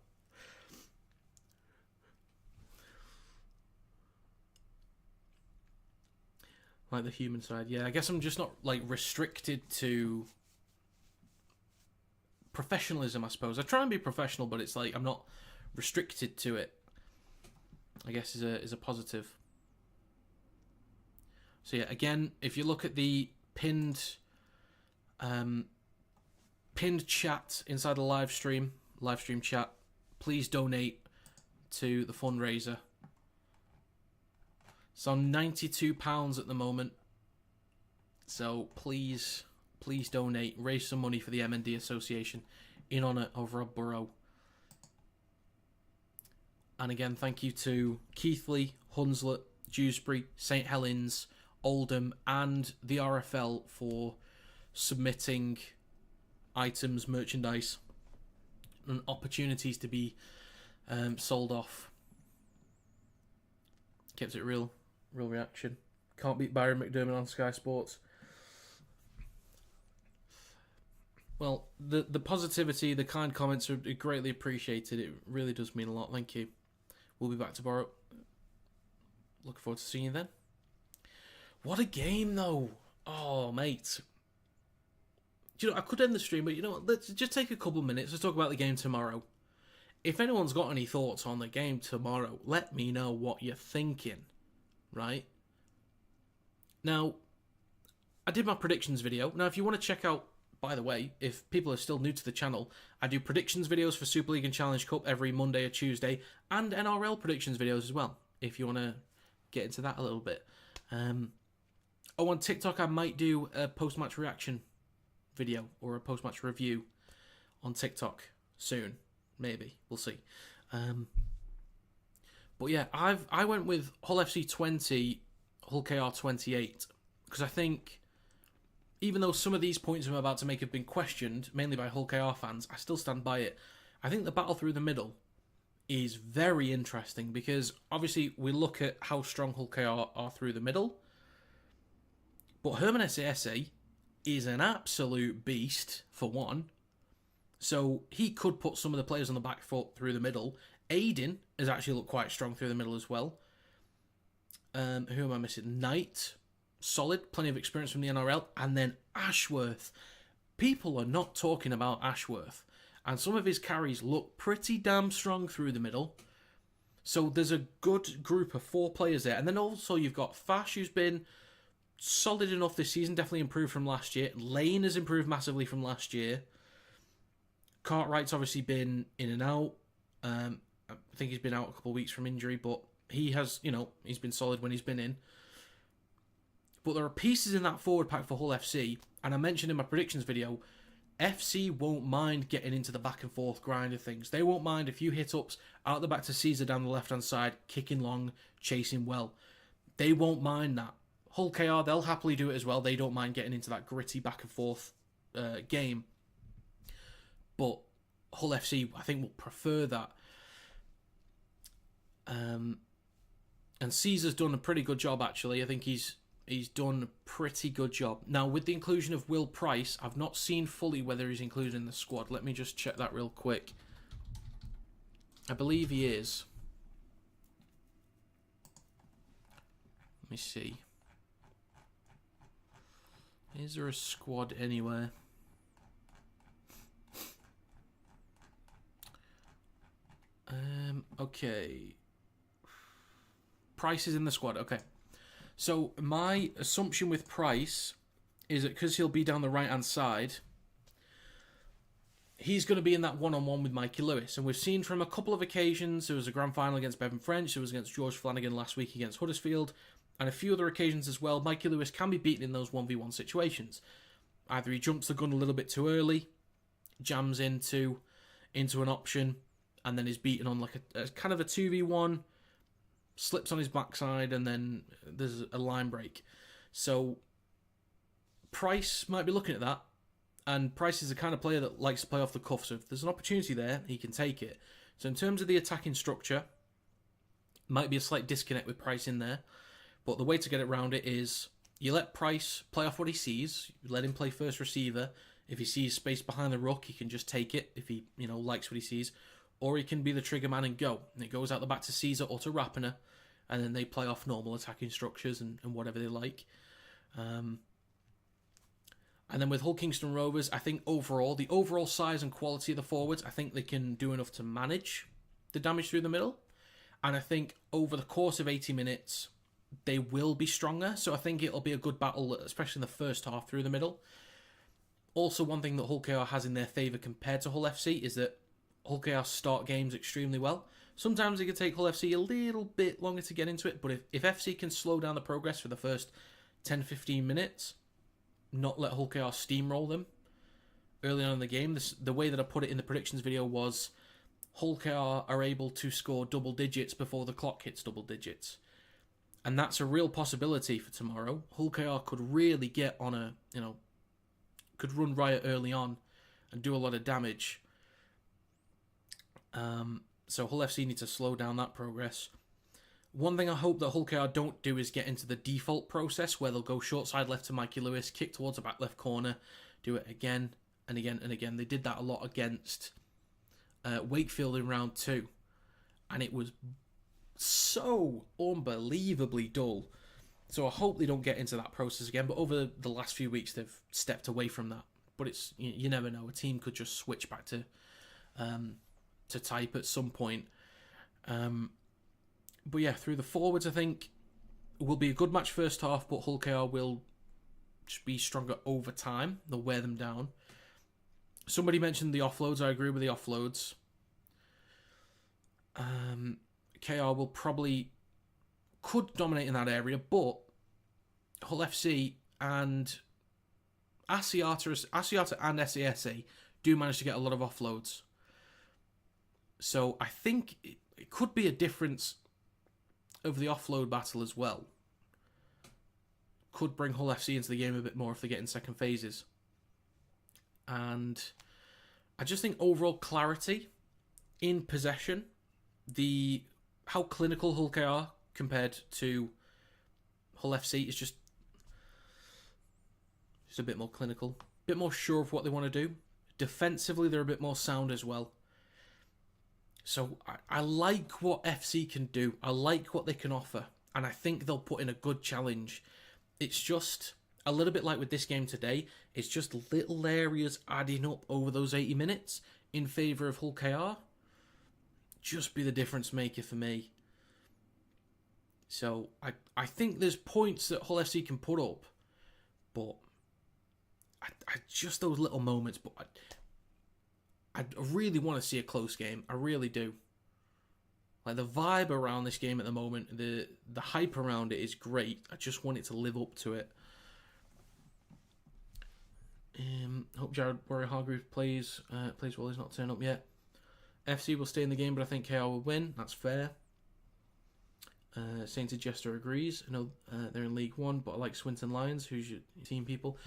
S1: Like the human side, yeah. I guess I'm just not like restricted to professionalism, I suppose. I try and be professional, but it's like I'm not restricted to it, I guess is a positive. So yeah, again, if you look at the pinned chat inside the live stream chat, please donate to the fundraiser. It's on £92 at the moment. So please donate, raise some money for the M&D Association in honour of Rob Burrow. And again, thank you to Keighley, Hunslet, Dewsbury, St Helens, Oldham and the RFL for submitting items, merchandise and opportunities to be sold off. Kept it real reaction. Can't beat Byron McDermott on Sky Sports. Well, the positivity, the kind comments are greatly appreciated. It really does mean a lot. Thank you. We'll be back tomorrow. Looking forward to seeing you then. What a game, though. Oh, mate. Do you know, I could end the stream, but you know what? Let's just take a couple minutes to talk about the game tomorrow. If anyone's got any thoughts on the game tomorrow, let me know what you're thinking, right? Now, I did my predictions video. Now, if you want to check out, by the way, if people are still new to the channel, I do predictions videos for Super League and Challenge Cup every Monday or Tuesday, and NRL predictions videos as well, if you want to get into that a little bit. On TikTok, I might do a post-match reaction video or a post-match review on TikTok soon. Maybe. We'll see. But yeah, I went with Hull FC 20, Hull KR 28, because I think even though some of these points I'm about to make have been questioned, mainly by Hull KR fans, I still stand by it. I think the battle through the middle is very interesting because obviously we look at how strong Hull KR are through the middle, but Herman Esse is an absolute beast for one. So he could put some of the players on the back foot through the middle. Aiden has actually looked quite strong through the middle as well. Who am I missing? Knight, solid, plenty of experience from the NRL. And then Ashworth. People are not talking about Ashworth. And some of his carries look pretty damn strong through the middle. So there's a good group of 4 players there. And then also you've got Fash, who's been solid enough this season, definitely improved from last year. Lane has improved massively from last year. Cartwright's obviously been in and out. I think he's been out a couple of weeks from injury, but he has, he's been solid when he's been in. But there are pieces in that forward pack for Hull FC, and I mentioned in my predictions video, FC won't mind getting into the back and forth grind of things. They won't mind a few hit-ups out the back to Caesar down the left-hand side, kicking long, chasing well. They won't mind that. Hull KR, they'll happily do it as well. They don't mind getting into that gritty back and forth game. But Hull FC, I think, will prefer that. And Caesar's done a pretty good job, actually. I think he's done a pretty good job. Now, with the inclusion of Will Price, I've not seen fully whether he's included in the squad. Let me just check that real quick. I believe he is. Let me see. Is there a squad anywhere? Okay. Price is in the squad. Okay. So my assumption with Price is that because he'll be down the right-hand side, he's going to be in that one-on-one with Mikey Lewis. And we've seen from a couple of occasions, there was a grand final against Bevan French, there was against George Flanagan last week against Huddersfield, and a few other occasions as well, Mikey Lewis can be beaten in those 1v1 situations. Either he jumps the gun a little bit too early, jams into an option, and then is beaten on like a kind of a 2v1, slips on his backside, and then there's a line break. So Price might be looking at that, and Price is the kind of player that likes to play off the cuff, so if there's an opportunity there, he can take it. So in terms of the attacking structure, might be a slight disconnect with Price in there, but the way to get around it is you let Price play off what he sees, you let him play first receiver. If he sees space behind the ruck, he can just take it if he likes what he sees. Or he can be the trigger man and go. And it goes out the back to Caesar or to Rapiner, and then they play off normal attacking structures and whatever they like. And then with Hull Kingston Rovers, I think the overall size and quality of the forwards, I think they can do enough to manage the damage through the middle. And I think over the course of 80 minutes, they will be stronger. So I think it'll be a good battle, especially in the first half through the middle. Also, one thing that Hull KR has in their favour compared to Hull FC is that Hull KR start games extremely well. Sometimes it can take Hull FC a little bit longer to get into it, but if FC can slow down the progress for the first 10-15 minutes, not let Hull KR steamroll them early on in the game, the way that I put it in the predictions video was Hull KR are able to score double digits before the clock hits double digits. And that's a real possibility for tomorrow. Hull KR could really get on could run riot early on and do a lot of damage. So Hull FC need to slow down that progress. One thing I hope that Hull KR don't do is get into the default process where they'll go short side left to Mikey Lewis, kick towards the back left corner, do it again and again and again. They did that a lot against Wakefield in round 2, and it was so unbelievably dull. So I hope they don't get into that process again, but over the last few weeks they've stepped away from that. But it's you never know, a team could just switch back to type at some point. But yeah, through the forwards, I think it will be a good match first half, but Hull KR will just be stronger over time. They'll wear them down. Somebody mentioned the offloads. I agree with the offloads. KR will could dominate in that area, but Hull FC and Asiata and SASA do manage to get a lot of offloads. So I think it could be a difference of the offload battle as well. could bring Hull FC into the game a bit more if they get in second phases. And I just think overall clarity in possession, how clinical Hull K are compared to Hull FC is just a bit more clinical, a bit more sure of what they want to do. Defensively, they're a bit more sound as well. So I like what FC can do. I like what they can offer. And I think they'll put in a good challenge. It's just a little bit like with this game today. It's just little areas adding up over those 80 minutes in favour of Hull KR. Just be the difference maker for me. So I think there's points that Hull FC can put up. But I just those little moments. But I really want to see a close game. I really do. Like the vibe around this game at the moment, the hype around it is great. I just want it to live up to it. Hope Jared Warrior-Hargreaves plays well. He's not turned up yet. FC will stay in the game, but I think KR will win. That's fair. Sainted Jester agrees. I know they're in League One, but I like Swinton Lions. Who's your team, people?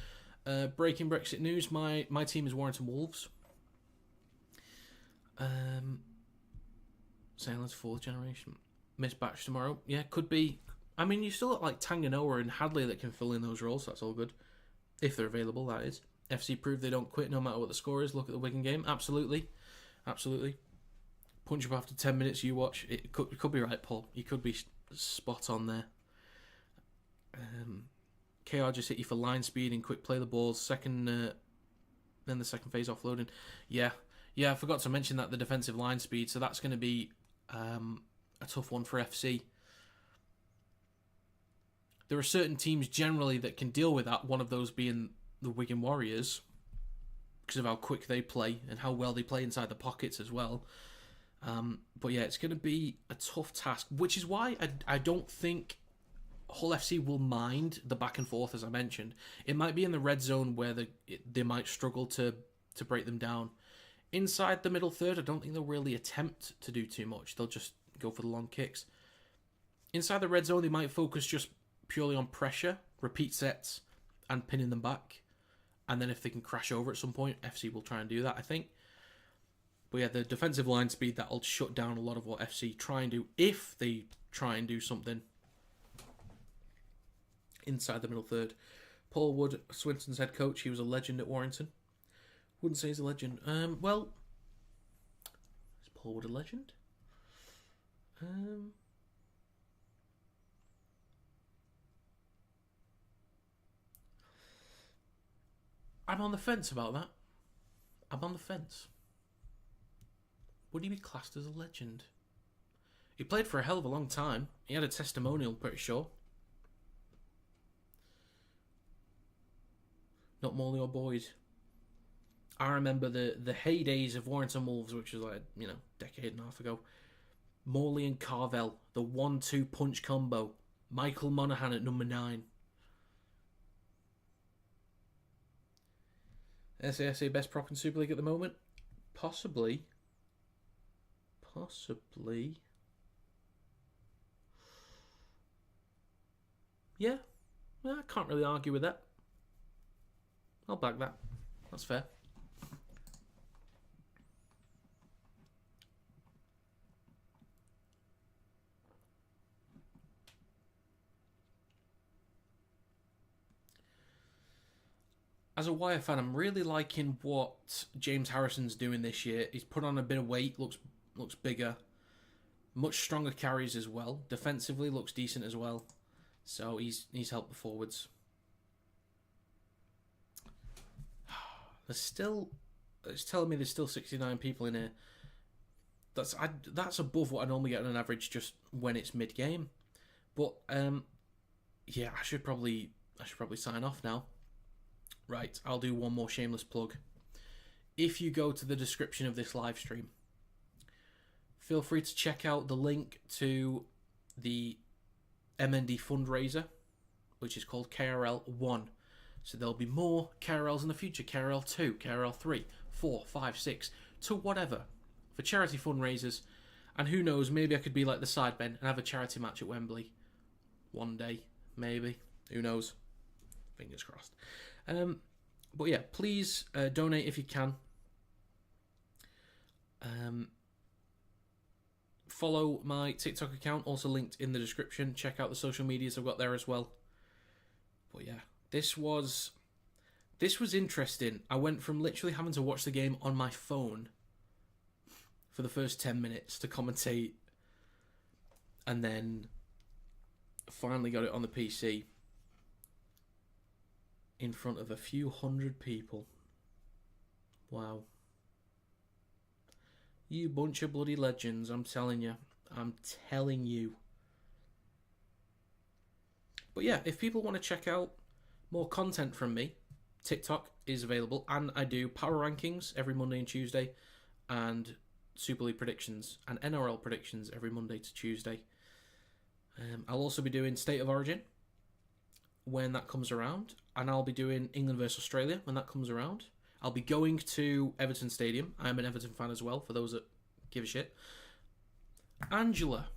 S1: Breaking Brexit news. My team is Warrington Wolves. Silence 4th generation. Miss Batch tomorrow. Yeah, could be. I mean, you still got like Tanganoa and Hadley that can fill in those roles. So that's all good. If they're available, that is. FC prove they don't quit no matter what the score is. Look at the Wigan game. Absolutely. Absolutely. Punch up after 10 minutes, you watch. It could be right, Paul. You could be spot on there. KR just hit you for line speed and quick play the balls. Then the second phase offloading. Yeah, I forgot to mention that the defensive line speed. So that's going to be a tough one for FC. There are certain teams generally that can deal with that. One of those being the Wigan Warriors, because of how quick they play and how well they play inside the pockets as well. But yeah, it's going to be a tough task, which is why I don't think Hull FC will mind the back and forth, as I mentioned. It might be in the red zone where they might struggle to break them down. Inside the middle third, I don't think they'll really attempt to do too much. They'll just go for the long kicks. Inside the red zone, they might focus just purely on pressure, repeat sets, and pinning them back. And then if they can crash over at some point, FC will try and do that, I think. But yeah, the defensive line speed, that'll shut down a lot of what FC try and do, if they try and do something inside the middle third. Paul Wood, Swinton's head coach, he was a legend at Warrington. Wouldn't say he's a legend. Well, is Paul Wood a legend? I'm on the fence about that. I'm on the fence. Would he be classed as a legend? He played for a hell of a long time. He had a testimonial, pretty sure. Not Morley or Boyd. I remember the heydays of Warrington Wolves, which was like, decade and a half ago. Morley and Carvel, the 1-2 punch combo. Michael Monaghan at number 9. SASA best prop in Super League at the moment? Possibly. Yeah, I can't really argue with that. I'll back that. That's fair. As a Wire fan, I'm really liking what James Harrison's doing this year. He's put on a bit of weight, looks bigger, much stronger carries as well. Defensively, looks decent as well. So he's helped the forwards. It's telling me there's still 69 people in here. That's above what I normally get on an average just when it's mid game. But yeah, I should probably sign off now. Right, I'll do one more shameless plug. If you go to the description of this live stream, feel free to check out the link to the MND fundraiser, which is called KRL 1. So there'll be more KRLs in the future, KRL 2, KRL 3, 4, 5, 6, to whatever, for charity fundraisers. And who knows, maybe I could be like the Sidemen and have a charity match at Wembley one day, maybe. Who knows? Fingers crossed. But yeah, please donate if you can. Follow my TikTok account, also linked in the description. Check out the social medias I've got there as well. But yeah, this was interesting. I went from literally having to watch the game on my phone for the first 10 minutes to commentate, and then finally got it on the PC in front of a few hundred people. Wow. You bunch of bloody legends, I'm telling you. I'm telling you. But yeah, if people want to check out more content from me, TikTok is available, and I do power rankings every Monday and Tuesday, and Super League predictions and NRL predictions every Monday to Tuesday. I'll also be doing State of Origin when that comes around, and I'll be doing England versus Australia when that comes around. I'll be going to Everton Stadium. I'm an Everton fan as well, for those that give a shit. Angela.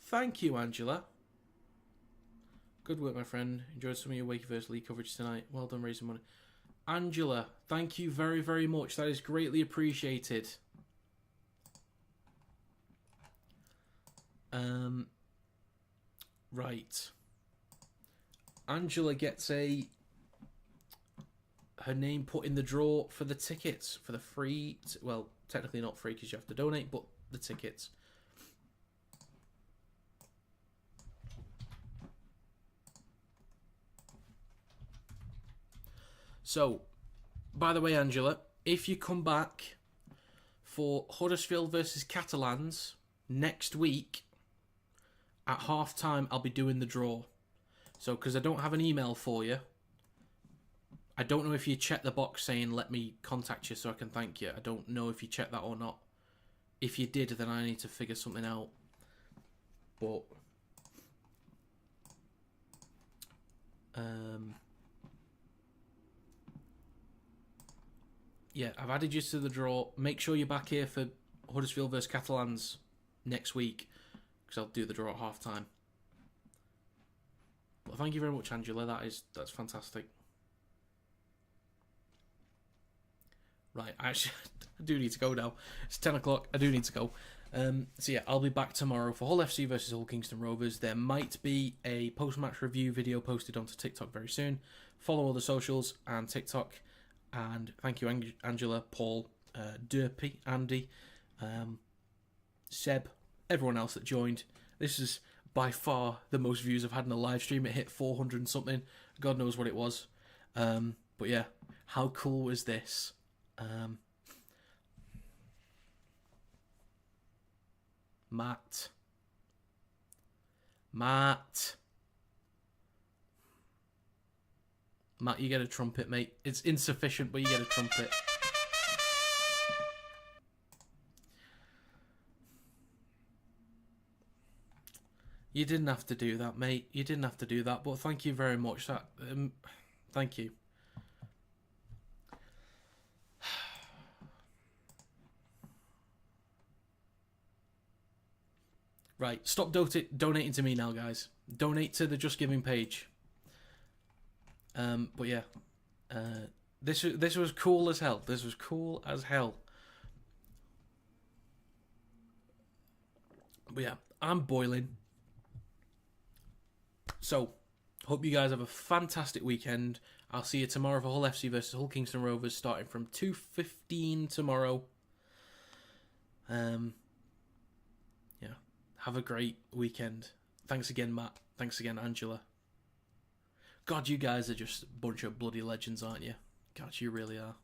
S1: Thank you, Angela. Good work, my friend. Enjoyed some of your Wakefield League coverage tonight. Well done raising money. Angela, thank you very, very much. That is greatly appreciated. Right. Angela gets her name put in the draw for the tickets, for the free, well, technically not free because you have to donate, but the tickets. So, by the way, Angela, if you come back for Huddersfield versus Catalans next week, at half time, I'll be doing the draw. So, because I don't have an email for you, I don't know if you checked the box saying let me contact you so I can thank you. I don't know if you checked that or not. If you did, then I need to figure something out. But yeah, I've added you to the draw. Make sure you're back here for Huddersfield versus Catalans next week, because I'll do the draw at half time. But thank you very much, Angela. That's fantastic. Right, actually, I do need to go now. It's 10 o'clock. I do need to go. So yeah, I'll be back tomorrow for Hull FC versus Hull Kingston Rovers. There might be a post-match review video posted onto TikTok very soon. Follow all the socials and TikTok. And thank you, Angela, Paul, Derpy, Andy, Seb, everyone else that joined. This is by far the most views I've had in a live stream. It hit 400 and something. God knows what it was. But yeah, how cool was this? Matt, you get a trumpet, mate. It's insufficient, but you get a trumpet. You didn't have to do that, mate. You didn't have to do that, but thank you very much. Thank you. Right, stop donating to me now, guys. Donate to the Just Giving page. But yeah, this was cool as hell. This was cool as hell. But yeah, I'm boiling. So, hope you guys have a fantastic weekend. I'll see you tomorrow for Hull FC versus Hull Kingston Rovers, starting from 2:15 tomorrow. Yeah, have a great weekend. Thanks again, Matt. Thanks again, Angela. God, you guys are just a bunch of bloody legends, aren't you? God, you really are.